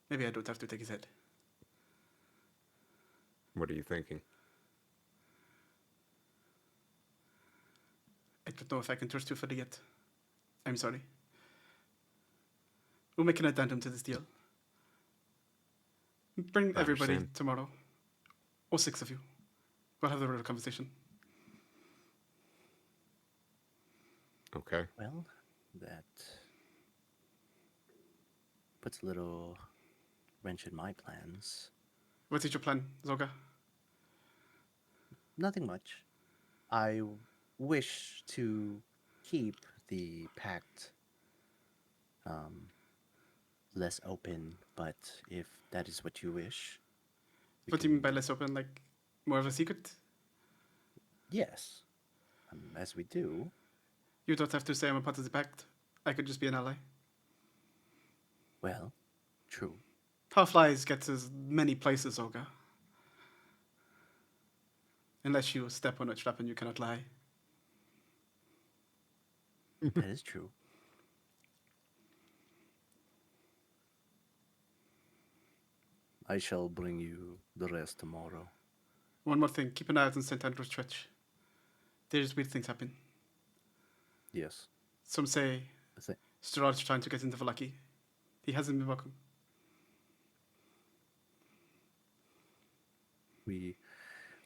Maybe I don't have to take his head. What are you thinking? I don't know if I can trust you for the yet. I'm sorry. We'll make an addendum to this deal. Bring I everybody understand. tomorrow. All 6 of you. We'll have the real conversation. Okay. Well, that puts a little wrench in my plans. What is your plan, Zoga? Nothing much. I wish to keep the pact less open, but if that is what you wish, we What do you mean can- by less open? Like, more of a secret? Yes, as we do. You don't have to say I'm a part of the pact. I could just be an ally. Well, true. Half-lies get to many places, Zoga. Unless you step on a trap and you cannot lie. That is true. I shall bring you the rest tomorrow. One more thing. Keep an eye out on St. Andrew's Church. There's weird things happen. Yes. Some say I think Strahd's trying to get into Vallaki. He hasn't been welcome.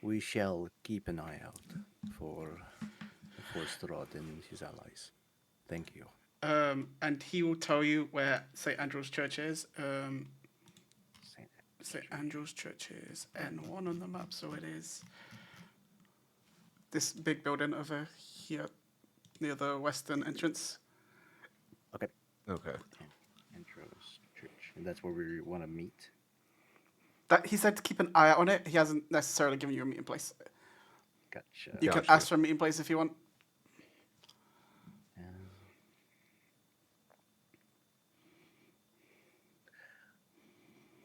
we shall keep an eye out for Strahd and his allies. Thank you. And he will tell you where St. Andrew's Church is. St. Andrew's Church is N1 on the map, so it is this big building over here near the western entrance. Okay. Okay. Andrew's Church. And that's where we want to meet. That he said to keep an eye out on it. He hasn't necessarily given you a meeting place. Gotcha. You can Gotcha. ask for a meeting place if you want.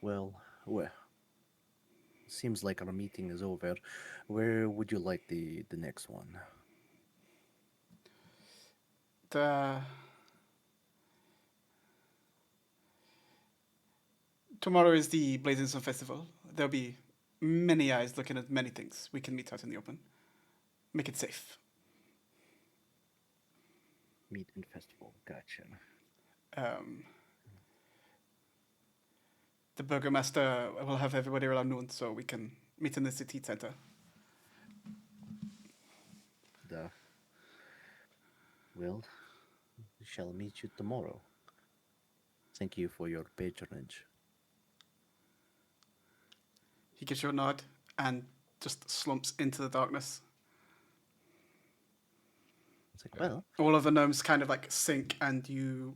Well, seems like our meeting is over. Where would you like the next one? Tomorrow is the Blazing Sun Festival. There'll be many eyes looking at many things. We can meet out in the open. Make it safe. Meet and festival. Gotcha. The burgomaster will have everybody around noon, so we can meet in the city center. Well, we shall meet you tomorrow. Thank you for your patronage. He gives you a nod and just slumps into the darkness. It's like, well, All of the gnomes kind of like sink, and you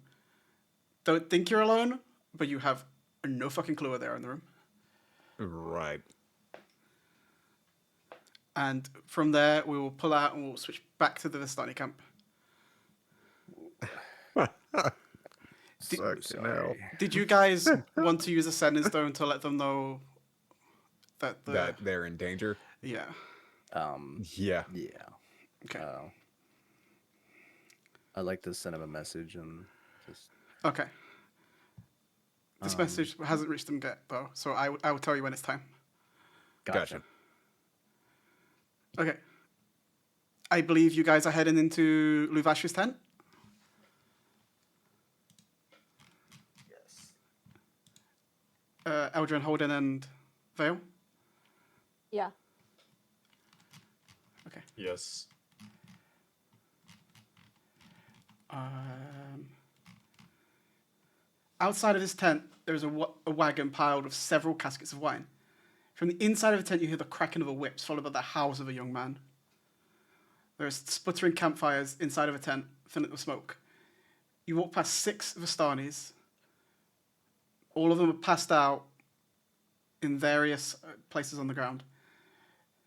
don't think you're alone, but you have no fucking clue they're in the room. Right. And from there, we will pull out and we'll switch back to the Vistani camp. Sucks now. Did you guys want to use a sending stone to let them know that That they're in danger. Yeah. Yeah. yeah. Okay. I'd like to send him a message and just. Okay. This message hasn't reached them yet, though, so I will tell you when it's time. Gotcha. Okay. I believe you guys are heading into Luvash's tent. Yes. Eldrin, Holden, and Vale. Yeah. Okay. Yes. Outside of his tent, there is a wagon piled with several caskets of wine. From the inside of the tent, you hear the cracking of a whip, followed by the howls of a young man. There are sputtering campfires inside of a tent, filling it with smoke. You walk past 6 Vistanis. All of them are passed out in various places on the ground.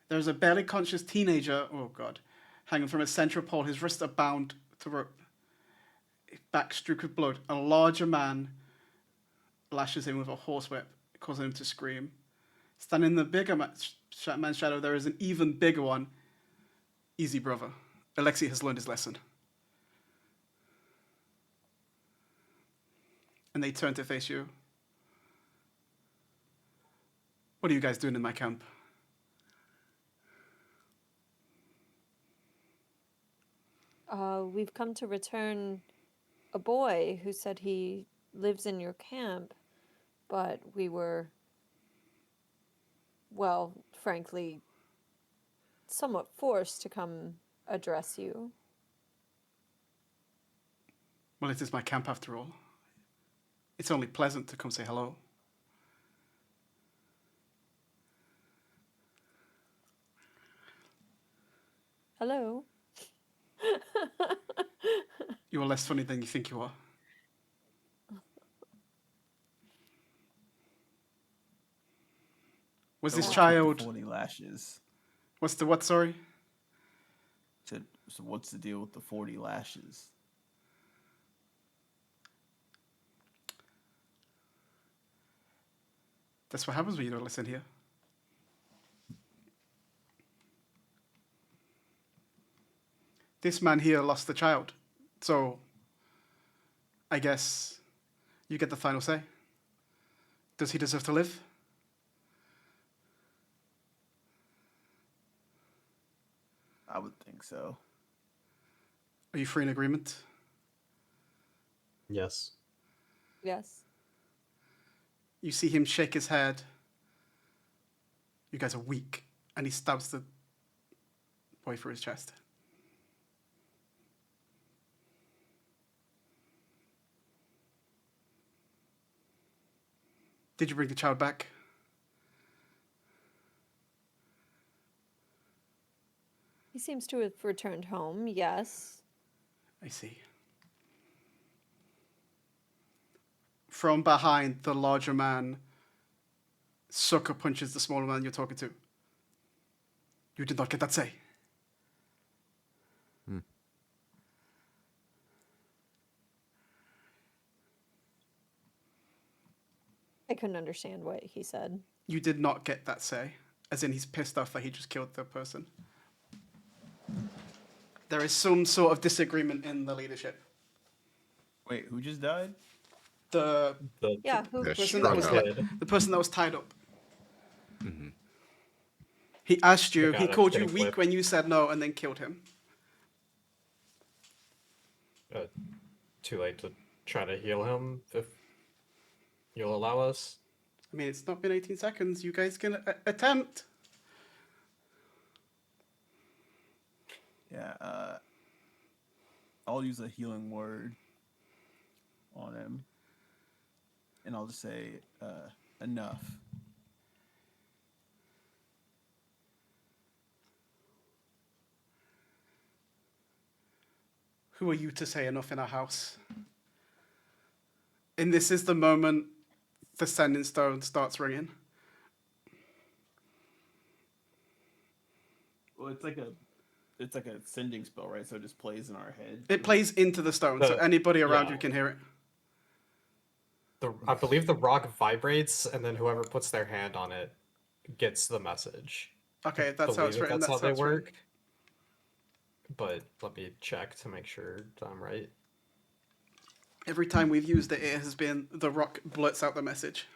There's a barely conscious teenager, oh god, hanging from a central pole. His wrists are bound to rope. His back streaked with blood. A larger man lashes him with a horsewhip, causing him to scream. Standing in the bigger man's shadow, there is an even bigger one. Easy, brother. Alexei has learned his lesson. And they turn to face you. What are you guys doing in my camp? We've come to return a boy who said he lives in your camp, but we were, well, frankly, somewhat forced to come address you. Well, it is my camp after all. It's only pleasant to come say hello. Hello? You are less funny than you think you are. Was this So child... 40 lashes. What's the what, sorry? So what's the deal with the 40 lashes? That's what happens when you don't listen here. This man here lost a child. So, I guess you get the final say. Does he deserve to live? I would think so. Are you free in agreement? Yes. Yes. You see him shake his head. You guys are weak. And he stabs the boy through his chest. Did you bring the child back? He seems to have returned home, yes. I see. From behind, the larger man sucker punches the smaller man you're talking to. You did not get that say. I couldn't understand what he said. You did not get that say. As in, he's pissed off that he just killed the person. There is some sort of disagreement in the leadership. Wait, who just died? The Yeah, who The person that was struggle. the person that was tied up. He asked you. The guy He that's called you getting weak whipped. when you said no, and then killed him. Too late to try to heal him if you'll allow us. I mean, it's not been 18 seconds. You guys can attempt. Yeah, I'll use a healing word on him. And I'll just say, enough. Who are you to say enough in our house? And this is the moment the sending stone starts ringing. Well, it's like a sending spell, right? So it just plays in our head. It plays into the stone, so anybody around yeah. you can hear it. I believe the rock vibrates, and then whoever puts their hand on it gets the message. Okay, that's how it's Believe written. That's how That's they it's written. work. But let me check to make sure I'm right. Every time we've used it, it has been the rock blurts out the message.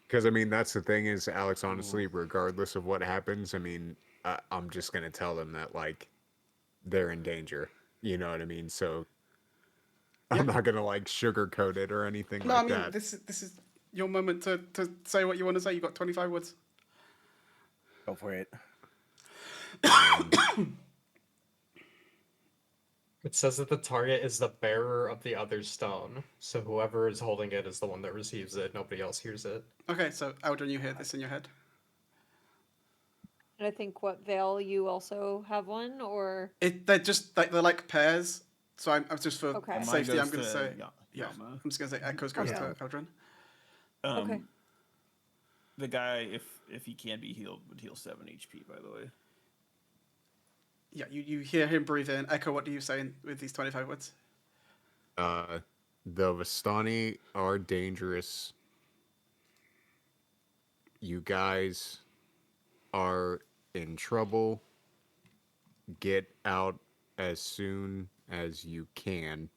Because I mean, that's the thing is, Alex. Honestly, regardless of what happens, I mean, I'm just gonna tell them that like they're in danger. You know what I mean? So Yeah. I'm not gonna like sugarcoat it or anything No, like I mean, that. this is your moment to say what you want to say. You got 25 words. Go for it. It says that the target is the bearer of the other stone, so whoever is holding it is the one that receives it. Nobody else hears it. Okay, so Aldrin, you hear this in your head. And I think what Vale, you also have one, or They're just like they're like pairs. So I'm just for Okay. And mine safety, I'm goes going to to say Yama. I'm just going to say Echoes goes Okay. to Aldrin. Okay. The guy, if he can be healed, would heal 7 HP. By the way. Yeah, you hear him breathe in. Echo, what do you say with these 25 words? The Vistani are dangerous. You guys are in trouble. Get out as soon as you can.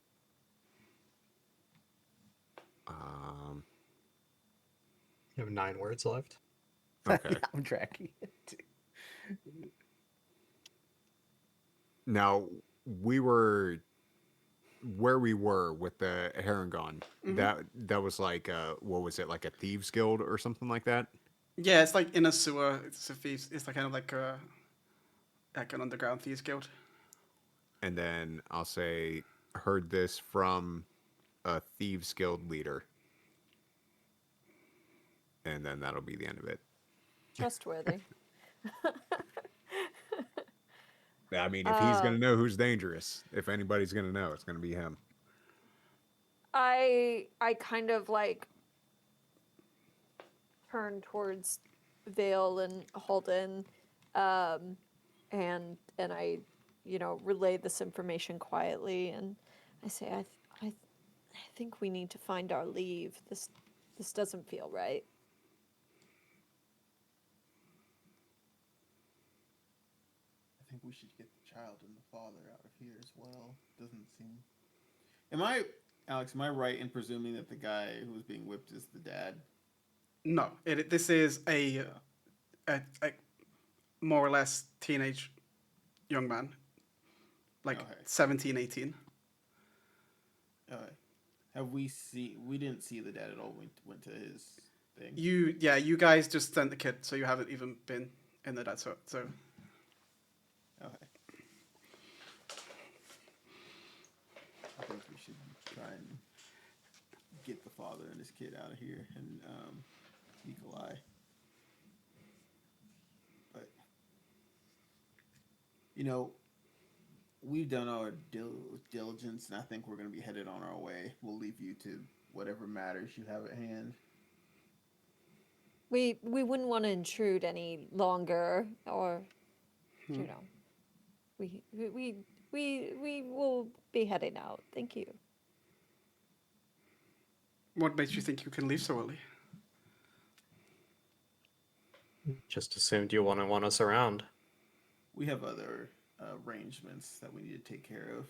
You have 9 words left. Okay. I'm tracking it. Now, we were where we were with the Harangon. That was like what was it, like a thieves guild or something like that? Yeah, it's like in a sewer. It's a thieves. It's like kind of like an underground thieves guild. And then I'll say heard this from a thieves guild leader. And then that'll be the end of it. Trustworthy. I mean, if he's going to know who's dangerous, if anybody's going to know, it's going to be him. I kind of like turn towards Vale and Holden, and I, relay this information quietly, and I say, I think we need to find our leave. This doesn't feel right. I think we should get the child and the father out of here as well. Doesn't seem. Alex? Am I right in presuming that the guy who was being whipped is the dad? No, this is a more or less teenage young man, like Okay. 17, 18. We didn't see the dad at all. We went to his thing. You guys just sent the kid, so you haven't even been in the dad. So Okay. I think we should try and get the father and his kid out of here and Nikolai. But we've done our diligence, and I think we're going to be headed on our way. We'll leave you to whatever matters you have at hand. We wouldn't want to intrude any longer, or we will be heading out. Thank you. what makes you think you can leave so early? Just assumed you wouldn't want us around. We have other arrangements that we need to take care of.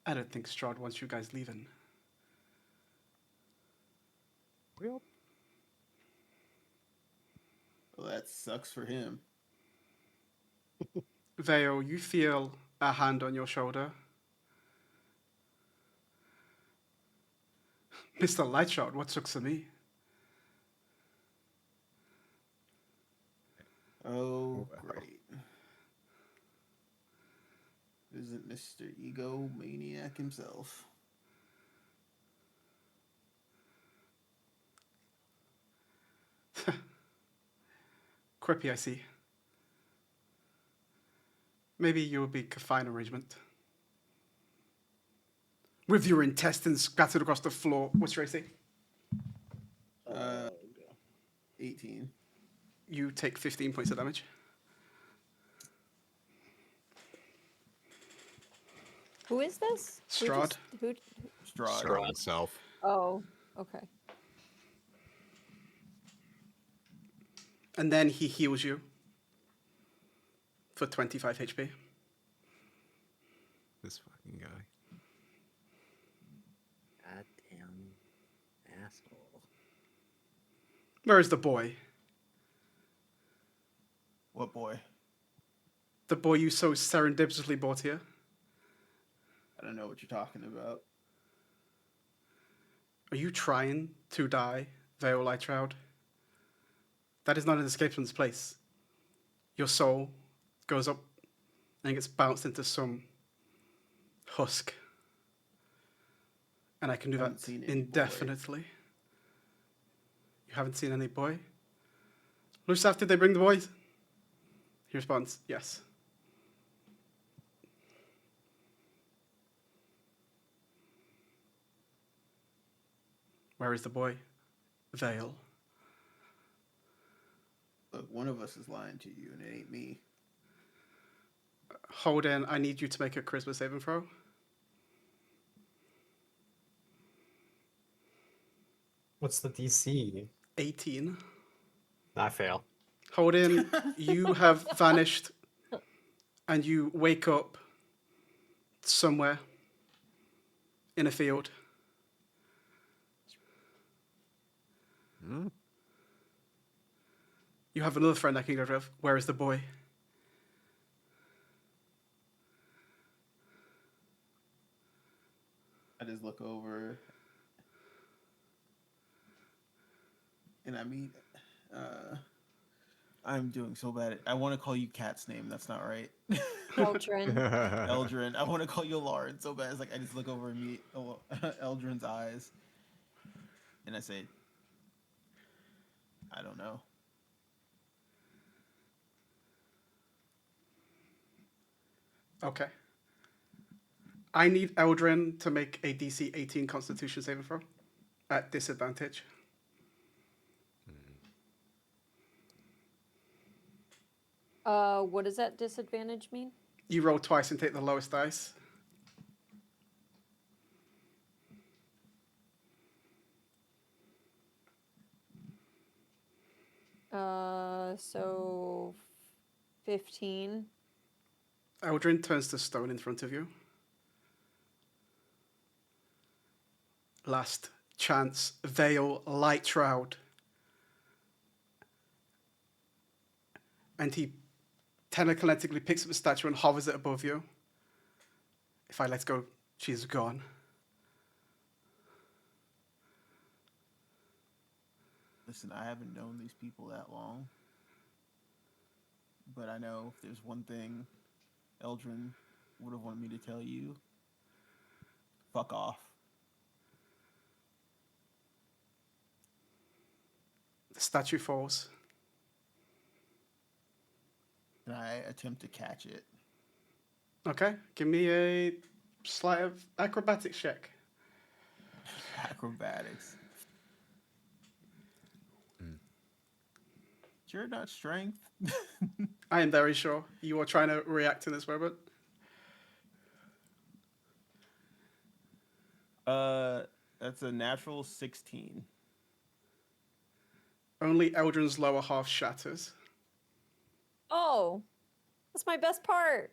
I don't think Strahd wants you guys leaving. Well, that sucks for him. Veo, you feel a hand on your shoulder. Mr. Lightshot, what took to me? Oh, great. Isn't Mr. Ego Maniac himself? Quippy, I see. Maybe you will be a fine arrangement. With your intestines scattered across the floor. What's your AC? 18. You take 15 points of damage. Who is this? Strahd. Who? Strahd. Strahd himself. Oh, okay. And then he heals you for 25 HP. This fucking guy. Goddamn asshole. Where is the boy? What boy? The boy you so serendipitously brought here? I don't know what you're talking about. Are you trying to die, Vale Lightshroud? That is not an escape from this place. Your soul goes up and gets bounced into some husk. And I can do Haven't that seen any boy. indefinitely. You haven't seen any boy? Lusaf, did they bring the boys? He responds, yes. Where is the boy? Vale. Look, one of us is lying to you, and it ain't me. Holden, I need you to make a charisma saving throw. What's the DC? 18. I fail. Holden, you have vanished and you wake up somewhere in a field. Hmm? You have another friend I can get rid of. Where is the boy? I just look over, and I mean, I'm doing so bad. I want to call you Cat's name. That's not right. Eldrin. Eldrin. I want to call you Lauren so bad. It's like I just look over and meet Eldrin's eyes, and I say, I don't know. Okay. I need Eldrin to make a DC 18 Constitution saving throw at disadvantage. What does that disadvantage mean? You roll twice and take the lowest dice. So 15. Eldrin turns to stone in front of you. Last chance, Vale Lightshroud. And he telekinetically picks up the statue and hovers it above you. If I let go, she's gone. Listen, I haven't known these people that long, but I know if there's one thing Eldrin would have wanted me to tell you, fuck off. The statue falls. And I attempt to catch it. Okay, give me a sleight of acrobatics check. Acrobatics. Sure, not strength. I am very sure you are trying to react in this moment. That's a natural 16. Only Eldrin's lower half shatters. Oh, that's my best part.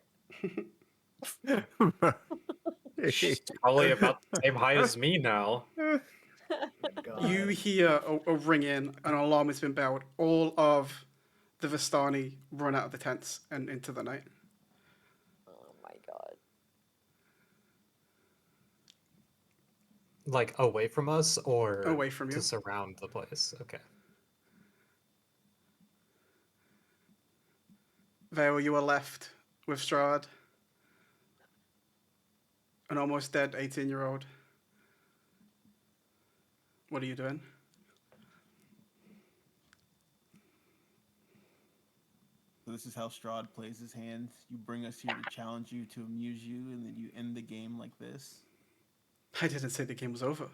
She's probably about the same height as me now. You hear a ringing, an alarm has been belled. All of the Vistani run out of the tents and into the night. Oh my god. Like away from us or Away from to you. surround the place? Okay. Vale, you are left with Strahd, an almost dead 18-year-old. What are you doing? So this is how Strahd plays his hand. You bring us here to challenge you, to amuse you, and then you end the game like this. I didn't say the game was over.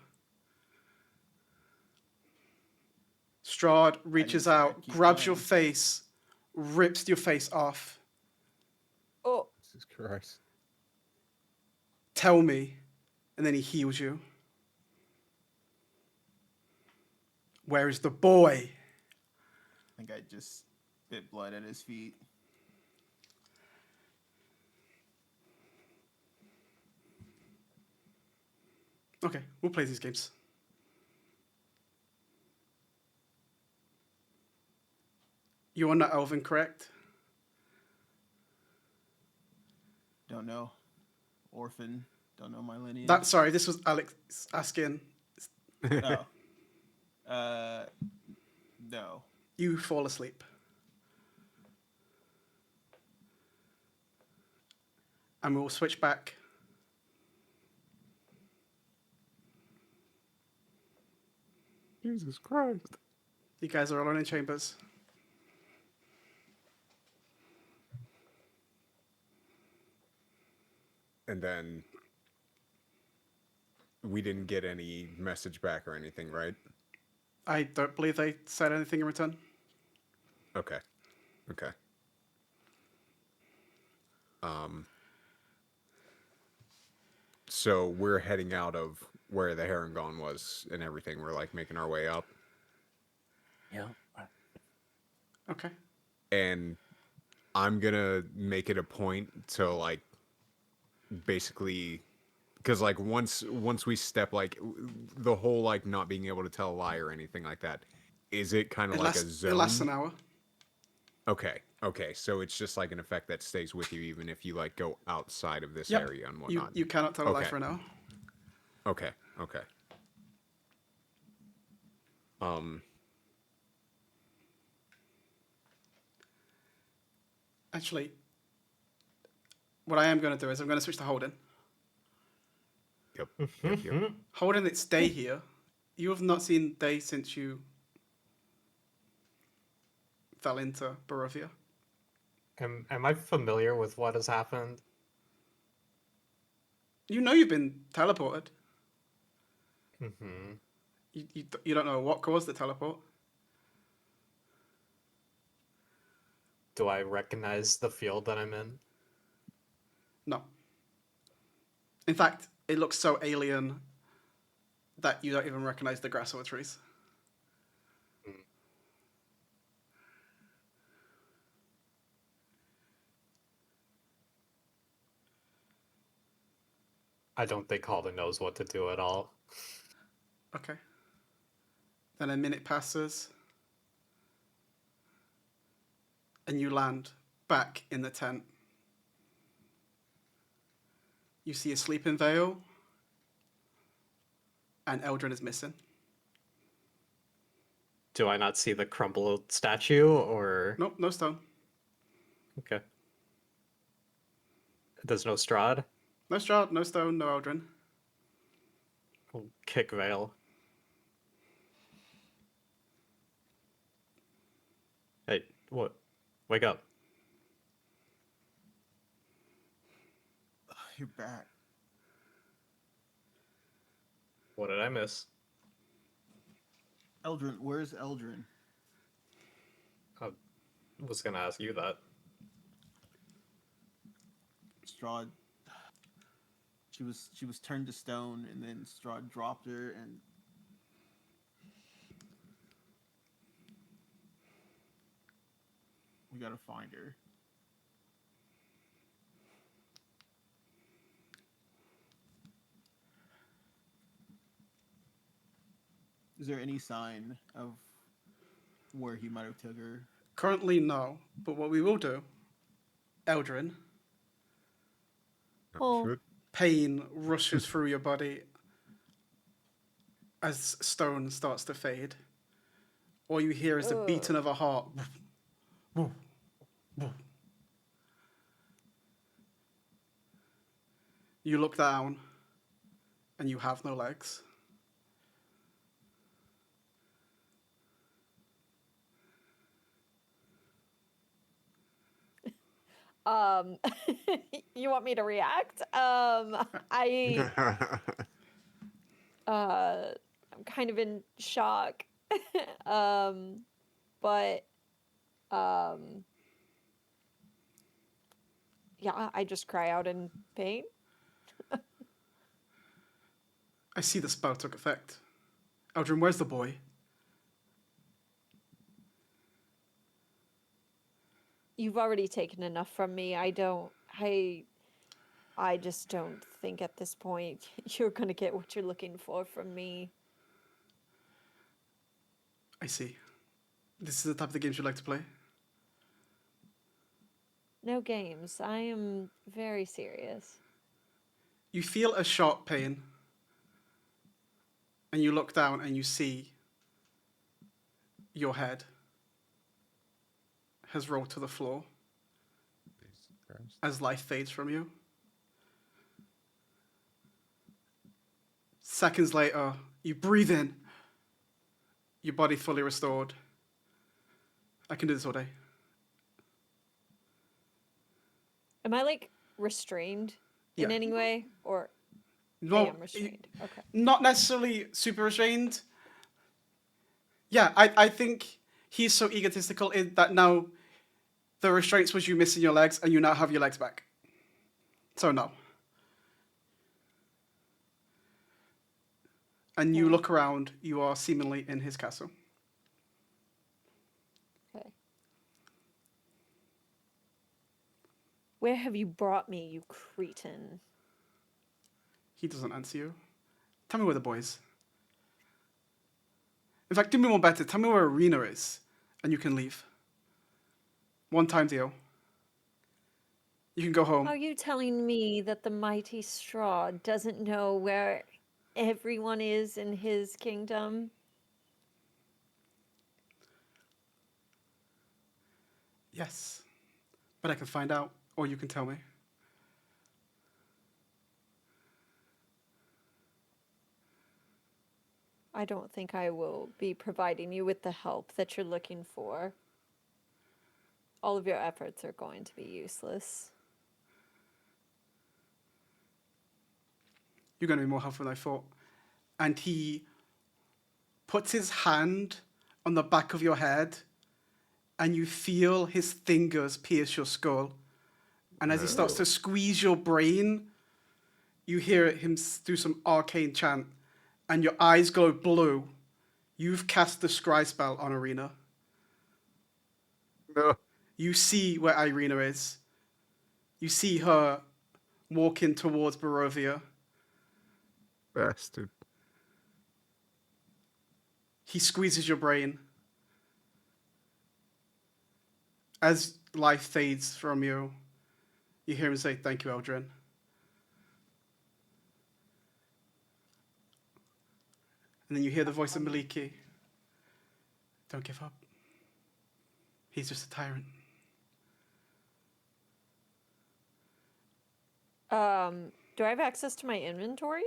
Strahd reaches say out, keep grabs your playing. face, rips your face off. Oh, Jesus Christ. Tell me, and then he heals you. Where is the boy? I think I just spit blood at his feet. Okay, we'll play these games. You are not Elven, correct? Don't know. Orphan. Don't know my lineage. Sorry, this was Alex asking. Oh. No. You fall asleep. And we'll switch back. Jesus Christ. You guys are alone in chambers. And then we didn't get any message back or anything, right? I don't believe they said anything in return. Okay. Okay. So we're heading out of where the Herringon was and everything. We're like making our way up. Yeah. Okay. And I'm gonna make it a point to like basically because like once we step like the whole like not being able to tell a lie or anything like that, is it kind of like a zone? It lasts an hour. Okay. Okay. So it's just like an effect that stays with you even if you like go outside of this Yep. area and whatnot. You cannot tell a lie Okay. for an hour. Okay. Okay. Actually, what I am going to do is I'm going to switch to Holden. Yep. Yep. Holden, it's Day here. You have not seen Day since you fell into Barovia. Am I familiar with what has happened? You know you've been teleported. Mm-hmm. You don't know what caused the teleport. Do I recognize the field that I'm in? No. In fact, it looks so alien that you don't even recognize the grass or the trees. I don't think Halden knows what to do at all. Okay. Then a minute passes. And you land back in the tent. You see a sleeping Vale. And Eldrin is missing. Do I not see the crumbled statue or? Nope, no stone. Okay. There's no Strahd? No Strahd, no stone, no Eldrin. I'll kick Vale. Hey, what? Wake up. You're back. What did I miss? Eldrin, where's Eldrin? I was gonna ask you that. Strahd. She was turned to stone, and then Strahd dropped her, and we gotta find her. Is there any sign of where he might have took her? Currently, no. But what we will do, Eldrin, Oh. Should. pain rushes through your body. as stone starts to fade. All you hear is the beating of a heart. You look down, and you have no legs. You want me to react? I'm kind of in shock. But yeah, I just cry out in pain. I see the spell took effect. Eldrin, where's the boy? You've already taken enough from me. I just don't think at this point you're gonna get what you're looking for from me. I see. This is the type of the games you like to play? No games. I am very serious. You feel a sharp pain, and you look down and you see your head has rolled to the floor as life fades from you. Seconds later, you breathe in, your body fully restored. I can do this all day. Am I like restrained in Yeah. any way? Or I No, am restrained. Okay. not necessarily super restrained. Yeah, I think he's so egotistical in that now the restraints was you missing your legs and you now have your legs back. So no. And you Okay. look around, you are seemingly in his castle. Okay. Where have you brought me, you cretin? He doesn't answer you. Tell me where the boy is. In fact, do me one better. Tell me where Arena is, and you can leave. One-time deal. You can go home. Are you telling me that the mighty Strahd doesn't know where everyone is in his kingdom? Yes. But I can find out, or you can tell me. I don't think I will be providing you with the help that you're looking for. All of your efforts are going to be useless. You're going to be more helpful than I thought. And he puts his hand on the back of your head, and you feel his fingers pierce your skull. And as he starts to squeeze your brain, you hear him do some arcane chant, and your eyes glow blue. You've cast the scry spell on Arena. No. You see where Irina is. You see her walking towards Barovia. Bastard. He squeezes your brain. As life fades from you, you hear him say, "Thank you, Eldrin." And then you hear the voice of Vallaki. "Don't give up. He's just a tyrant." Do I have access to my inventory?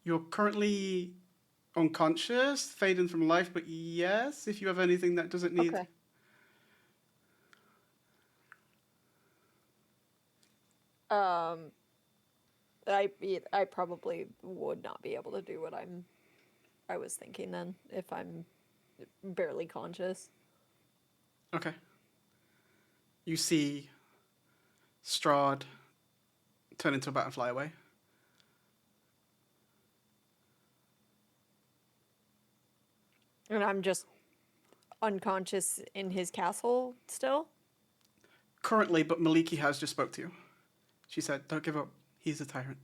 You're currently unconscious, fading from life, but yes, if you have anything that doesn't need... Okay. I probably would not be able to do what I was thinking then if I'm barely conscious. Okay. You see Strahd turn into a bat and fly away. And I'm just unconscious in his castle still? Currently, but Vallaki has just spoke to you. She said, "Don't give up. He's a tyrant."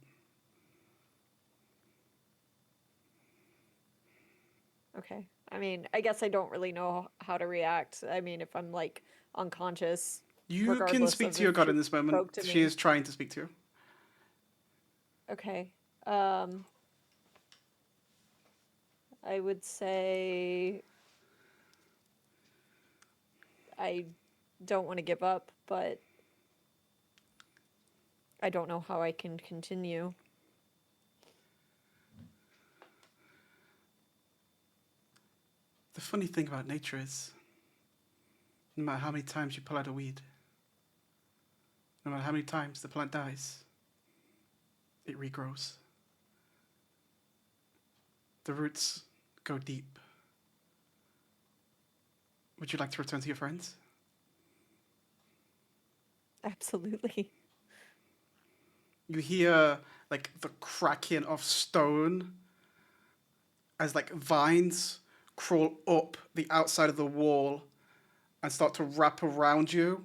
Okay. I mean, I guess I don't really know how to react. I mean, if I'm like unconscious, You can regardless speak of to your if god she in this moment. spoke to She me. is trying to speak to you. Okay. I would say I don't want to give up, but I don't know how I can continue. The funny thing about nature is, no matter how many times you pull out a weed, no matter how many times the plant dies, it regrows. The roots go deep. Would you like to return to your friends? Absolutely. You hear like the cracking of stone as like vines crawl up the outside of the wall and start to wrap around you.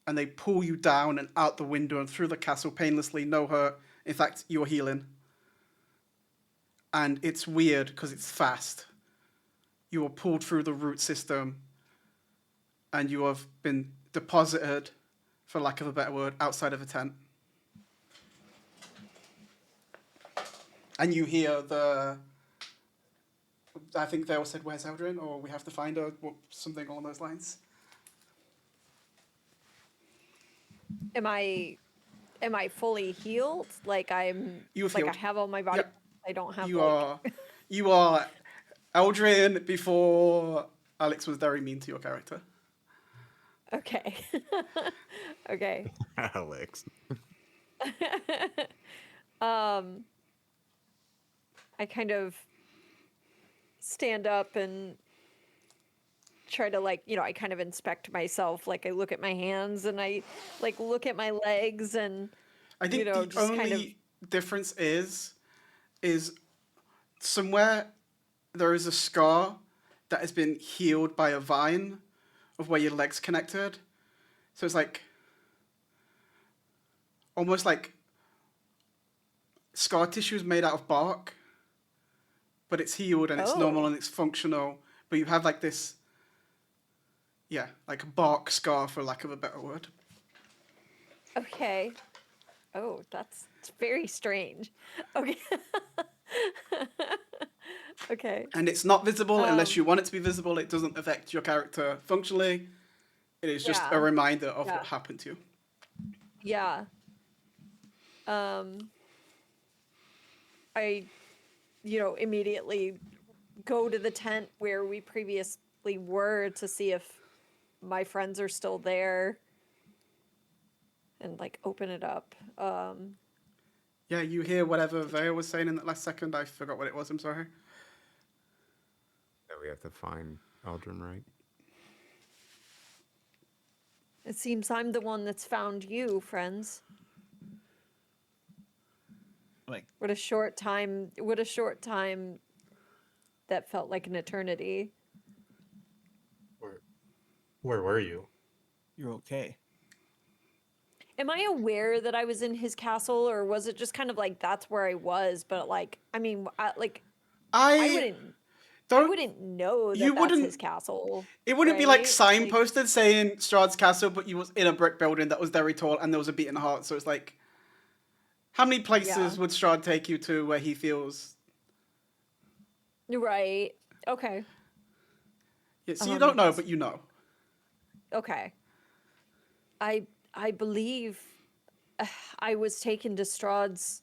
And they pull you down and out the window and through the castle painlessly, no hurt. In fact, you're healing. And it's weird because it's fast. You are pulled through the root system and you have been deposited, for lack of a better word, outside of a tent. And you hear I think they all said, "Where's Eldrin?" or "We have to find her," or something along those lines. Am I fully healed? Like You're like I healed. have all my body. Yep. I don't have You like are Eldrin before Alex was very mean to your character. Okay. Okay. Alex. I kind of stand up and try to like, I kind of inspect myself. Like I look at my hands and I like look at my legs and I think the just kind of only difference is somewhere there is a scar that has been healed by a vine of where your legs connected. So it's like almost like scar tissue is made out of bark, but it's healed and it's normal and it's functional. But you have like this, like a bark scar, for lack of a better word. Okay. Oh, that's very strange. Okay. Okay. And it's not visible unless you want it to be visible. It doesn't affect your character functionally. It is just a Yeah. reminder of Yeah. what happened to you. Yeah. I, immediately go to the tent where we previously were to see if my friends are still there and like open it up. Yeah, you hear whatever Vale was saying in that last second. I forgot what it was. I'm sorry. That we have to find Eldrin, right? It seems I'm the one that's found you, friends. Like, What a short time that felt like an eternity. Where were you? you're okay. Am I aware that I was in his castle, or was it just kind of like that's where I was? But like, I mean, I I wouldn't know that You that's wouldn't- his castle. It wouldn't be like right? signposted saying Strahd's castle, but you was in a brick building that was very tall and there was a beating heart. So it's like, how many places Yeah. would Strahd take you to where he feels? Right. Okay. Yeah, so you don't know, That's- but you know. Okay. I believe I was taken to Strahd's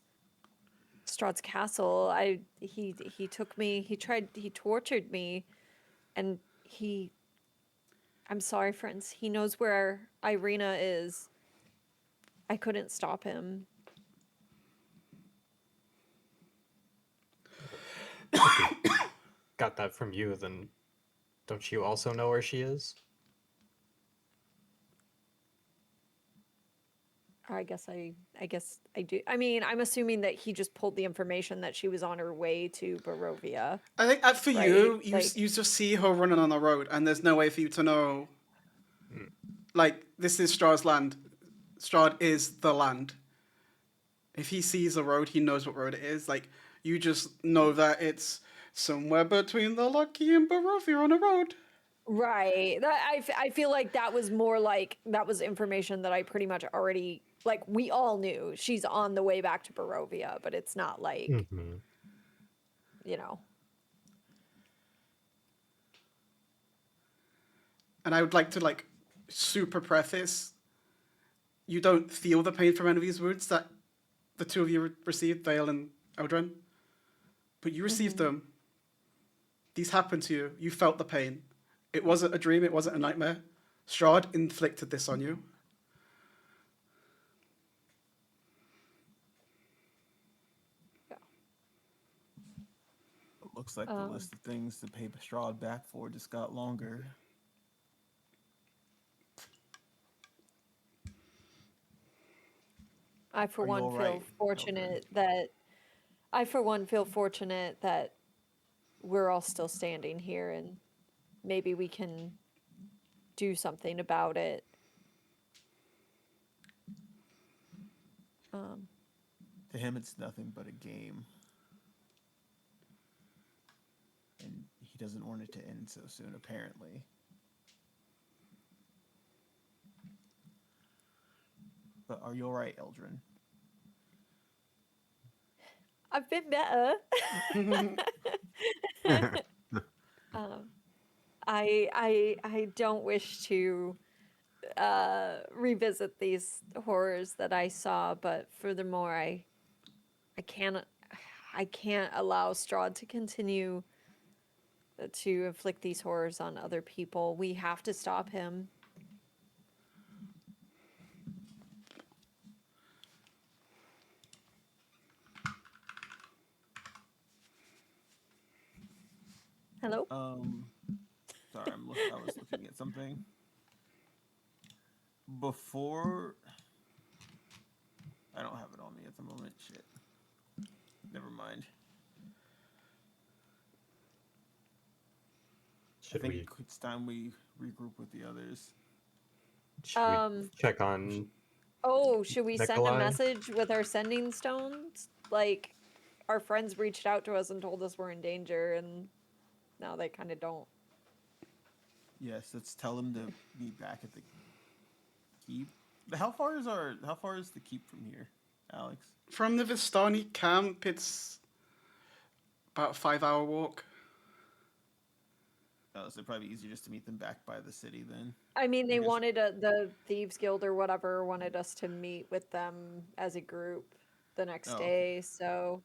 castle. He took me. He tortured me, and I'm sorry, friends. He knows where Irina is. I couldn't stop him. Got that from you, then don't you also know where she is? I guess I do. I mean, I'm assuming that he just pulled the information that she was on her way to Barovia. I think for Right, you, like- you just see her running on the road, and there's no way for you to know. Like, this is Strahd's land. Strahd is the land. If he sees a road, he knows what road it is. Like, you just know that it's somewhere between the Lucky and Barovia on a road. Right. I feel like that was more like that was information that I pretty much already like we all knew she's on the way back to Barovia, but it's not like Mm-hmm. you know. And I would like to like super preface, you don't feel the pain from any of these wounds that the two of you received, Vale and Eldrin, but you received them. These happened to you. You felt the pain. It wasn't a dream. It wasn't a nightmare. Strahd inflicted this on you. It looks like the list of things to pay Strahd back for just got longer. I for Are you one all feel right, fortunate that we're all still standing here and maybe we can do something about it. To him, it's nothing but a game. And he doesn't want it to end so soon, apparently. But are you alright, Eldrin? I've been better. I don't wish to revisit these horrors that I saw, but furthermore, I can't allow Strahd to continue to inflict these horrors on other people. We have to stop him. Hello? Sorry, I was looking at something. Before... I don't have it on me at the moment. Shit. Never mind. I think it's time we regroup with the others. Should we check on Oh, should we send a Nikolai? message with our sending stones? Like, our friends reached out to us and told us we're in danger, and now they kind of don't. Yes, let's tell them to be back at the keep. How far is the keep from here, Alex? From the Vistani camp, it's about a 5-hour walk. Oh, so it'd probably be easier just to meet them back by the city then. I mean, they Because- wanted the Thieves Guild or whatever wanted us to meet with them as a group the next Oh, day. So,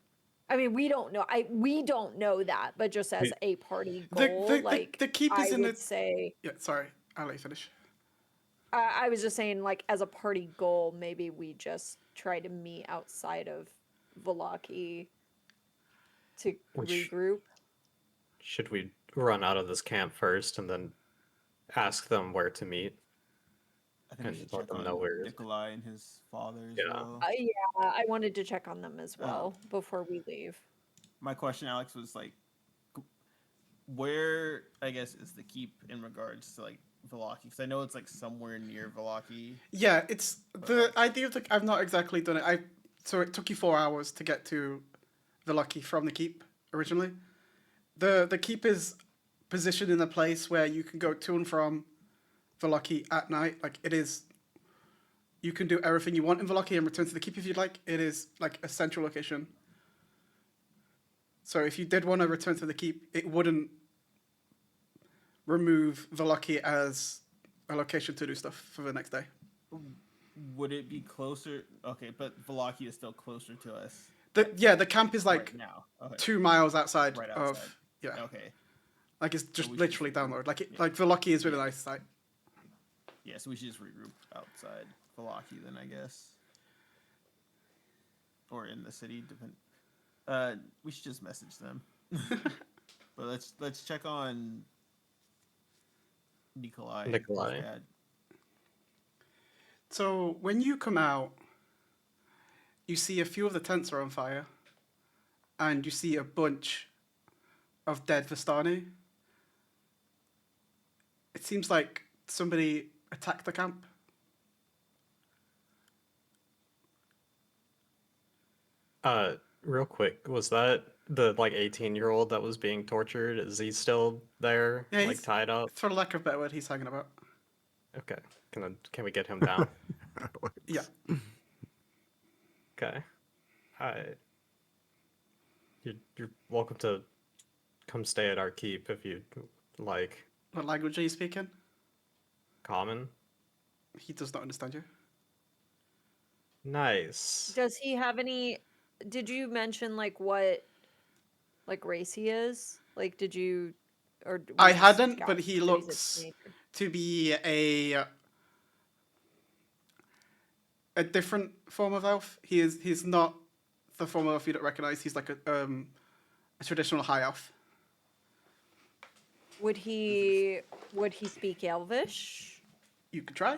I mean, we don't know. We don't know that, but just as a party goal, The keep is I in would the... say. Yeah, sorry. I'll let you finish. I was just saying, like, as a party goal, maybe we just try to meet outside of Vallaki to regroup. Should we run out of this camp first and then ask them where to meet? I think we And should let check them on know where- Nikolai and his father as Yeah. well. Yeah, I wanted to check on them as well before we leave. My question, Alex, was like, where, I guess, is the keep in regards to, like, Vallaki? Because I know it's, like, somewhere near Vallaki. Yeah, it's the idea of I've not exactly done it. So it took you 4 hours to get to Vallaki from the keep originally. The keep is positioned in a place where you can go to and from Vallaki at night. Like, it is... You can do everything you want in Vallaki and return to the keep if you'd like. It is, like, a central location. So if you did want to return to the keep, it wouldn't remove Vallaki as a location to do stuff for the next day. Would it be closer? Okay, but Vallaki is still closer to us The camp is like right now. Okay. 2 miles outside, Right outside. of... Yeah. Okay. Like, it's just we should literally down the road. Like, like Vallaki is within eyesight. Yeah, so we should just regroup outside Vallaki then, I guess. Or in the city, we should just message them. But let's check on Nikolai. and his dad. So when you come out, you see a few of the tents are on fire, and you see a bunch of dead Vistani. It seems like somebody attacked the camp. Real quick, was that the like 18-year-old that was being tortured? Is he still there, Yeah, like he's- tied up? For lack of a better word, he's hanging about. Okay, can we get him down? Yeah. Okay. Alright. You're welcome to come stay at our keep if you like. What language are you speaking? Common. He does not understand you. Nice. Does he have any? Did you mention like what, like race he is? Like, did you, or we I just hadn't, got but he that he's a looks teenager? to be a different form of elf. He's not the form of elf you don't recognize. He's like a traditional high elf. Would he speak Elvish? You could try.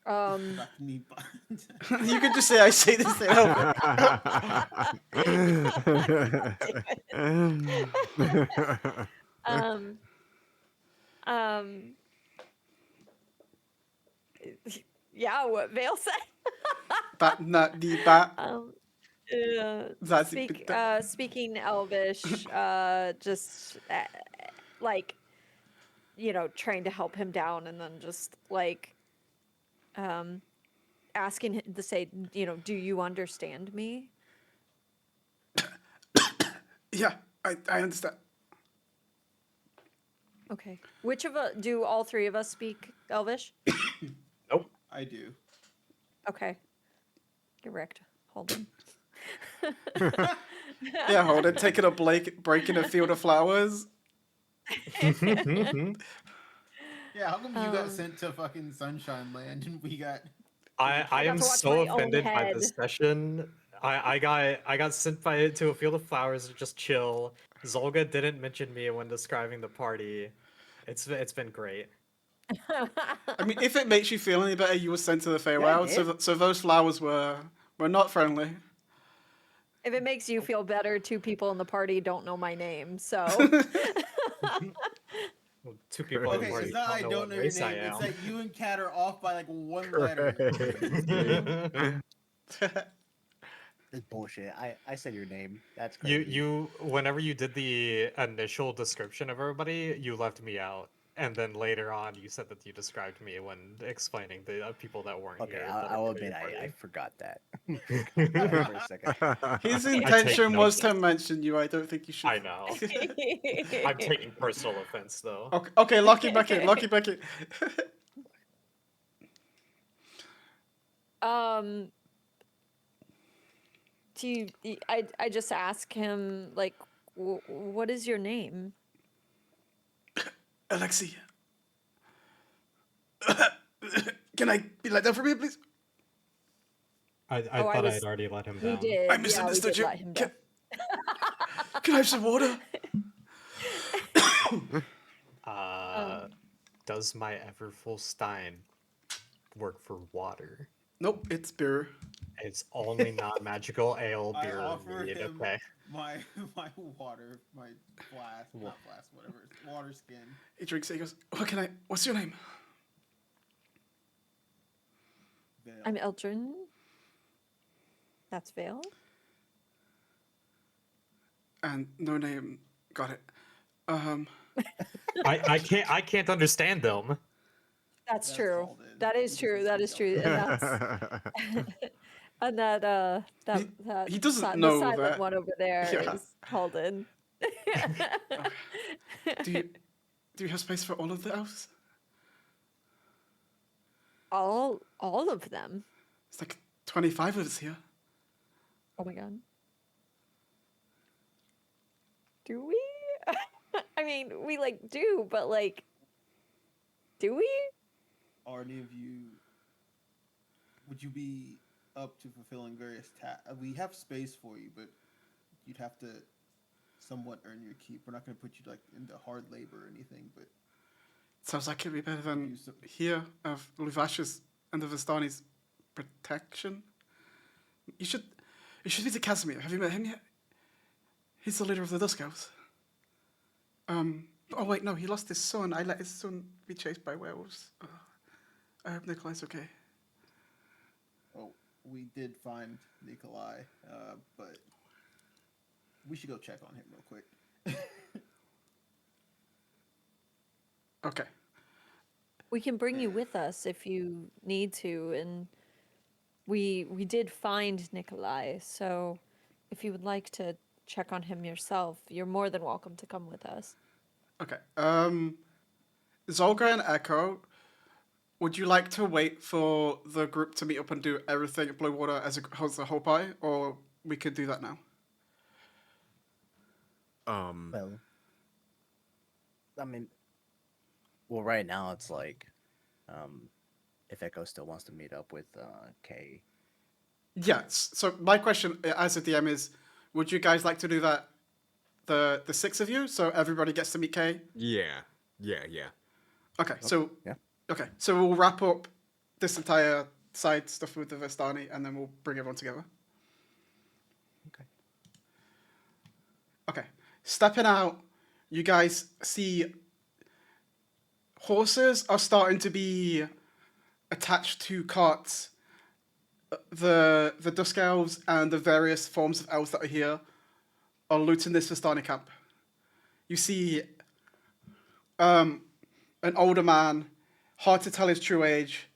Back to me. You could just say I say this in elf. Um, um, yeah, what Vale said. But not the bat. That's Speaking Elvish, just like, trying to help him down, and then just like, asking him to say, do you understand me? Yeah, I understand. Okay. Which of us do all three of us speak Elvish? Nope. I do. Okay. Get wrecked. Hold on. Yeah, hold it. Taking a break in a field of flowers. Yeah, how come you got sent to fucking Sunshine Land and we got? I got am to watch so my own offended by head. this session. I got sent to a field of flowers to just chill. Zolga didn't mention me when describing the party. It's been great. I mean, if it makes you feel any better, you were sent to the Feywild, so those flowers were not friendly. If it makes you feel better, 2 people in the party don't know my name, so. Well, 2 people in the Okay, party it's not I don't don't know know what your race I name. It's am. that you and Kat are off by like 1 letter. It's bullshit. I said your name. That's crazy. You whenever you did the initial description of everybody, you left me out, and then later on you said that you described me when explaining the people that weren't Okay, here. I that will are part of admit your I party. forgot that. For a second. His take intention was notes. to mention you. I don't think you should. I know. I'm taking personal offense though. Okay, lock it back in. Lock it back in. I just ask him, like, what is your name? Alexi. Can I be let down from here, please? I I thought I was- had already let him We down. did. I misunderstood yeah, we you. did let him down. Can I have some water? Does my ever full stein work for water? Nope, it's beer. It's only non-magical ale I beer offer mead, him okay. my water, my flask, not flask, whatever, water skin. He drinks it. He goes, what's your name? Veil. I'm Eldrin. That's Vale. And no name. Got it. I can't understand them. That's That's true. Alden. That is He true. doesn't That is speak true. And that's He doesn't the know silent that. one over there is Yeah. Halden. Do you have space for all of the elves? all of them. It's like 25 of us here. Oh my god. Do we? I mean, we like do, but like, do we? Are any of you? Would you be up to fulfilling various tasks? We have space for you, but you'd have to somewhat earn your keep. We're not going to put you like into hard labor or anything, but Sounds like it'd be better than You so- here of Luvash's and the Vistani's protection. You should meet the Casimir. Have you met him yet? He's the leader of the Dusk Elves. Oh wait, no, he lost his son. I let his son be chased by werewolves. I hope Nikolai's okay. oh, we did find Nikolai, but we should go check on him real quick. Okay. We can bring you with us if you need to, and we did find Nikolai, so if you would like to check on him yourself, you're more than welcome to come with us. Okay. Zolga and Echo, would you like to wait for the group to meet up and do everything at Blue Water as a whole pie, or we could do that now? Well, I mean, well, right now it's like, if Echo still wants to meet up with Kay. Yes. So my question as a DM is, would you guys like to do that, the six of you, so everybody gets to meet Kay? Yeah. Okay. So yeah. Okay. So we'll wrap up this entire side stuff with the Vestani, and then we'll bring everyone together. Okay. Okay. Stepping out, you guys see horses are starting to be attached to carts. The Dusk Elves and the various forms of elves that are here are looting this Vistani camp. You see an older man, hard to tell his true age,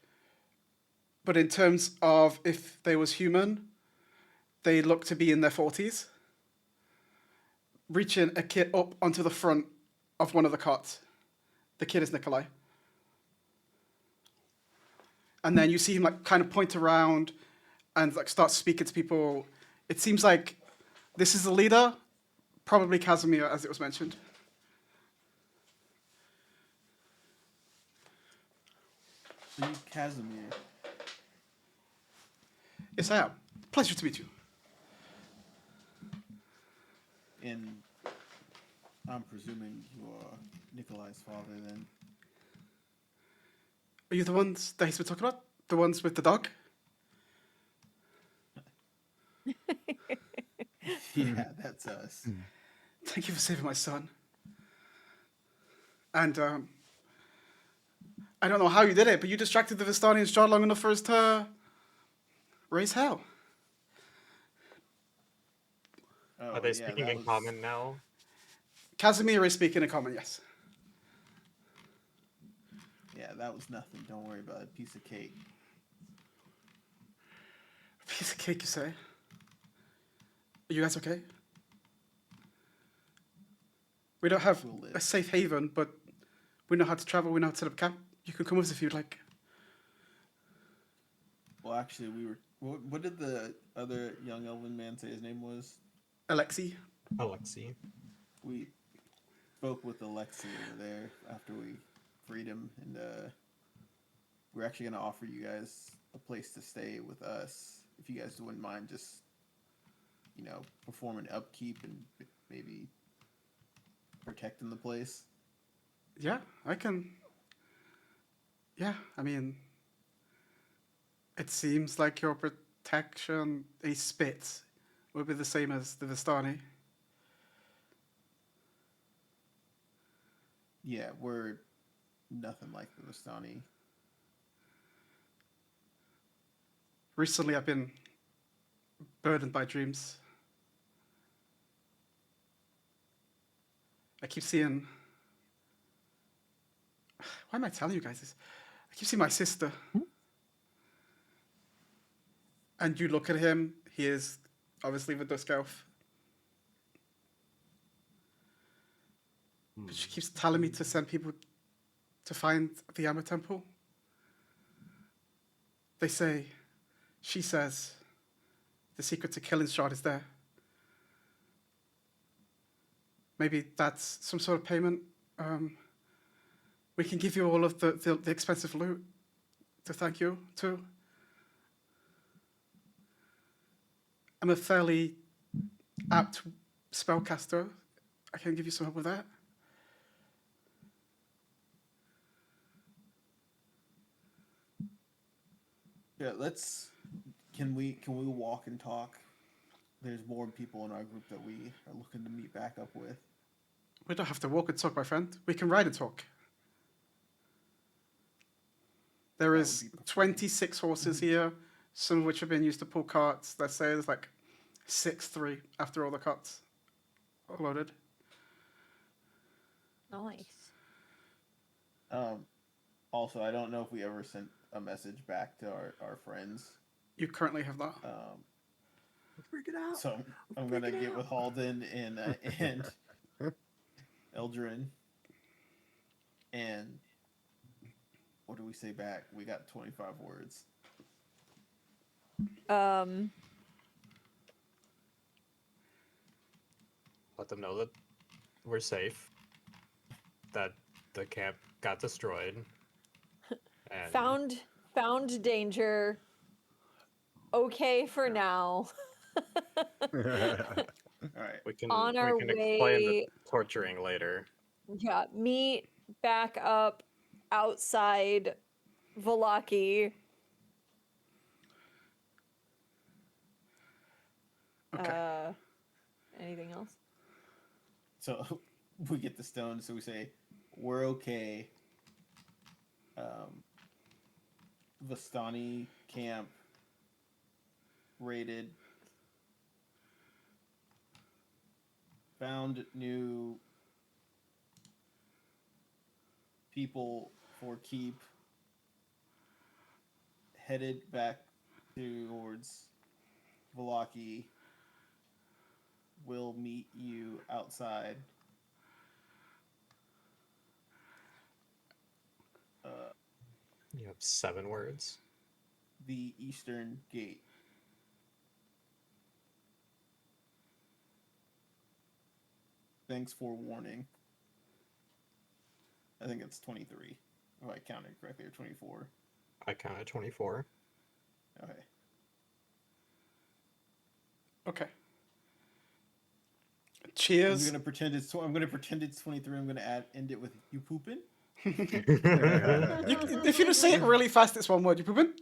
but in terms of if they was human, they look to be in their 40s, reaching a kid up onto the front of one of the carts. The kid is Nikolai. And then you see him like kind of point around and like start speaking to people. It seems like this is the leader, probably Casimir, as it was mentioned. Are you Casimir? Yes, I am. Pleasure to meet you. And I'm presuming you are Nikolai's father then. Are you the ones that he's been talking about? The ones with the dog? Yeah, that's us. Thank you for saving my son. And I don't know how you did it, but you distracted the Vistani and Strahd long enough for us to raise hell. Oh, Are they yeah, speaking that in was- common now? Casimir is speaking in common, yes. Yeah, that was nothing. Don't worry about it. Piece of cake. Piece of cake, you say? Are you guys okay? We don't have We'll live. a safe haven, but we know how to travel. We know how to set up camp. You can come with us if you'd like. Well, actually, we were. What did the other young elven man say his name was? Alexi. Alexi. We spoke with Alexi over there after we freed him, and we're actually going to offer you guys a place to stay with us if you guys wouldn't mind just, performing upkeep and maybe protecting the place. Yeah, I can. Yeah, I mean, it seems like your protection, a spit, would be the same as the Vistani. Yeah, we're nothing like the Vistani. Recently, I've been burdened by dreams. I keep seeing. Why am I telling you guys this? I keep seeing my sister. And you look at him, he is obviously the Dusk Elf. But she keeps telling me to send people to find the Amber Temple. She says, the secret to killing Strahd is there. Maybe that's some sort of payment. We can give you all of the expensive loot to thank you too. I'm a fairly apt spellcaster. I can give you some help with that. Yeah, can we walk and talk? There's more people in our group that we are looking to meet back up with. We don't have to walk and talk, my friend. We can ride and talk. There That would is be preferred. 26 horses here, some of which have been used to pull carts. Let's say there's like 6-3 after all the carts are loaded. Nice. Also, I don't know if we ever sent a message back to our friends. You currently have that. Freak it out. So I'm gonna get with Halden and Eldrin. And what do we say back? We got 25 words. Let them know that we're safe. That the camp got destroyed. And Found danger. Okay for now. All right. we can On our explain the way- torturing later. Yeah, meet back up outside Vallaki. Okay. Anything else? So we get the stone. So we say we're okay. Vistani camp raided. Found new people for keep. Headed back towards Vallaki. We'll meet you outside. You have 7 words. The eastern gate. Thanks for warning. I think it's 23. If I counted correctly, or 24. I counted 24. Okay. Okay. I'm Cheers. gonna pretend it's 23. I'm gonna end it with you pooping. If you just say it really fast, it's one word. You pooping?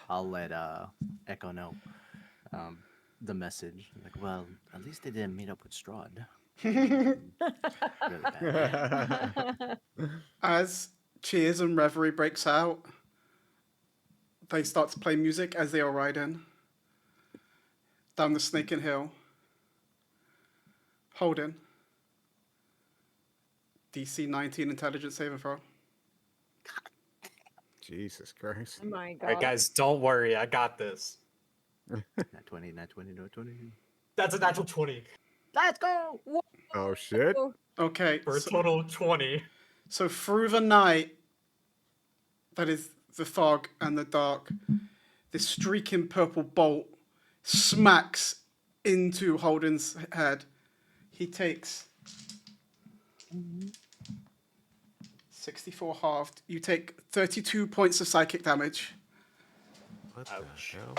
I'll let Echo know the message. Like, well, at least they didn't meet up with Strahd. Really bad. As cheers and reverie breaks out, they start to play music as they are riding down the Snaking Hill. Holden. DC 19 intelligence saving throw. Jesus Christ. Oh my god. Alright, guys, don't worry. I got this. Not 20, not 20, no 20. That's a natural 20. Let's go! Oh shit. Okay. For a total of 20. So through the night, that is the fog and the dark, this streaking purple bolt smacks into Holden's head. He takes 64 halved. You take 32 points of psychic damage, What Ouch. the hell?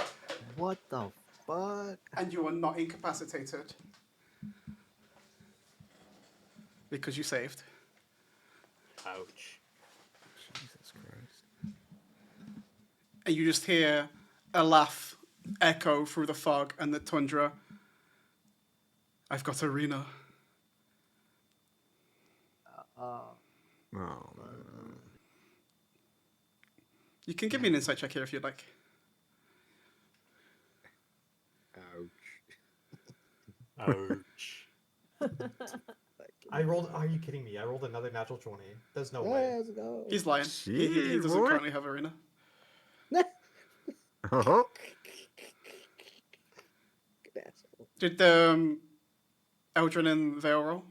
What the fuck? and you are not incapacitated because you saved. Ouch. Jesus Christ. And you just hear a laugh echo through the fog and the tundra. I've got Arena. Oh man. You can give me an insight check here if you'd like. Ouch. Ouch. I rolled. Are you kidding me? I rolled another natural 20. There's no way. Let's go. He's lying. He Shit, doesn't boy. currently have Arena. Uh-huh. Did Eldrin and Vale roll?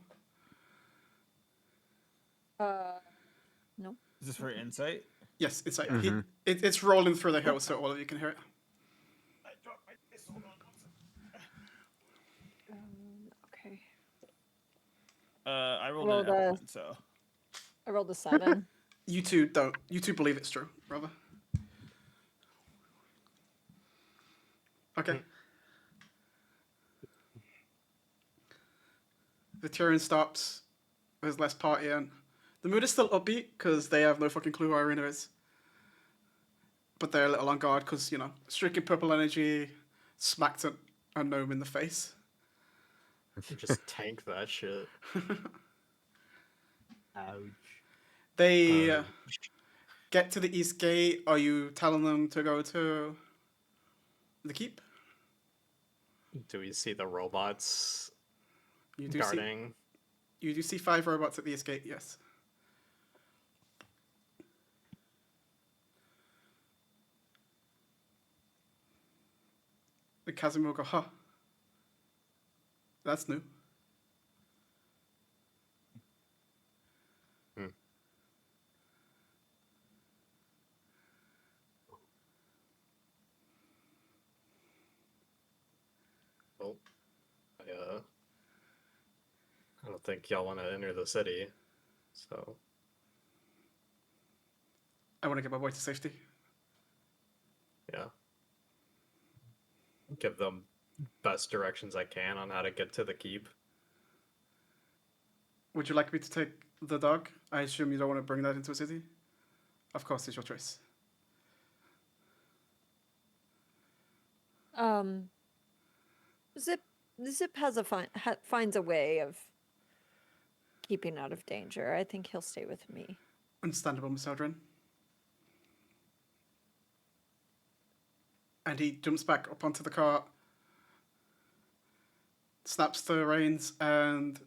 No. Is this for insight? Yes, it's like Mhm. it's rolling through the hill, so all of you can hear it. I dropped my dice. Hold on. Okay. I rolled Rolled an a- F1, so I rolled a 7. You two don't. You two believe it's true, rather. Okay. The cheering stops. There's less partying. The mood is still upbeat because they have no fucking clue who Irina is. But they're a little on guard because, you know, streaking purple energy smacked a gnome in the face. Just tank that shit. Ouch. They get to the east gate. Are you telling them to go to the keep? Do we see the robots You do guarding? You do see 5 robots at the east gate, yes. And Casimir will go, huh. That's new. Well, I don't think y'all want to enter the city, so I want to get my boy to safety. yeah. Give them best directions I can on how to get to the keep. Would you like me to take the dog? I assume you don't want to bring that into a city? Of course, it's your choice. Zip has finds a way of keeping out of danger. I think he'll stay with me. Understandable, Miss Eldrin. And he jumps back up onto the cart, snaps the reins, and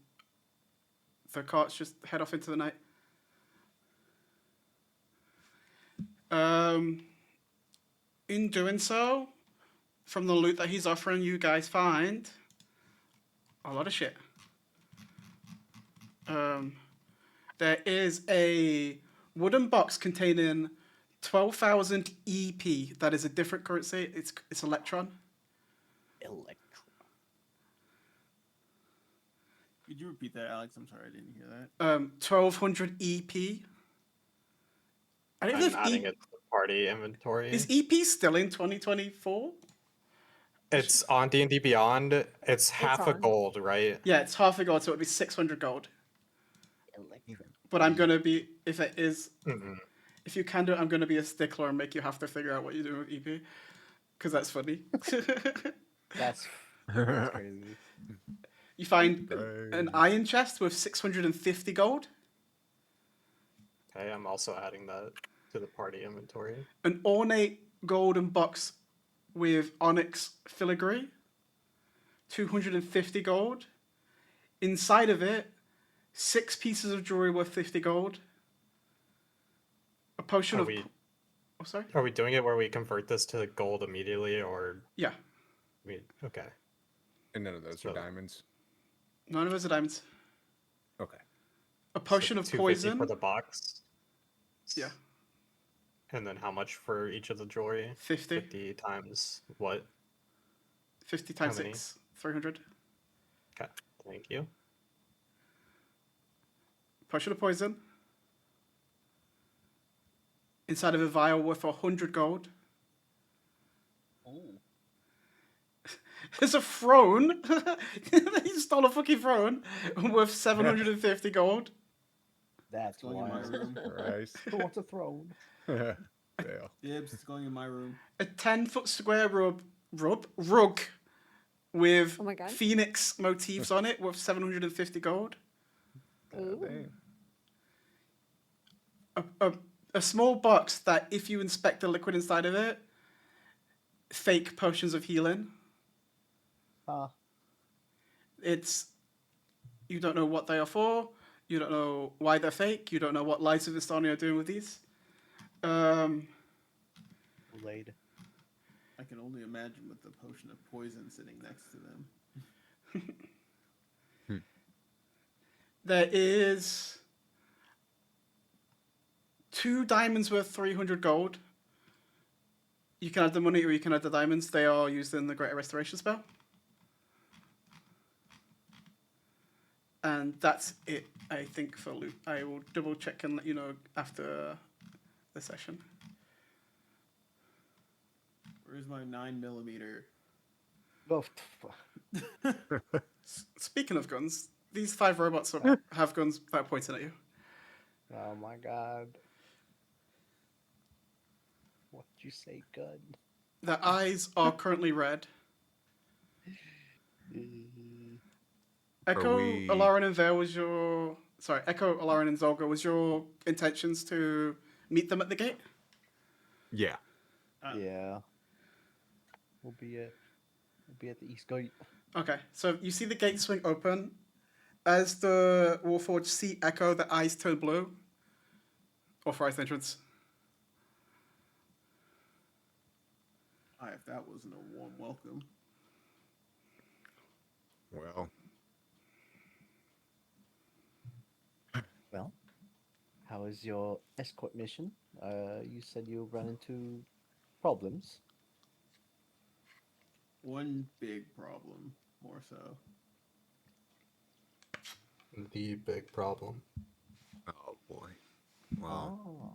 the carts just head off into the night. In doing so, from the loot that he's offering, you guys find a lot of shit. There is a wooden box containing 12,000 EP. That is a different currency. It's Electron. Electron. Could you repeat that, Alex? I'm sorry, I didn't hear that. 1,200 EP. I don't know I'm if adding it to the party inventory. Is EP still in 2024? It's on D&D Beyond. It's half a on. gold, right? Yeah, it's half a gold, so it would be 600 gold. Electron. But I'm gonna be, if it is, Mm-mm. if you can do it, I'm gonna be a stickler and make you have to figure out what you're doing with EP, because that's funny. That's crazy. You find an iron chest with 650 gold, Okay, I'm also adding that to the party inventory. an ornate golden box with onyx filigree, 250 gold. Inside of it, 6 pieces of jewelry worth 50 gold. A potion Are of. we Oh, sorry? are we doing it where we convert this to gold immediately, or Yeah. okay? And none of those So- are diamonds. None of those are diamonds. Okay. A potion So of 250 poison. for the box. Yeah. And then how much for each of the jewelry? 50. 50 times what? 50 times How many? 6. 300. Okay, thank you. Potion of poison. Inside of a vial worth 100 gold. Oh. There's a throne. He stole a fucking throne worth 750 gold. That's Going in my wild. room. Christ. Who wants a throne? Dale. Dibs, it's going in my room. A 10-foot square rug with Oh my God. phoenix motifs on it worth 750 gold. Ooh. A small box that, if you inspect the liquid inside of it, fake potions of healing. It's, you don't know what they are for. You don't know why they're fake. You don't know what Lights of Estonia are doing with these. Laid. I can only imagine with the potion of poison sitting next to them. There is 2 diamonds worth 300 gold. You can add the money or you can add the diamonds. They are used in the Greater Restoration spell. And that's it, I think, for loot. I will double check and let you know after the session. Where's my 9mm? Oh, Speaking of guns, these 5 robots have guns that are pointing at you. oh my god. What'd you say, gun? Their eyes are currently red. Echo, we- Alarin, and Vale was your... Sorry, Echo, Alarin, and Zolga was your intentions to meet them at the gate? Yeah. Yeah. We'll be at the East Gate. Okay, so you see the gate swing open. As the Warforged see Echo, the eyes turn blue. Authorized entrance. If that wasn't a warm welcome. Well, Well, how is your escort mission? You said you run into problems. One big problem, more so. The big problem. oh boy. Well, Oh,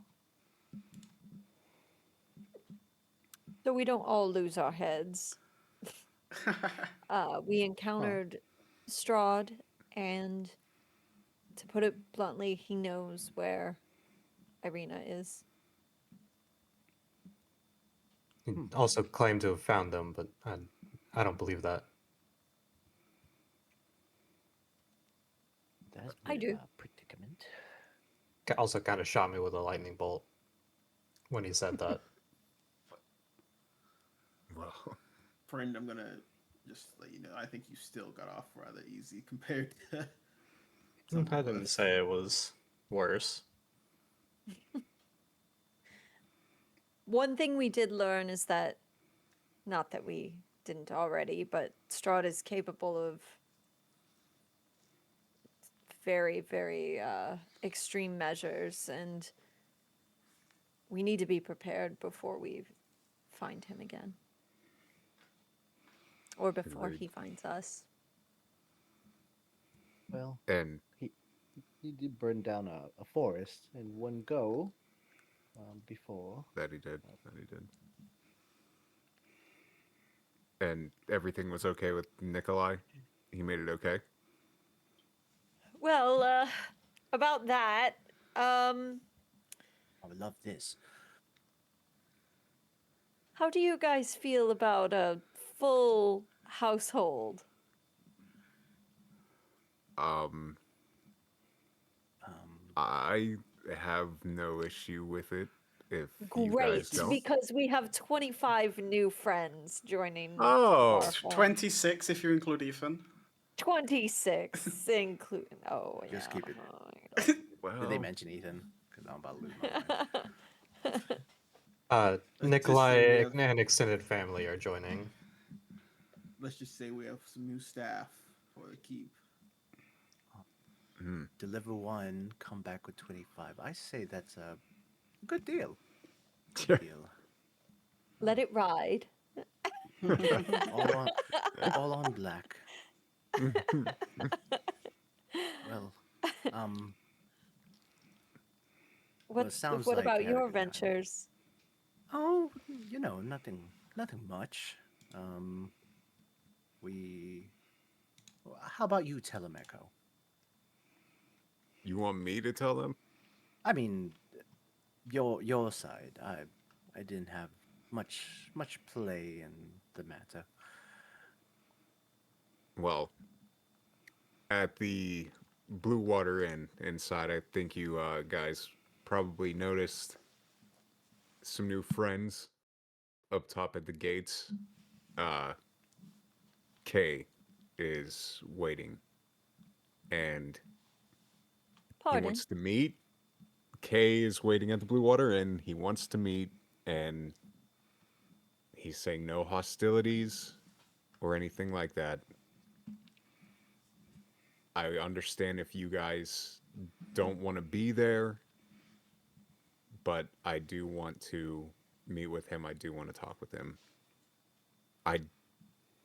So we don't all lose our heads. We encountered Strahd, and to put it bluntly, he knows where Irina is. He also claimed to have found them, but I don't believe that. that's I been do. a predicament. Also kind of shot me with a lightning bolt when he said that. well, Friend, I'm gonna just let you know. I think you still got off rather easy compared to. some I of didn't us. say it was worse. One thing we did learn is that, not that we didn't already, but Strahd is capable of very, very extreme measures, and we need to be prepared before we find him again. Or before Agreed. he finds us. Well, and he did burn down a forest in one go before. that he did. That he did. And everything was okay with Nikolai. He made it okay. Well, about that, I would love this. how do you guys feel about a full household? Um, Um, I have no issue with it. If you Great, guys don't. because we have 25 new friends joining Oh, our farm. 26 if you include Ethan. 26, including. Oh, yeah. Just keep it. well. Did they mention Ethan? Because I'm about to lose my mind. Let's just Nikolai say we have- and extended family are joining. Let's just say we have some new staff for the keep. Hmm. Deliver one, come back with 25. I say that's a good deal. Yeah. Good deal. Let it ride. All on black. Well, What, sounds what like about you had a your good time. ventures? Oh, nothing much. How about you tell him, Echo? You want me to tell them? I mean, your side. I didn't have much play in the matter. Well, at the Blue Water Inn inside, I think you guys probably noticed some new friends up top at the gates. Kay is waiting, and he Pardon? wants to meet. Kay is waiting at the Blue Water Inn. He wants to meet, and he's saying no hostilities or anything like that. I understand if you guys don't want to be there, but I do want to meet with him. I do want to talk with him. I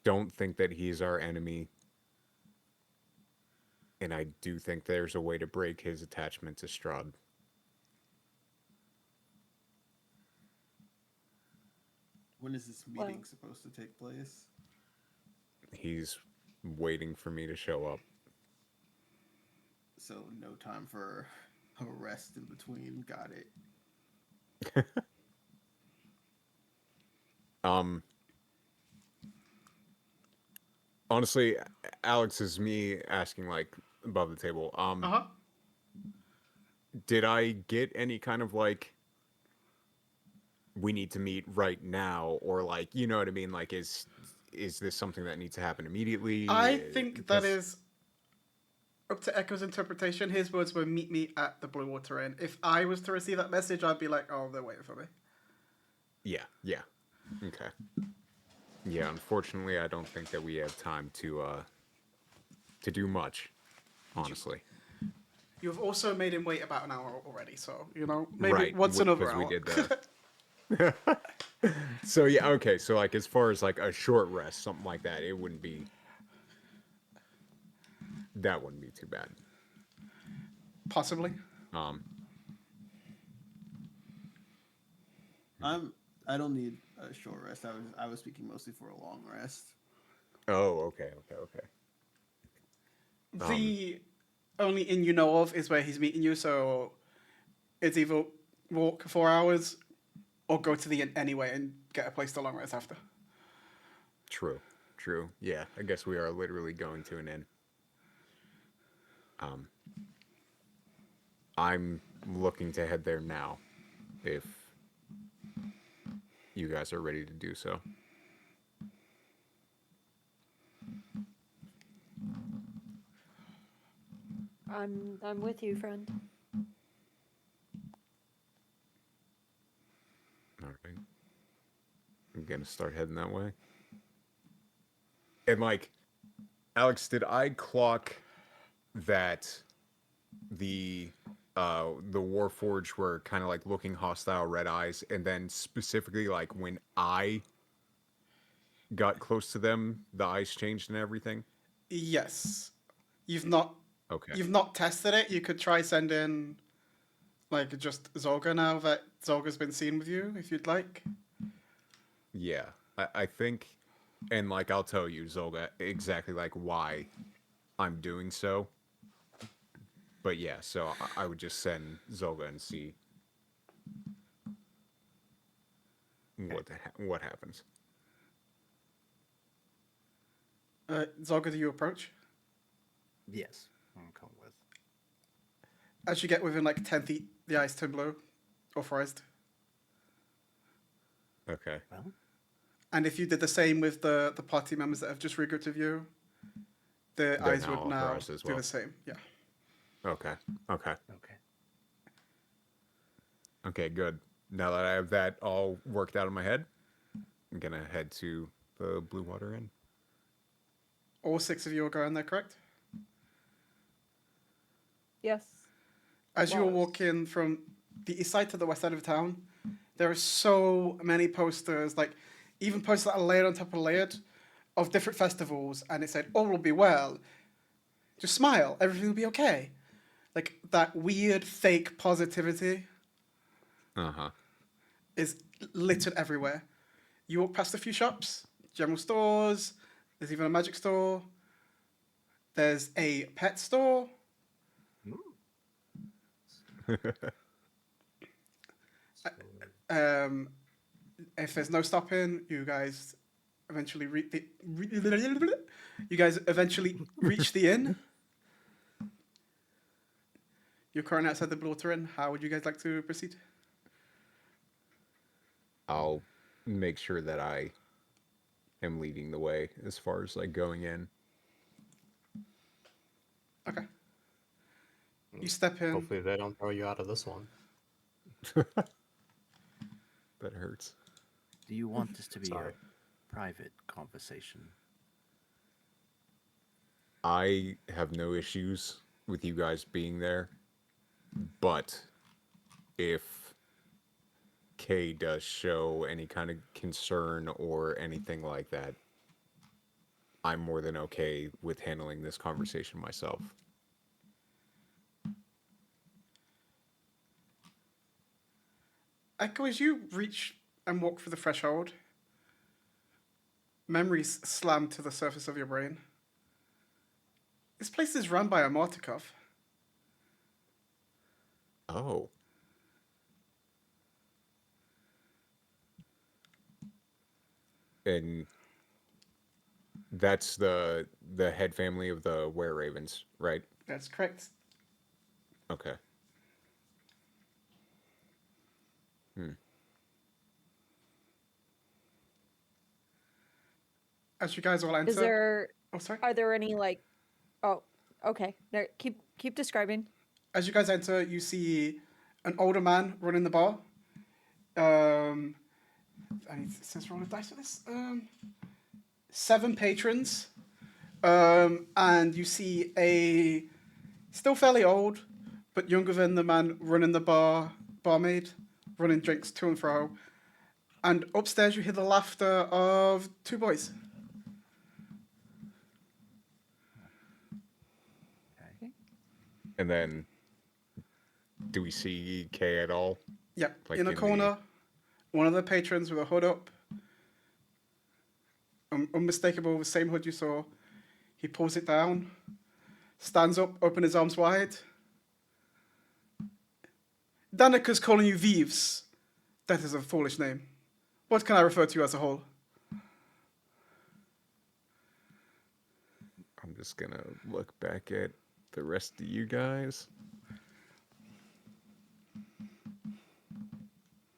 don't think that he's our enemy, and I do think there's a way to break his attachment to Strahd. When is this meeting supposed to take place? He's waiting for me to show up. So no time for a rest in between. Got it. Honestly, Alex, is me asking like above the table. Uh-huh. Did I get any kind of like we need to meet right now, or like, you know what I mean? Like, is this something that needs to happen immediately? I think that Because- is up to Echo's interpretation. His words were meet me at the Blue Water Inn. If I was to receive that message, I'd be like, oh, they're waiting for me. Yeah. Okay. Yeah, unfortunately, I don't think that we have time to to do much, honestly. You've also made him wait about an hour already, so maybe Right, once another because hour. we did the. So yeah, okay. So like, as far as like a short rest, something like that, it wouldn't be. That wouldn't be too bad. Possibly. Um. I don't need a short rest. I was speaking mostly for a long rest. Oh, okay. The only inn you know of is where he's meeting you, so it's either walk 4 hours or go to the inn anyway and get a place to long rest after. True. Yeah, I guess we are literally going to an inn. I'm looking to head there now, if you guys are ready to do so. I'm with you, friend. All right. I'm gonna start heading that way. And like, Alex, did I clock that the Warforged were kind of like looking hostile, red eyes, and then specifically like when I got close to them, the eyes changed and everything? Yes. You've not Okay. you've not tested it. You could try sending like just Zolga now that Zolga's been seen with you, if you'd like. Yeah. I think, and like I'll tell you, Zolga, exactly like why I'm doing so. But yeah, so I would just send Zolga and see what happens. Zolga, do you approach? Yes, I'm coming with. As you get within like 10 feet, the eyes turn blue, authorized. Okay. Well, And if you did the same with the party members that have just regrouped with you, the They're eyes now would now authorized as do well. the same. Yeah. Okay. okay. Okay, good. Now that I have that all worked out in my head, I'm gonna head to the Blue Water Inn. All 6 of you are going there, correct? Yes. As you are Wallace. walking from the east side to the west side of town, there are so many posters, like even posters that are layered on top of layered, of different festivals, and it said, "All will be well. Just smile. Everything will be okay." Like that weird fake positivity Uh-huh. is littered everywhere. You walk past a few shops, general stores. There's even a magic store. There's a pet store. If there's no stopping, you guys eventually reach the inn. You're currently outside the Blue Water Inn. How would you guys like to proceed? I'll make sure that I am leading the way as far as like going in. Okay. You step in. Hopefully they don't throw you out of this one. That hurts. Do you want this to be Sorry. a private conversation? I have no issues with you guys being there, but if Kay does show any kind of concern or anything like that, I'm more than okay with handling this conversation myself. Echo, as you reach and walk through the threshold, memories slam to the surface of your brain. This place is run by a Mortikov. Oh. And that's the head family of the Were Ravens, right? That's correct. Okay. As you guys all enter. Is there? Oh, sorry. Are there any like? Oh, okay. No, keep describing. As you guys enter, you see an older man running the bar. I need to roll a dice for this. 7 patrons And you see a still fairly old, but younger than the man running the barmaid, running drinks to and fro. And upstairs, you hear the laughter of two boys. Okay. And then, do we see Kay at all? Yep, Like in a in the- corner, one of the patrons with a hood up, unmistakable, the same hood you saw. He pulls it down, stands up, open his arms wide. Danica's calling you Heevz. That is a foolish name. What can I refer to you as a whole? I'm just gonna look back at the rest of you guys.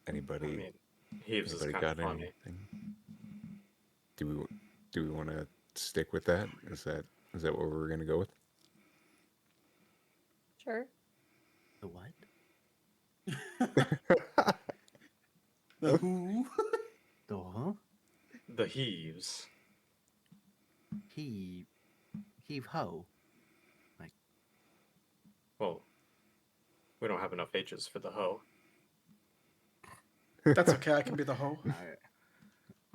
Anybody? I mean, Heevz is anybody kind got of funny. anything? Do we want to stick with that? Is that what we're gonna go with? Sure. The what? The who? The huh? The Heevz. Heave ho. Well, we don't have enough H's for the hoe. That's okay, I can be the hoe.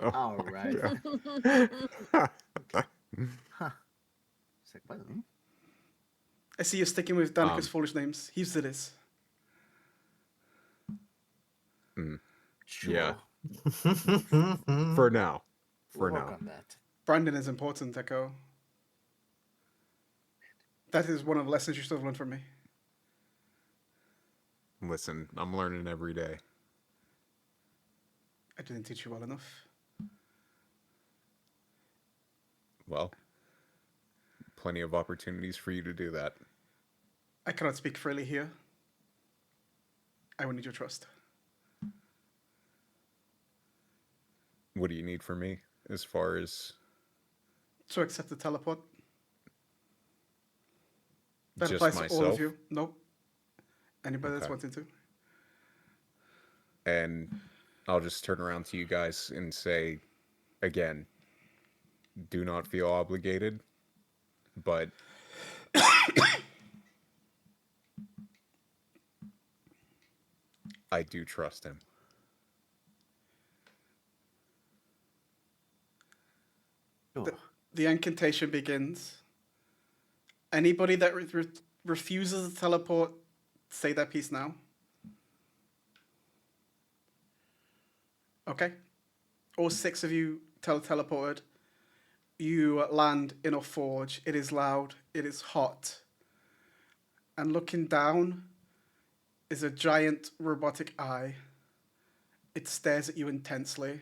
All right. yeah. Huh. It's like, what? I see you're sticking with Danica's foolish names. Heevz it is. Sure. Yeah. For now. We'll For work now. on that. Brandon is important, Echo. That is one of the lessons you still have learned from me. Listen, I'm learning every day. I didn't teach you well enough. Well, plenty of opportunities for you to do that. I cannot speak freely here. I will need your trust. What do you need from me as far as So accept the teleport. That just applies to all myself? of you. Nope. Anybody that's Okay. wanting to. And I'll just turn around to you guys and say, again, do not feel obligated, but I do trust him. Sure. The incantation begins. Anybody that refuses to teleport, say that piece now. Okay. All 6 of you teleported. You land in a forge. It is loud. It is hot. And looking down is a giant robotic eye. It stares at you intensely.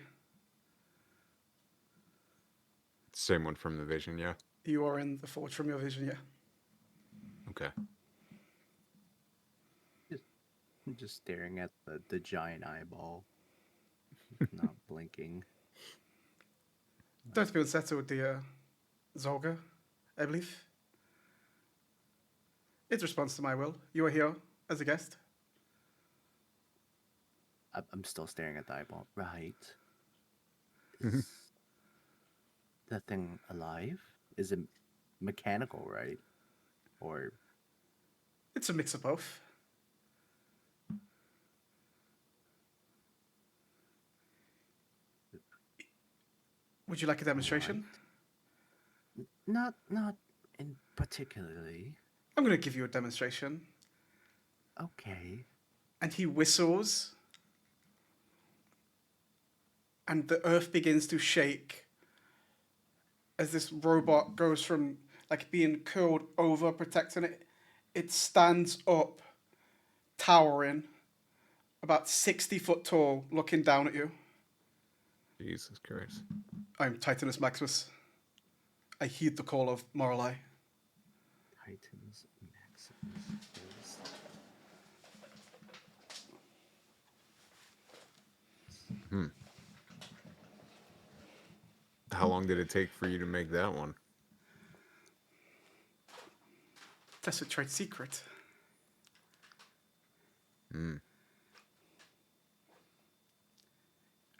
Same one from the vision, yeah? You are in the forge from your vision, yeah. Okay. I'm just staring at the giant eyeball. Not blinking. Don't be unsettled, dear Zolga, I believe. It responds to my will. You are here as a guest. I'm still staring at the eyeball. Right. Is that thing alive? Is it mechanical, right? Or It's a mix of both. Would you like a demonstration? not in particularly. I'm going to give you a demonstration. Okay. And he whistles. And the earth begins to shake as this robot goes from like being curled over, protecting it. It stands up, towering, about 60 foot tall, looking down at you. Jesus Christ. I'm Titanus Maximus. I heed the call of Morali. Titans Maximus is... How long did it take for you to make that one? That's a trade secret.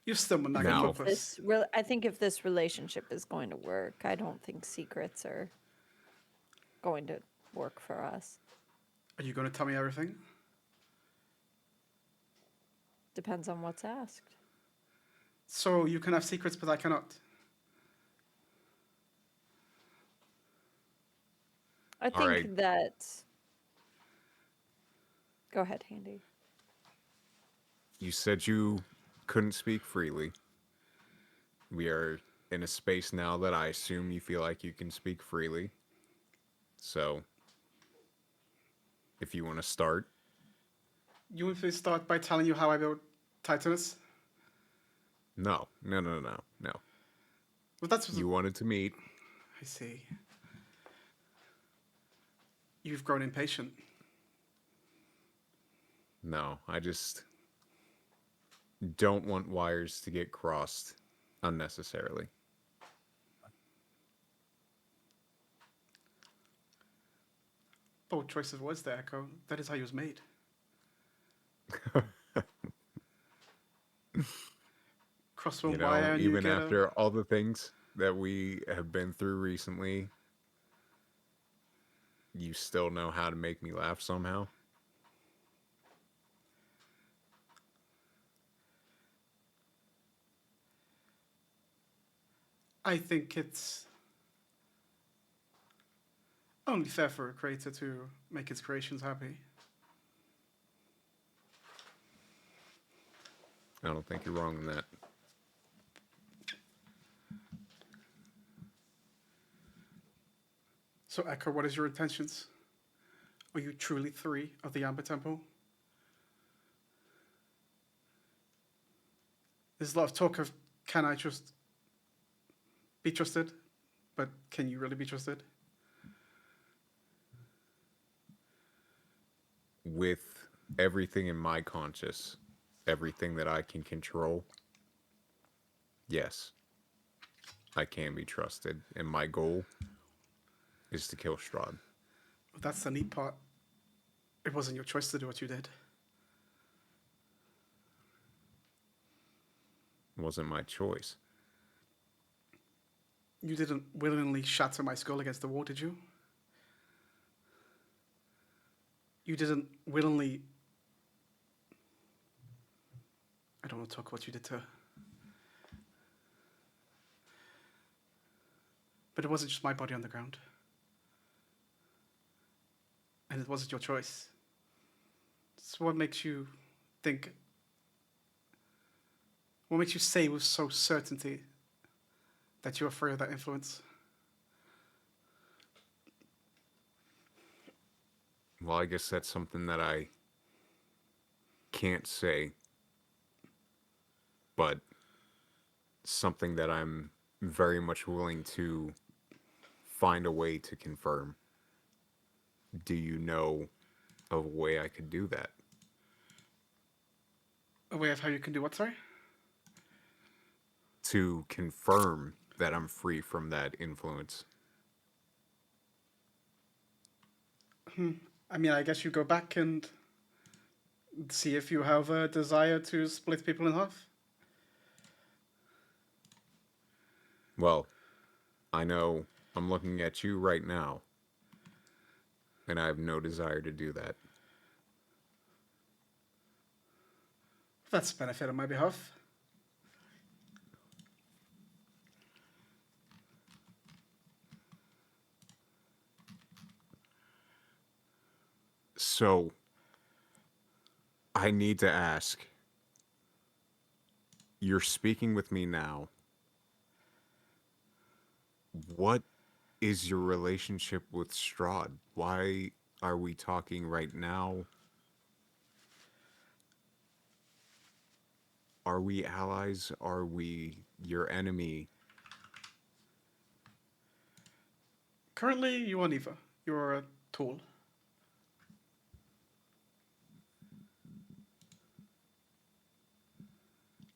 You're still I monogamous. No. think, if this I think if this relationship is going to work, I don't think secrets are going to work for us. Are you going to tell me everything? Depends on what's asked. So you can have secrets, but I cannot. I All think right. that. Go ahead, Handy. You said you couldn't speak freely. We are in a space now that I assume you feel like you can speak freely. So, if you want to start, You want me to start by telling you how I built Titanus? no. Well, that's You wanted to meet. I see. You've grown impatient. No, I just don't want wires to get crossed unnecessarily. Bold choice of words there, Echo. That is how he was made. Cross one You wire know, and you even get after all the things that we have been through recently, you still know how to make me laugh somehow. I think it's only fair for a creator to make his creations happy. I don't think you're wrong in that. So, Echo, what is your intentions? Are you truly 3 of the Amber Temple? There's a lot of talk of, can I just be trusted? But can you really be trusted? With everything in my conscious, everything that I can control, yes, I can be trusted. And my goal is to kill Strahd. Well, that's the neat part. It wasn't your choice to do what you did. It wasn't my choice. You didn't willingly shatter my skull against the wall, did you? You didn't willingly... I don't want to talk what you did to her. But it wasn't just my body on the ground. And it wasn't your choice. So what makes you think... What makes you say with so certainty that you're afraid of that influence? Well, I guess that's something that I can't say, but something that I'm very much willing to find a way to confirm. Do you know of a way I could do that? A way of how you can do what, sorry? To confirm that I'm free from that influence. I mean, I guess you go back and see if you have a desire to split people in half. Well, I know I'm looking at you right now, and I have no desire to do that. That's a benefit on my behalf. So, I need to ask. You're speaking with me now. What is your relationship with Strahd? Why are we talking right now? Are we allies? Are we your enemy? Currently, you are neither. You're a tool.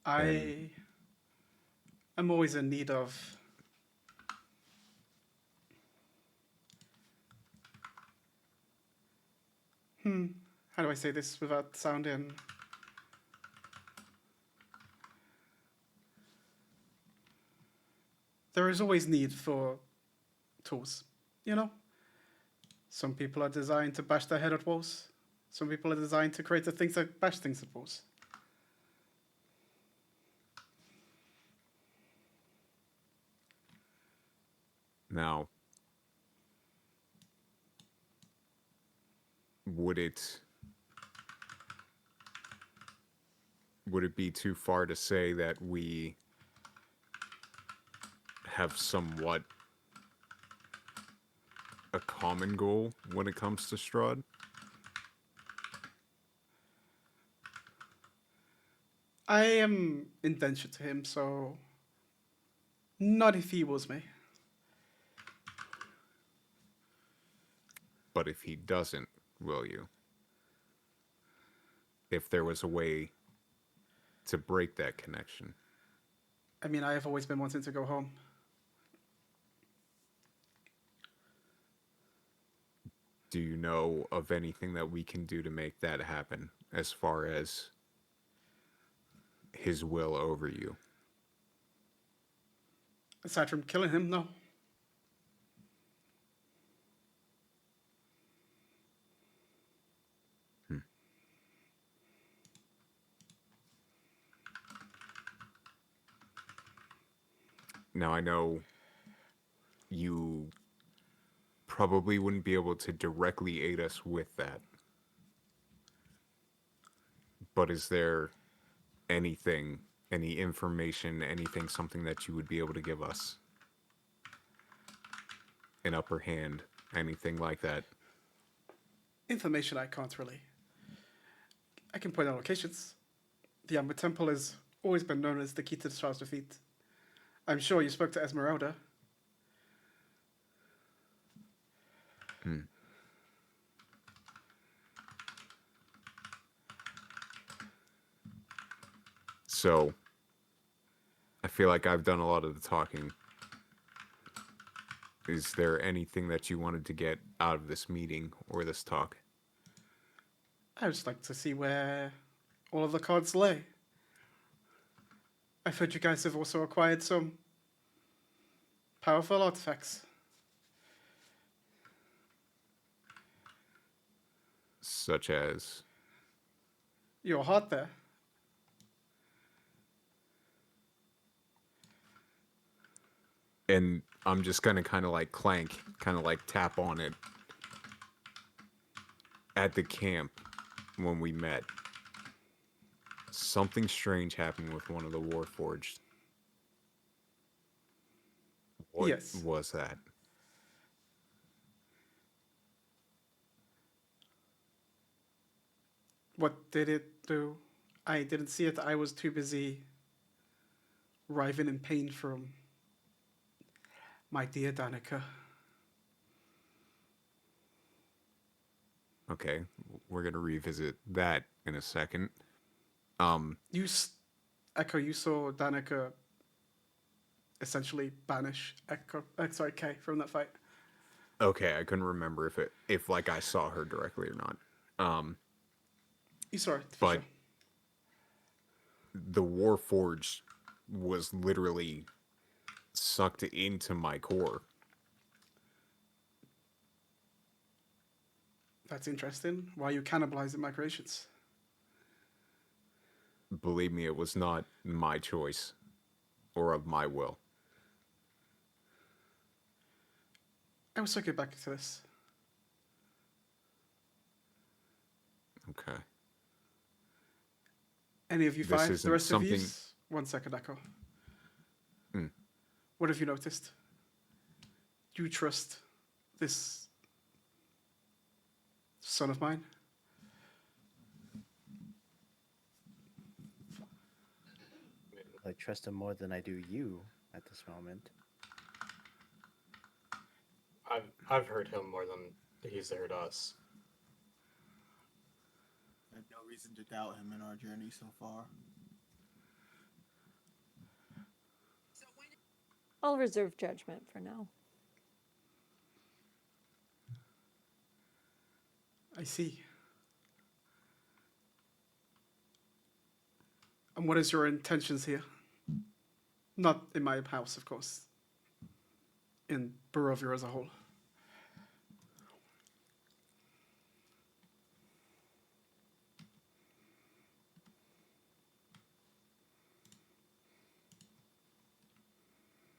I am always in need of how do I say this without sounding there is always need for tools, you know? Some people are designed to bash their head at walls. Some people are designed to create the things that bash things at walls. Now, would it be too far to say that we have somewhat a common goal when it comes to Strahd? I am indentured to him, so not if he was me. But if he doesn't, will you? If there was a way to break that connection. I mean, I have always been wanting to go home. Do you know of anything that we can do to make that happen as far as his will over you? Aside from killing him, no. Now, I know you probably wouldn't be able to directly aid us with that. But is there anything, any information, anything, something that you would be able to give us? An upper hand, anything like that? Information I can't really. I can point out locations. The Amber Temple has always been known as the key to the Strahd defeat. I'm sure you spoke to Esmeralda. So, I feel like I've done a lot of the talking. Is there anything that you wanted to get out of this meeting or this talk? I would just like to see where all of the cards lay. I've heard you guys have also acquired some powerful artifacts. Such as? Your heart there. And I'm just gonna kind of like clank, kind of like tap on it. At the camp, when we met, something strange happened with one of the Warforged. What Yes. was that? What did it do? I didn't see it. I was too busy writhing in pain from my dear Danica. Okay, we're gonna revisit that in a second. Echo, you saw Danica essentially banish K from that fight. Okay, I couldn't remember if like I saw her directly or not. You saw it, for But sure. the Warforged was literally sucked into my core. That's interesting. Why are you cannibalizing my creations? Believe me, it was not my choice or of my will. I will circle back to this. Okay. Any of you This five, the isn't rest something- of you? 1 second, Echo. What have you noticed? Do you trust this son of mine? I trust him more than I do you at this moment. I've heard him more than he's heard us. I have no reason to doubt him in our journey so far. I'll reserve judgment for now. I see. And what is your intentions here? Not in my house, of course. in Barovia as a whole.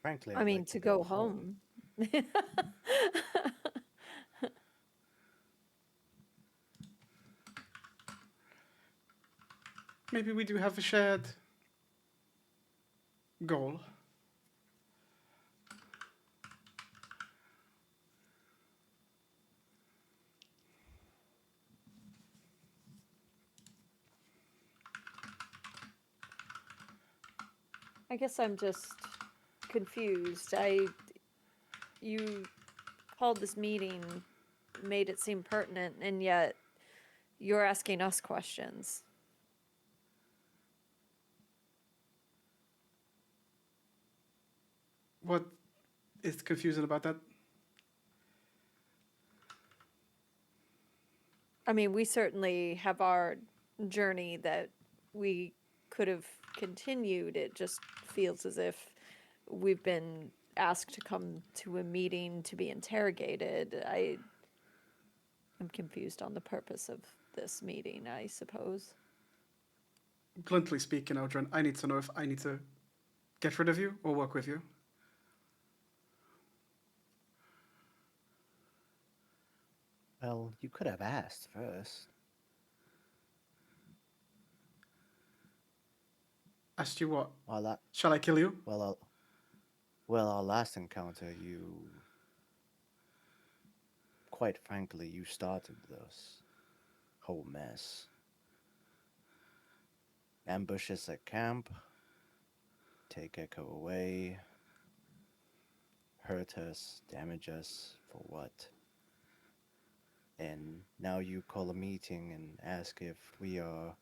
Frankly, I I'd mean, like to go home. Maybe we do have a shared goal. I guess I'm just confused. You called this meeting, made it seem pertinent, and yet you're asking us questions. What is confusing about that? I mean, we certainly have our journey that we could have continued. It just feels as if we've been asked to come to a meeting to be interrogated. I am confused on the purpose of this meeting, I suppose. Bluntly speaking, Eldrin, I need to know if I need to get rid of you or work with you. Well, you could have asked first. Asked you what? Well, Shall I kill you? our last encounter, you... Quite frankly, you started this whole mess. Ambushes at camp, take Echo away, hurt us, damage us, for what? And now you call a meeting and ask if we are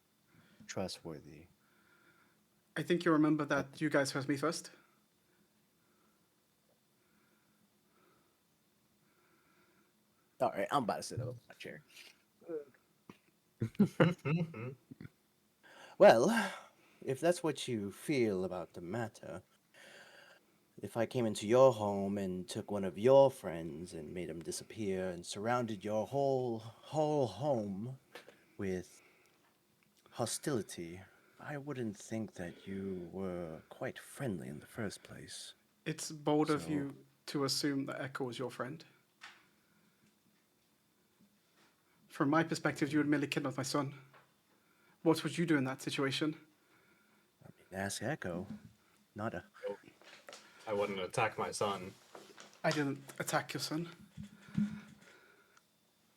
trustworthy. I think you remember that you guys heard me first. Alright, I'm about to sit up in my chair. Well, if that's what you feel about the matter, if I came into your home and took one of your friends and made him disappear and surrounded your whole home with hostility, I wouldn't think that you were quite friendly in the first place. It's bold of So- you to assume that Echo is your friend. From my perspective, you had merely kidnapped my son. What would you do in that situation? I mean, ask Echo. Not a... I wouldn't attack my son. I didn't attack your son.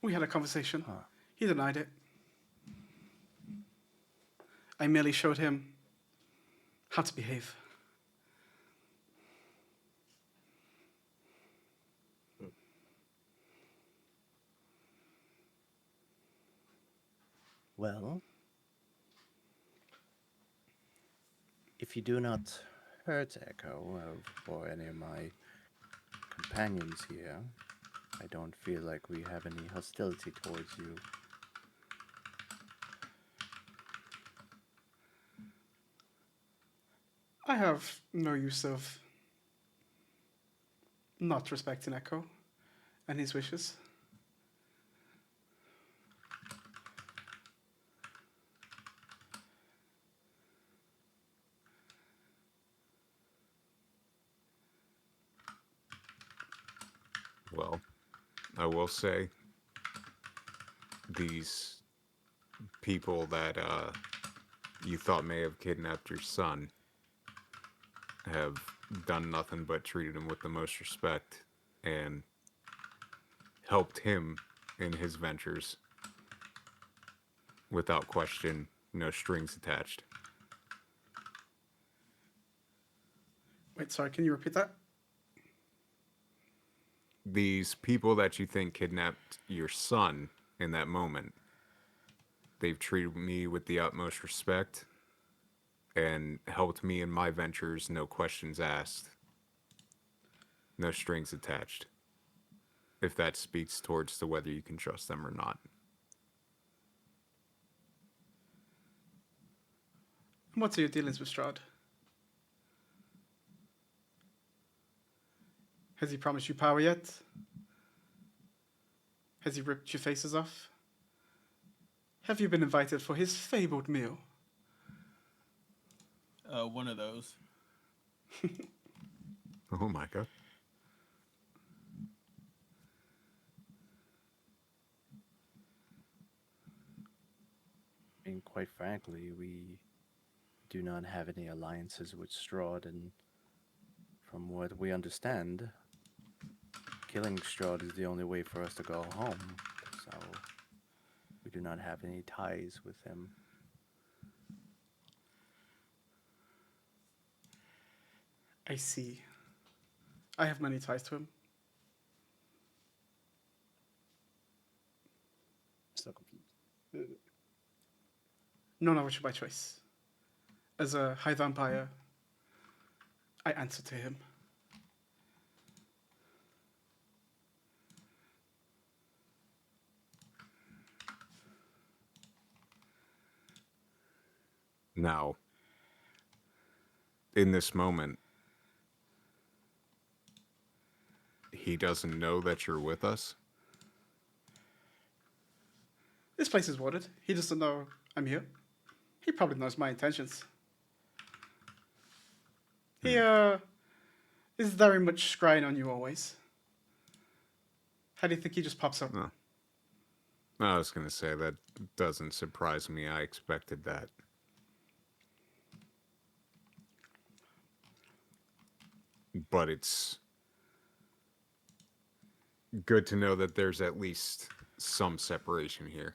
We had a conversation. Huh. He denied it. I merely showed him how to behave. Well, if you do not hurt Echo or any of my companions here, I don't feel like we have any hostility towards you. I have no use of not respecting Echo and his wishes. Well, I will say these people that you thought may have kidnapped your son have done nothing but treated him with the most respect and helped him in his ventures without question, no strings attached. Wait, sorry, can you repeat that? These people that you think kidnapped your son in that moment, they've treated me with the utmost respect and helped me in my ventures, no questions asked, no strings attached. If that speaks towards to whether you can trust them or not. And what are your dealings with Strahd? Has he promised you power yet? Has he ripped your faces off? Have you been invited for his fabled meal? One of those. Oh my god. And quite frankly, we do not have any alliances with Strahd, and from what we understand, killing Strahd is the only way for us to go home. So we do not have any ties with him. I see. I have many ties to him. So confused. None of which by choice. As a high vampire, I answer to him. Now, in this moment, he doesn't know that you're with us. This place is watered. He doesn't know I'm here. He probably knows my intentions. He is very much scrying on you always. How do you think he just pops up? No. I was going to say, that doesn't surprise me. I expected that. But it's good to know that there's at least some separation here.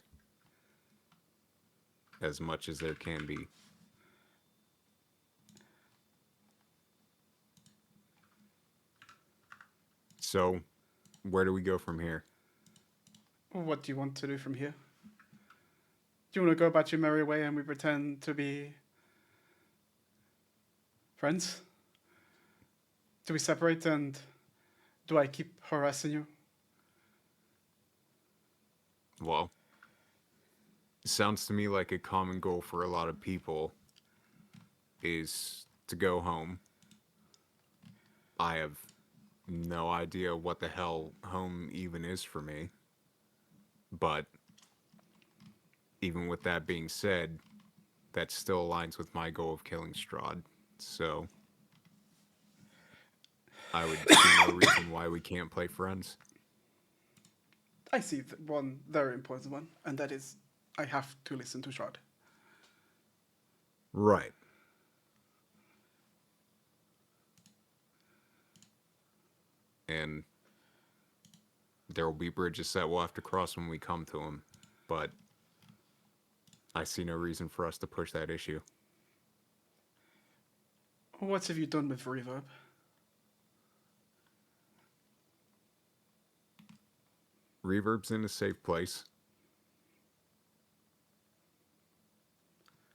As much as there can be. So, where do we go from here? What do you want to do from here? Do you want to go about your merry way and we pretend to be friends? Do we separate and do I keep harassing you? Well, sounds to me like a common goal for a lot of people is to go home. I have no idea what the hell home even is for me. But even with that being said, that still aligns with my goal of killing Strahd. So I would see no reason why we can't play friends. I see one very important one, and that is I have to listen to Strahd. Right. And there will be bridges that we'll have to cross when we come to them, but I see no reason for us to push that issue. What have you done with Reverb? Reverb's in a safe place.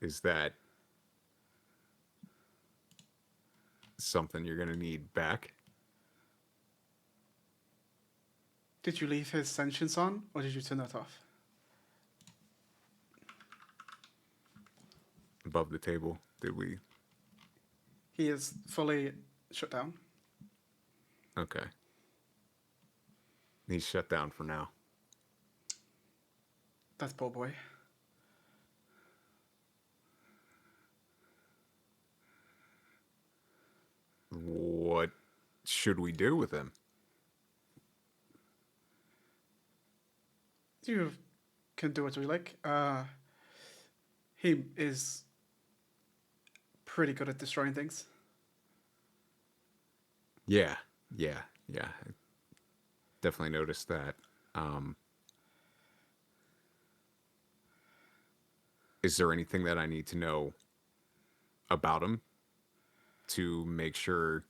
Is that something you're going to need back? Did you leave his sentience on, or did you turn that off? Above the table, did we? He is fully shut down. Okay. He's shut down for now. That poor boy. What should we do with him? You can do what you like. He is pretty good at destroying things. Yeah. I definitely noticed that. Is there anything that I need to know about him to make sure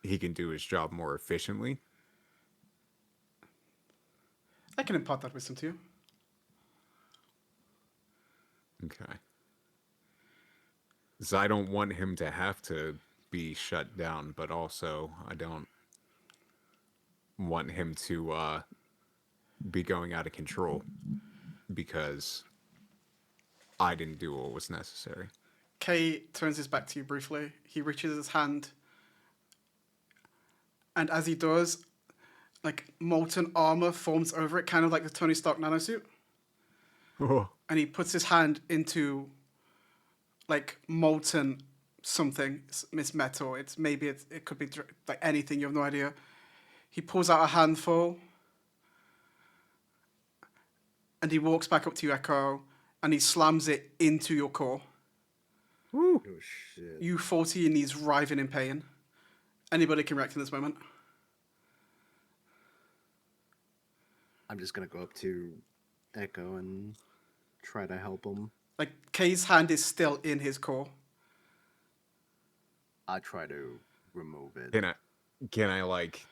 he can do his job more efficiently? I can impart that wisdom to you. Okay. Because I don't want him to have to be shut down, but also I don't want him to be going out of control because I didn't do what was necessary. Kay turns his back to you briefly. He reaches his hand And as he does, like molten armor forms over it, kind of like the Tony Stark nanosuit. Oh, And he puts his hand into like molten something. It's metal. It could be like anything. You have no idea. He pulls out a handful, and he walks back up to you, Echo, and he slams it into your core. Oh shit. You 40 and he's writhing in pain. Anybody can react in this moment. I'm just gonna go up to Echo and try to help him. Like Kay's hand is still in his core. I try to remove it. can I like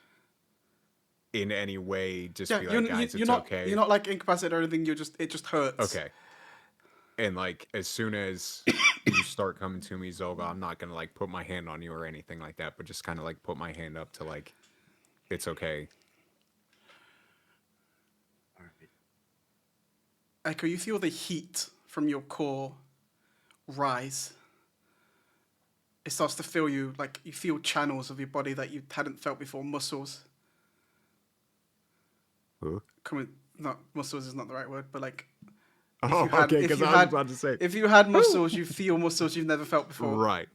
in any way just Yeah, be like, guys, you're it's not okay. you're not like incapacitated or anything. It just hurts. Okay. And like as soon as you start coming to me, Zolga, I'm not gonna like put my hand on you or anything like that, but just kind of like put my hand up to like, it's okay. All right. Echo, you feel the heat from your core rise. It starts to fill you, like you feel channels of your body that you hadn't felt before, muscles. Huh? Not muscles is not the right word, but like Oh, you had- okay, if because you I was had- about to say. if you had muscles, you feel muscles you've never felt before. Right.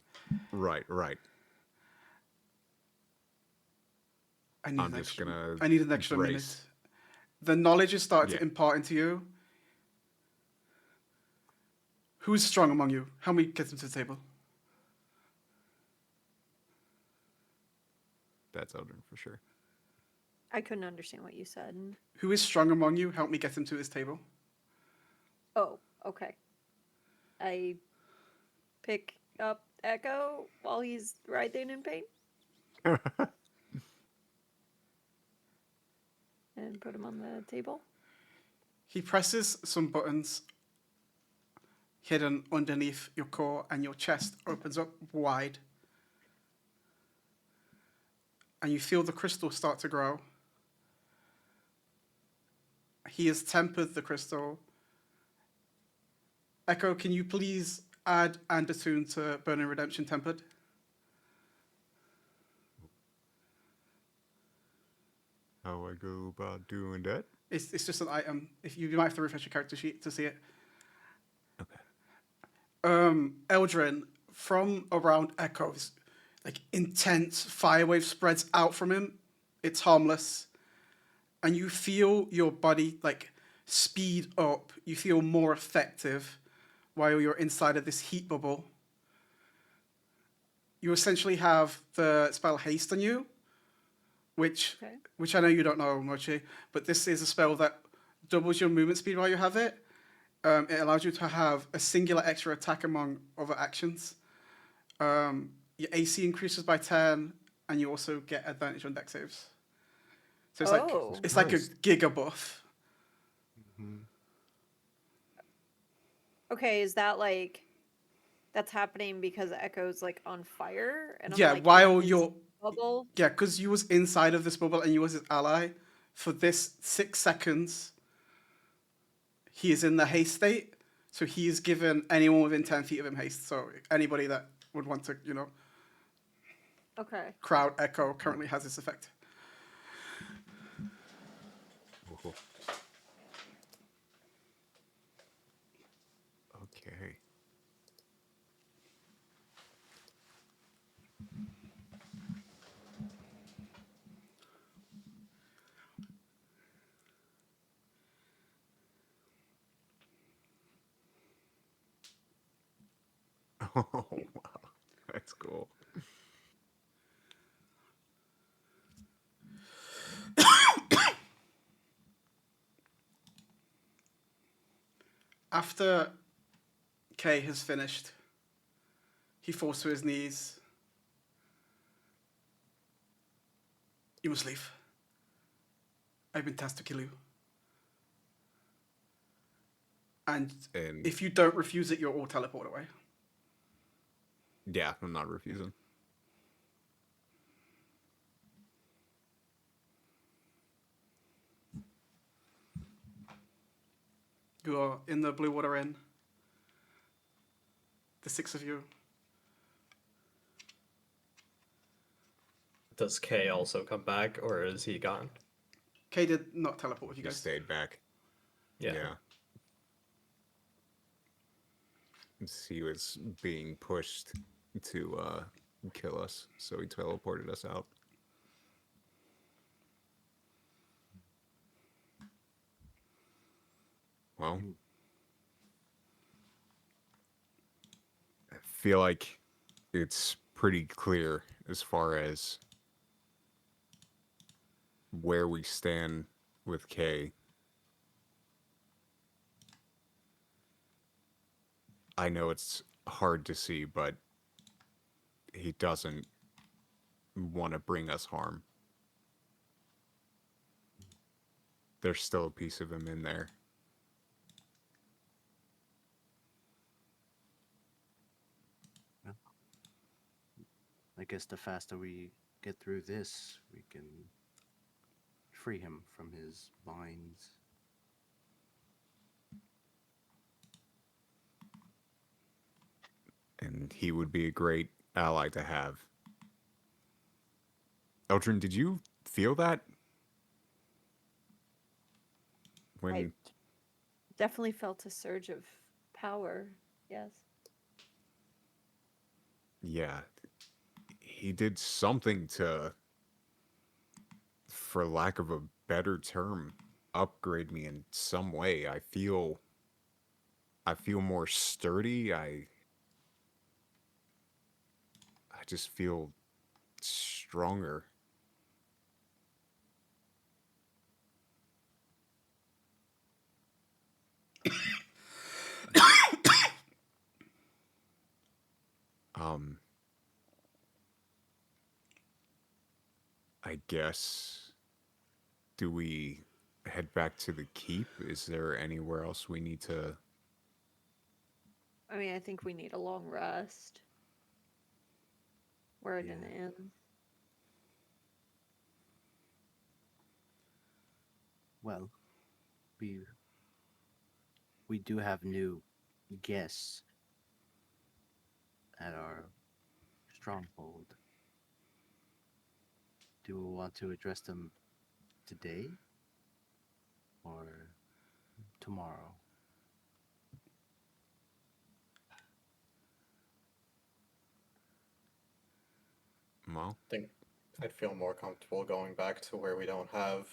I need I'm an just extra, gonna I need an extra minute. brace. The knowledge is starting Yeah. to impart into you. Who's strong among you? Help me get them to the table. That's Eldrin for sure. I couldn't understand what you said. Who is strong among you? Help me get him to this table. Oh, okay. I pick up Echo while he's writhing in pain and put him on the table. He presses some buttons hidden underneath your core, and your chest opens up wide. And you feel the crystal start to grow. He has tempered the crystal. Echo, can you please add and attune to Burning Redemption Tempered? How I go about doing that? It's just an item. If you might have to refresh your character sheet to see it. Okay. Eldrin, from around Echo's, like intense fire wave spreads out from him. It's harmless. And you feel your body like speed up. You feel more effective while you're inside of this heat bubble. You essentially have the spell Haste on you, which I know you don't know, Mochi, but this is a spell that doubles your movement speed while you have it. It allows you to have a singular extra attack among other actions. Your AC increases by 10, and you also get advantage on dex saves. So it's like a Nice. giga buff. Okay, is that like that's happening because Echo's like on fire and Yeah, I'm, like, while in his you're bubble? yeah, because you was inside of this bubble and you was his ally for this 6 seconds. He is in the haste state, so he is given anyone within 10 feet of him haste. So anybody that would want to, Okay. crowd Echo currently has this effect. Cool. Okay. Oh, wow. That's cool. After Kay has finished, he falls to his knees. You must leave. I've been tasked to kill you. And And if you don't refuse it, you're all teleported away. yeah, I'm not refusing. You are in the Blue Water Inn. The 6 of you. Does Kay also come back, or is he gone? Kay did not teleport with you He guys. stayed back. Yeah. He was being pushed to kill us, so he teleported us out. Well, I feel like it's pretty clear as far as where we stand with Kay. I know it's hard to see, but he doesn't want to bring us harm. There's still a piece of him in there. I guess the faster we get through this, we can free him from his binds. And he would be a great ally to have. Eldrin, did you feel that? When I definitely felt a surge of power. Yes. yeah, he did something to, for lack of a better term, upgrade me in some way. I feel more sturdy. I just feel stronger. Um I guess, do we head back to the keep? Is there anywhere else we need to? I mean, I think we need a long rest. We're at an inn. Well, we do have new guests at our stronghold. Do we want to address them today or tomorrow? Well, I think I'd feel more comfortable going back to where we don't have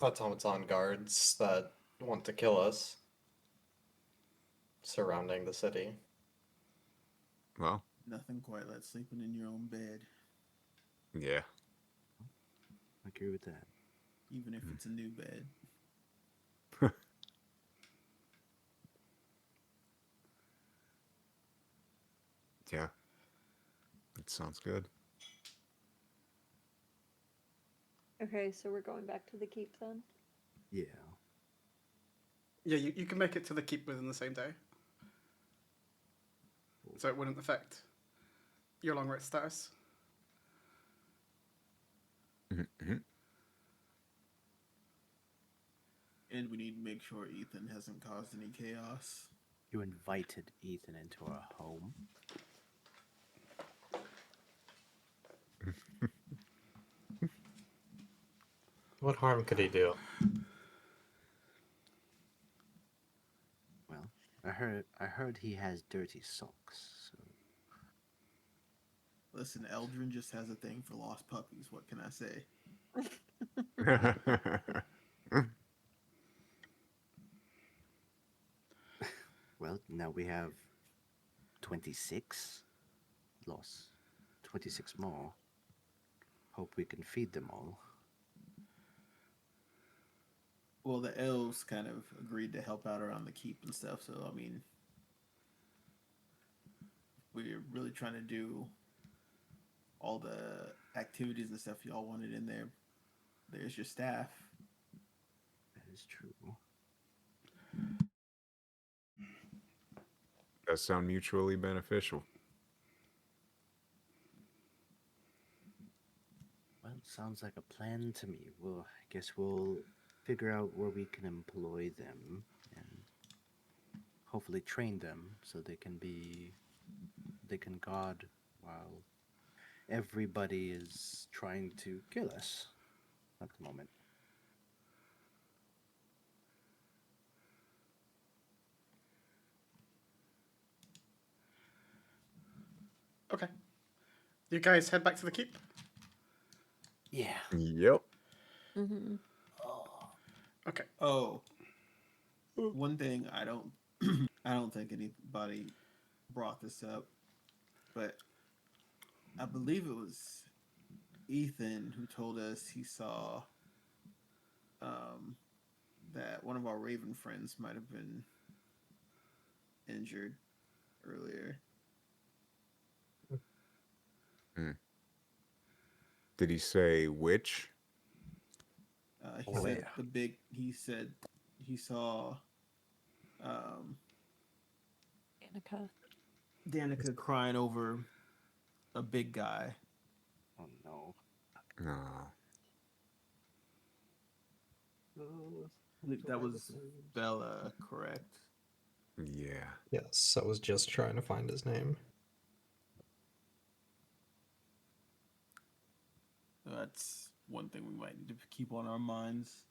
automaton guards that want to kill us surrounding the city. well, Nothing quite like sleeping in your own bed, yeah. I agree with that. even if it's a new bed. Yeah. That sounds good. Okay, so we're going back to the keep then? Yeah. Yeah, you can make it to the keep within the same day. So it wouldn't affect your long rest status. Mm-hmm. And we need to make sure Ethan hasn't caused any chaos. You invited Ethan into our home. What harm could he do? Well, I heard he has dirty socks. So Listen, Eldrin just has a thing for lost puppies. What can I say? well, now we have 26 lost. 26 more. Hope we can feed them all. Well, the elves kind of agreed to help out around the keep and stuff. So, I mean, we're really trying to do all the activities and stuff y'all wanted in there. There's your staff. That is true. Does sound mutually beneficial. Well, sounds like a plan to me. Well, I guess we'll figure out where we can employ them and hopefully train them so they can guard while everybody is trying to kill us at the moment. Okay. You guys head back to the keep. Yeah. Yep. Mm-hmm. Okay. Oh, one thing I don't I don't think anybody brought this up, but I believe it was Ethan who told us he saw that one of our Raven friends might have been injured earlier. Did he say which? He Oh, said yeah. the big. He said he saw Danica. Danica crying over a big guy. Oh no. No. I think that was Bella, correct? Yeah. Yes, I was just trying to find his name. That's one thing we might need to keep on our minds.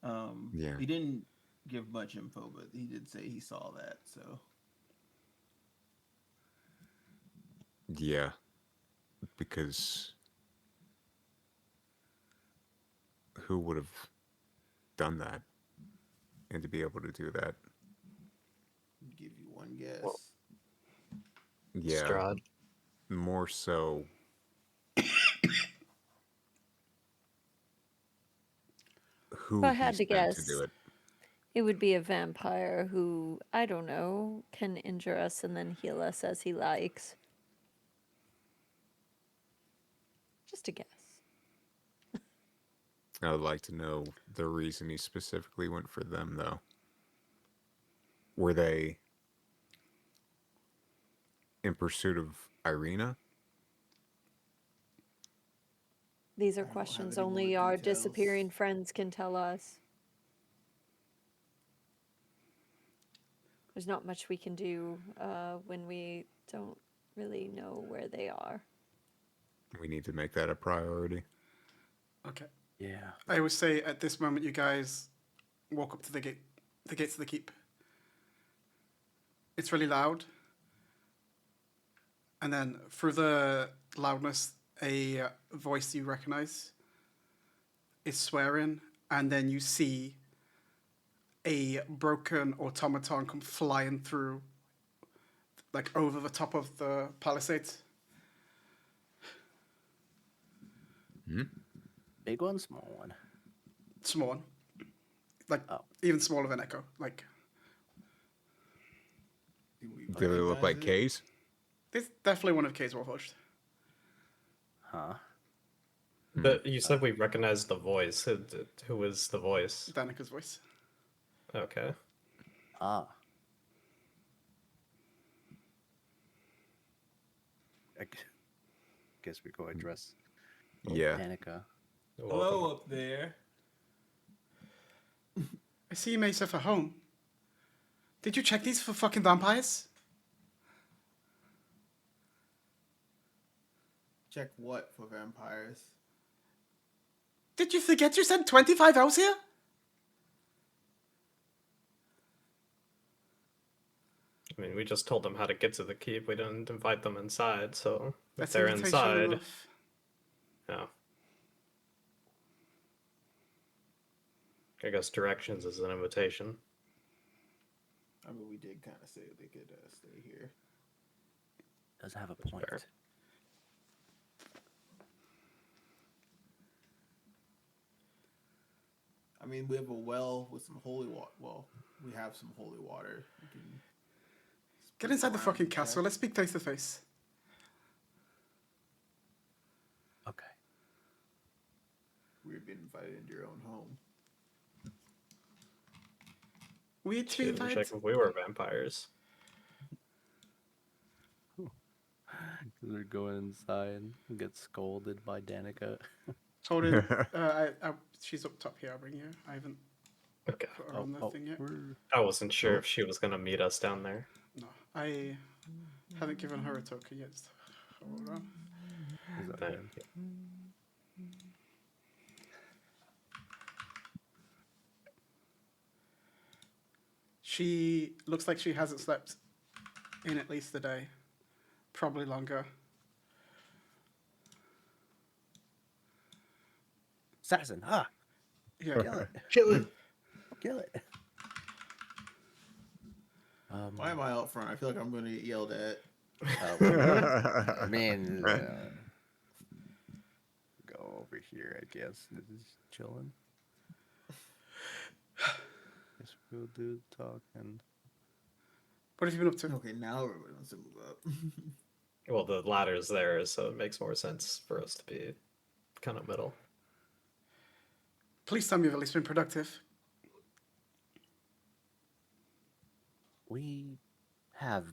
Yeah. He didn't give much info, but he did say he saw that. So Yeah. Because who would have done that? And to be able to do that. give you one guess. Well, Yeah. Strahd. More so. Who If I had he's to meant to guess, do it. it would be a vampire who, I don't know, can injure us and then heal us as he likes. Just a guess. I would like to know the reason he specifically went for them, though. Were they in pursuit of Irina? These I are don't have questions any more only our details. disappearing friends can tell us. There's not much we can do when we don't really know where they are. We need to make that a priority. Okay. Yeah. I would say at this moment, you guys walk up to the gates of the keep. It's really loud. And then through the loudness, a voice you recognize is swearing. And then you see a broken automaton come flying through, like over the top of the palisades. Big one, small one. Small one. Like, Oh. even smaller than Echo. Like, Do we Do they look recognize like it? K's? this is definitely one of K's Warforged. Huh? But you said we recognized the voice. Who was the voice? Danica's voice. Okay. Ah. Guess we go address Yeah. Danica. Hello up there. I see you made yourself at home. Did you check these for fucking vampires? Check what for vampires? Did you forget you sent 25 elves here? I mean, we just told them how to get to the keep. We didn't invite them inside, so if That's they're invitation inside, enough. yeah. I guess directions is an invitation. I mean, we did kind of say they could stay here. Does have a That's point. fair. I mean, we have a well with some holy water. Well, we have some holy water. We can Get inside the around fucking and castle. check. Let's speak face to face. Okay. We've been invited into your own home. We to be Shit, we check invited. if we were vampires. They're going inside and get scolded by Danica. Hold it. She's up top here. I'll bring you. I haven't Okay. put her on the thing yet. I wasn't sure if she was gonna meet us down there. No, I haven't given her a token yet. Hold on. It's all Thank good. you. She looks like she hasn't slept in at least a day, probably longer. Assassin, Yeah. kill it, Kill it. kill it. Why am I out front? I feel like I'm going to get yelled at. I mean, go over here. I guess this is chilling. Guess we'll do the talk and What have you been up to? Okay, now everybody wants to move up. Well, the ladder's there, so it makes more sense for us to be kind of middle. Please tell me you've at least been productive. we have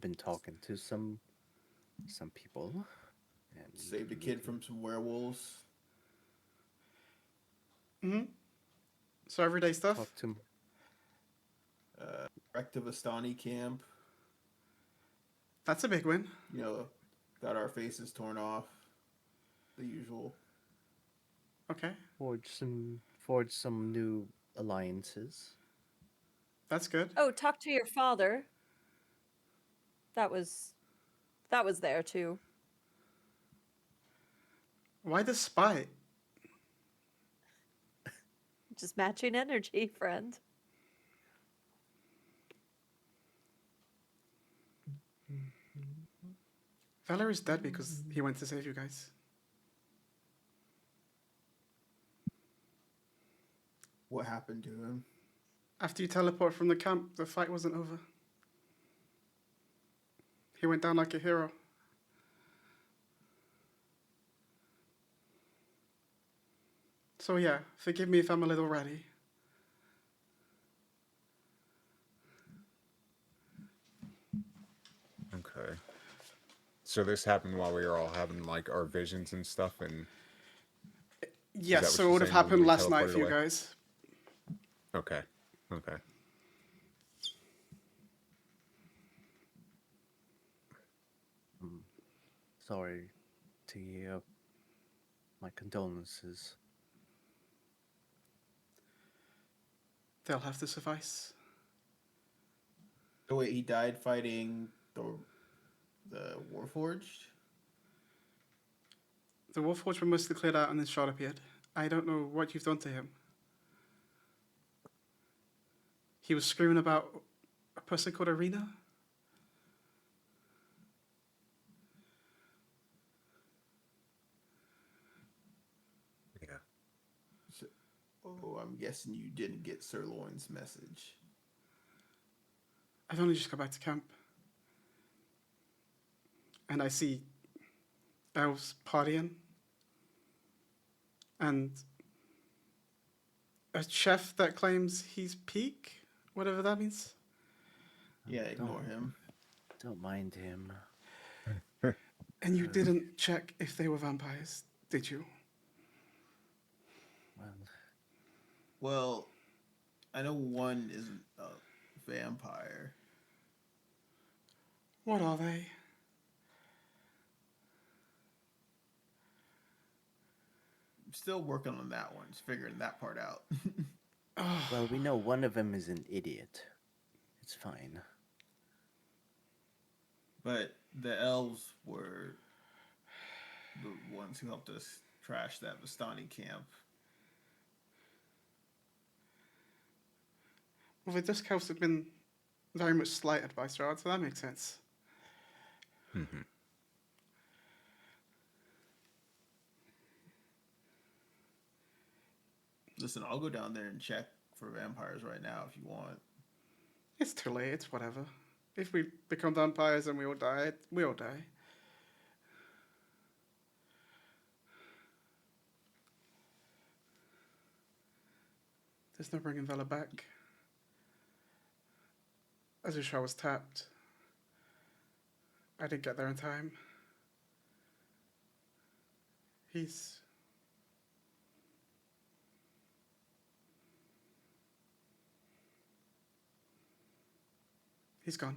been talking to some people and Saved a kid from some werewolves. Mm-hmm. So everyday stuff. talked to Wrecked a Vistani camp. That's a big win. You know, got our faces torn off. The usual. Okay, forge some new alliances. that's good. Oh, talk to your father. That was there too. Why the spite? Just matching energy, friend. Valor is dead because he went to save you guys. What happened to him? After you teleport from the camp, the fight wasn't over. He went down like a hero. So yeah, forgive me if I'm a little ratty. Okay. So this happened while we were all having like our visions and stuff, and Yes, what so you're it would have saying when happened we last night teleported for you away? guys. okay, okay. Sorry to hear. My condolences. They'll have to suffice. Oh wait, he died fighting the Warforged? The Warforged were mostly cleared out and then Strahd appeared. I don't know what you've done to him. He was screaming about a person called Arena. Yeah. So, I'm guessing you didn't get Sirloin's message. I've only just got back to camp. And I see elves partying. And a chef that claims he's peak, whatever that means. Yeah, ignore him. Don't mind him. And you didn't check if they were vampires, did you? Well, Well, I know one isn't a vampire. What are they? I'm still working on that one, just figuring that part out. well, we know one of them is an idiot. It's fine. But the elves were the ones who helped us trash that Vistani camp. Well, the Dusk Elves have been very much slighted by Strahd, so that makes sense. Mm-hmm. Listen, I'll go down there and check for vampires right now if you want. It's too late, it's whatever. If we become vampires and we all die, we all die. There's no bringing Vela back. Azusha was tapped. I didn't get there in time. He's gone.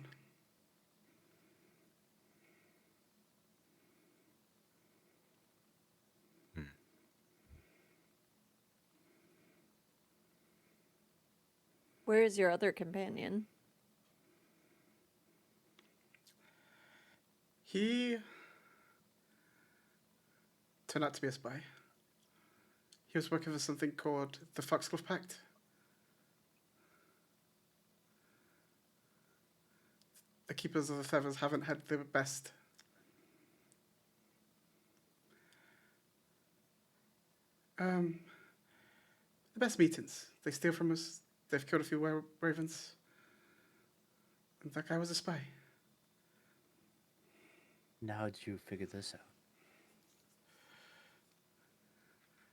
Where is your other companion? He turned out to be a spy. He was working for something called the Foxglove Pact. The Keepers of the Feathers haven't had the best. The best meetings. They steal from us. They've killed a few ravens. And that guy was a spy. And how did you figure this out?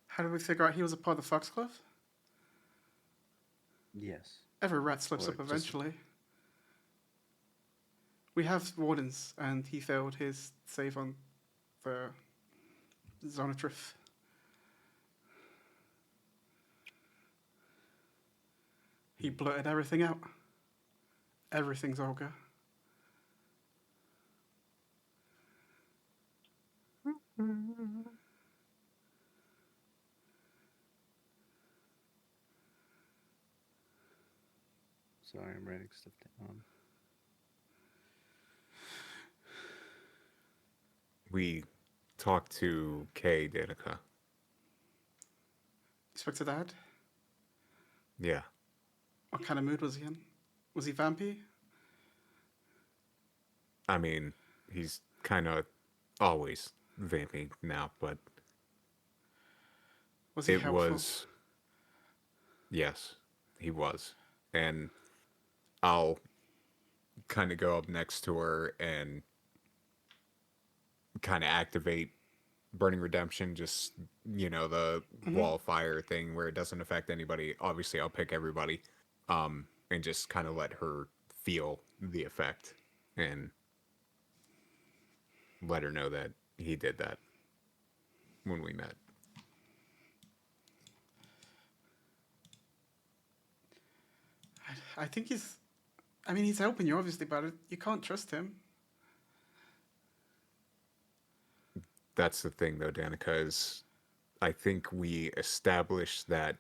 How did we figure out he was a part of the Foxglove? Yes. Every rat slips Or up just- eventually. We have wardens, and he failed his save on the Zone of Truth. He blurted everything out. Everything's Olga. Sorry, I'm writing stuff down. We talked to Kay, Danica. You spoke to Dad? Yeah. What kind of mood was he in? Was he vampy? I mean, he's kind of always vamping now, but Was he it helpful? was. Yes, he was. And I'll kind of go up next to her and kind of activate Burning Redemption, just, the wall of fire thing where it doesn't affect anybody. Obviously, I'll pick everybody, and just kind of let her feel the effect and let her know that he did that when we met. I think he's. I mean, he's helping you, obviously, but you can't trust him. That's the thing, though, Danica, is I think we established that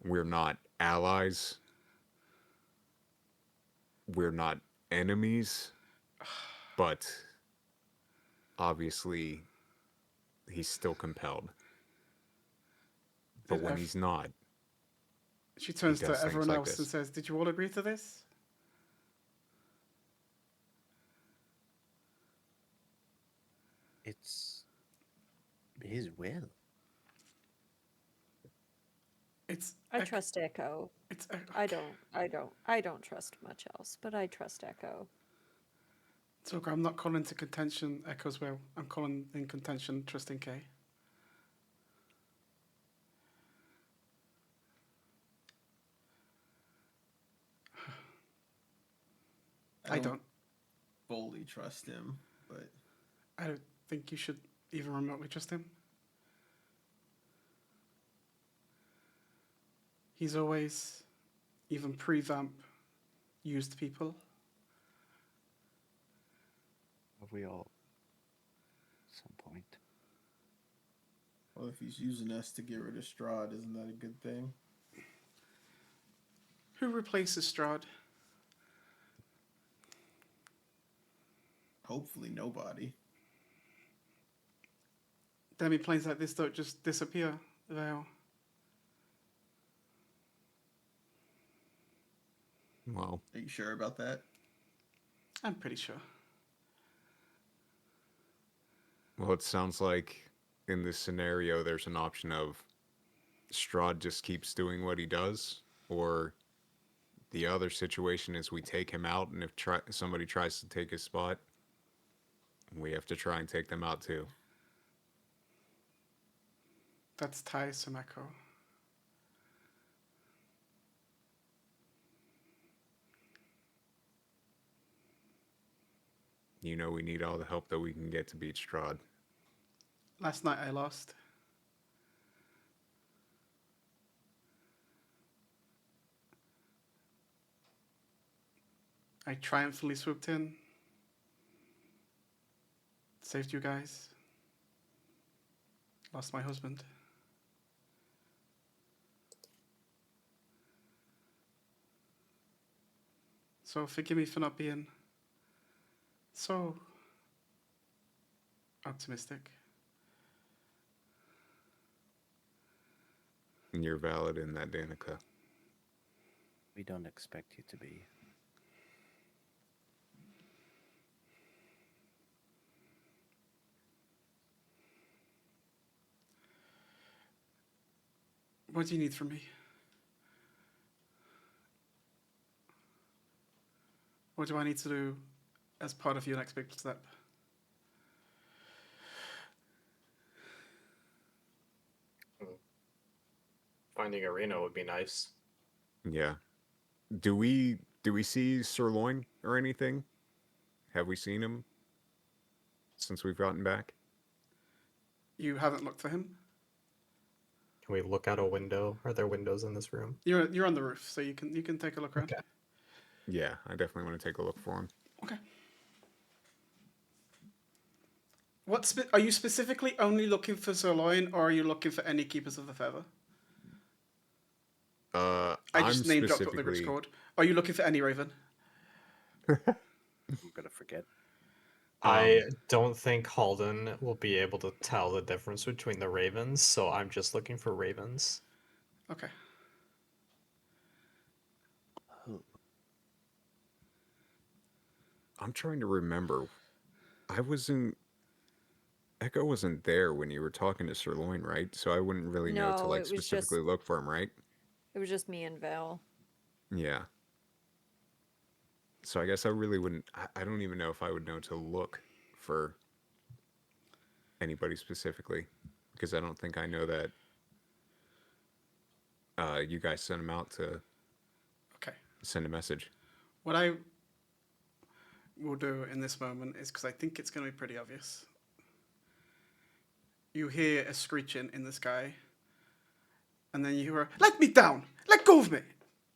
we're not allies. We're not enemies. But obviously, he's still compelled. But Did when Ev- he's not, She turns does to things everyone like else and this. says, "Did you all agree to this?" It's his will. It's. I trust Echo. It's. I don't trust much else, but I trust Echo. It's okay. I'm not calling into contention Echo's will. I'm calling in contention trusting Kay. I don't. fully trust him, but I don't think you should even remotely trust him. He's always, even pre-vamp, used people. Have we all? At some point. well, if he's using us to get rid of Strahd, isn't that a good thing? Who replaces Strahd? Hopefully, nobody. Demi planes like this don't just disappear. They'll. well, Are you sure about that? I'm pretty sure. it sounds like in this scenario, there's an option of Strahd just keeps doing what he does, or the other situation is we take him out, and if somebody tries to take his spot, we have to try and take them out too. That's tiresome, Echo. We need all the help that we can get to beat Strahd. Last night I lost. I triumphantly swooped in. Saved you guys. Lost my husband. So forgive me for not being so optimistic. And you're valid in that, Danica. We don't expect you to be. What do you need from me? What do I need to do as part of your next big step? Finding Arena would be nice. Yeah. Do we see Sirloin or anything? Have we seen him since we've gotten back? You haven't looked for him? Can we look out a window? Are there windows in this room? You're on the roof, so you can take a look around. Okay. Yeah, I definitely want to take a look for him. Okay. Are you specifically only looking for Sirloin, or are you looking for any Keepers of the Feather? I just I'm name dropped what the group's specifically called. Are you looking for any Raven? I'm gonna forget. I don't think Halden will be able to tell the difference between the ravens, so I'm just looking for ravens. Okay. I'm trying to remember. Echo wasn't there when you were talking to Sirloin, right? So I wouldn't really know to No, like it was specifically just- look for him, right? It was just me and Val. Yeah. So I guess I really wouldn't. I don't even know if I would know to look for anybody specifically, because I don't think I know that you guys sent him out to Okay. send a message. What I will do in this moment is, because I think it's going to be pretty obvious. You hear a screeching in the sky, and then you hear a, "Let me down! Let go of me!"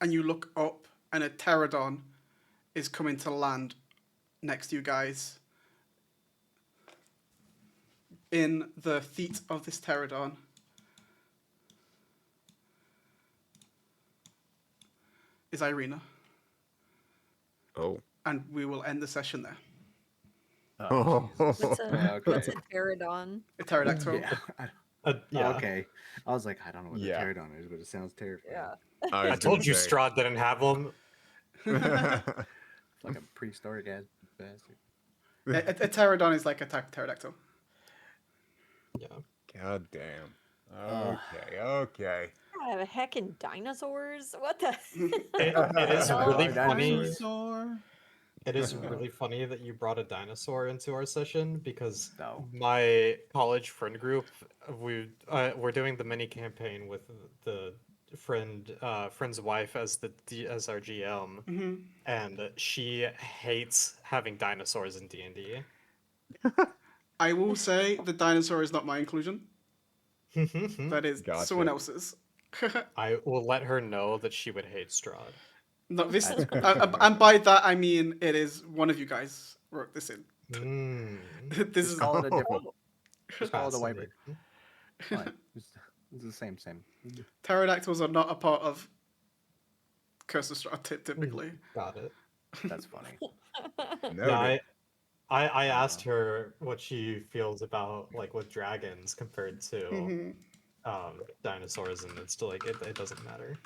And you look up, and a pterodon is coming to land next to you guys. In the feet of this pterodon is Irina, Oh. and we will end the session there. Oh, What's Jesus. a what's a Okay. pterodon? A pterodactyl. Yeah. Yeah. Okay. I was like, I don't know what Yeah. a pterodon is, but it sounds terrifying. Yeah. I, I was told gonna you say. Strahd didn't have them. It's like a prehistoric ass bastard. A pterodon is like a pterodactyl. Yeah. God damn. Ugh. Okay. Yeah, heckin' dinosaurs. What the? It is No, really dinosaurs. funny. Dinosaur. It is really funny that you brought a dinosaur into our session because No. my college friend group, we're doing the mini campaign with the friend's wife as as our GM, and she hates having dinosaurs in D&D. I will say the dinosaur is not my inclusion. That is Gotcha. someone else's. I will let her know that she would hate Strahd. Not this, That's cool. and by that I mean it is one of you guys wrote this in. This Just is call it a different. Just call it a Fascinating. wyvern. Fine. It's the same. pterodactyls are not a part of Curse of Strahd typically. Got it. That's funny. No, Yeah, I asked her what she feels about like with dragons compared to dinosaurs, and it's still like it doesn't matter.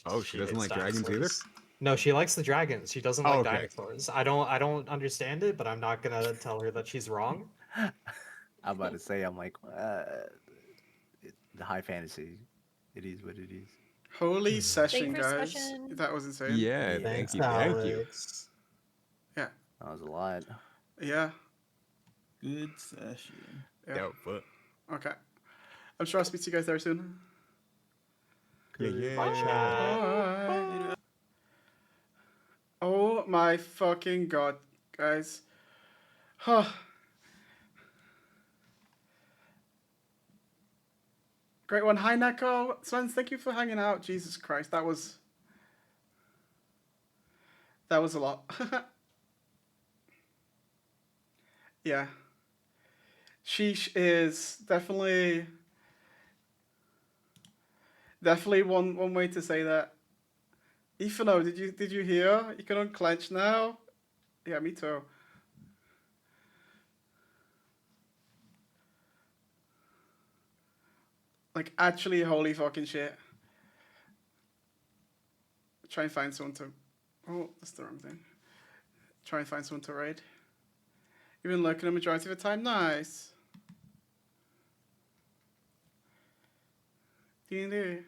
Oh, she doesn't hates like dragons either? dinosaurs. No, she likes the dragons. She doesn't Oh, like okay. dinosaurs. I don't understand it, but I'm not gonna tell her that she's wrong. I'm about to say, I'm like, the high fantasy. It is what it is. Holy session, for guys! session. That was insane. Yeah, Thanks, thank you. Alex. Yeah, That was a lot. yeah, Good session. yeah. Yeah, but Okay. I'm sure I'll speak to you guys very soon. yeah. Bye, chat. Bye. Oh my fucking god, guys. Huh. Great one. Hi, Neko. Sons, thank you for hanging out. Jesus Christ, that was a lot. Yeah. Sheesh is definitely one way to say that. Ifano, did you hear? You can unclench now. Yeah, me too. Like actually, holy fucking shit. Try and find someone to. Oh, that's the wrong thing. Try and find someone to raid. You've been lurking a majority of the time. Nice. D&D.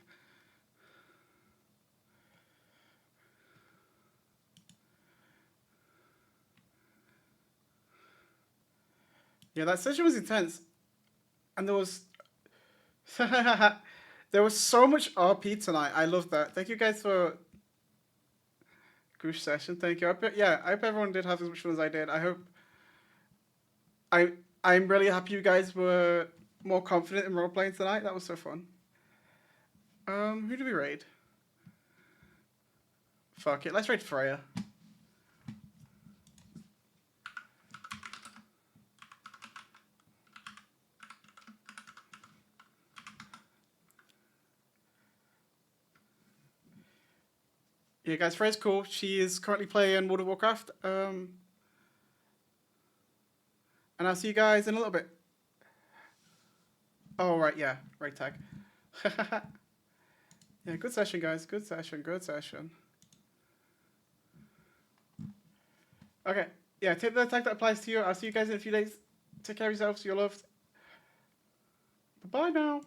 Yeah, that session was intense, and there was there was so much RP tonight. I love that. Thank you guys for Goosh session. Thank you. I hope everyone did have as much fun as I did. I'm really happy you guys were more confident in role playing tonight. That was so fun. Who do we raid? Fuck it, let's raid Freya. Yeah, guys, Freya's cool. She is currently playing World of Warcraft. And I'll see you guys in a little bit. Oh, right, yeah. Right tag. Yeah, good session, guys. Good session, good session. Okay, yeah, take the tag that applies to you. I'll see you guys in a few days. Take care of yourselves. You're loved. Bye-bye now.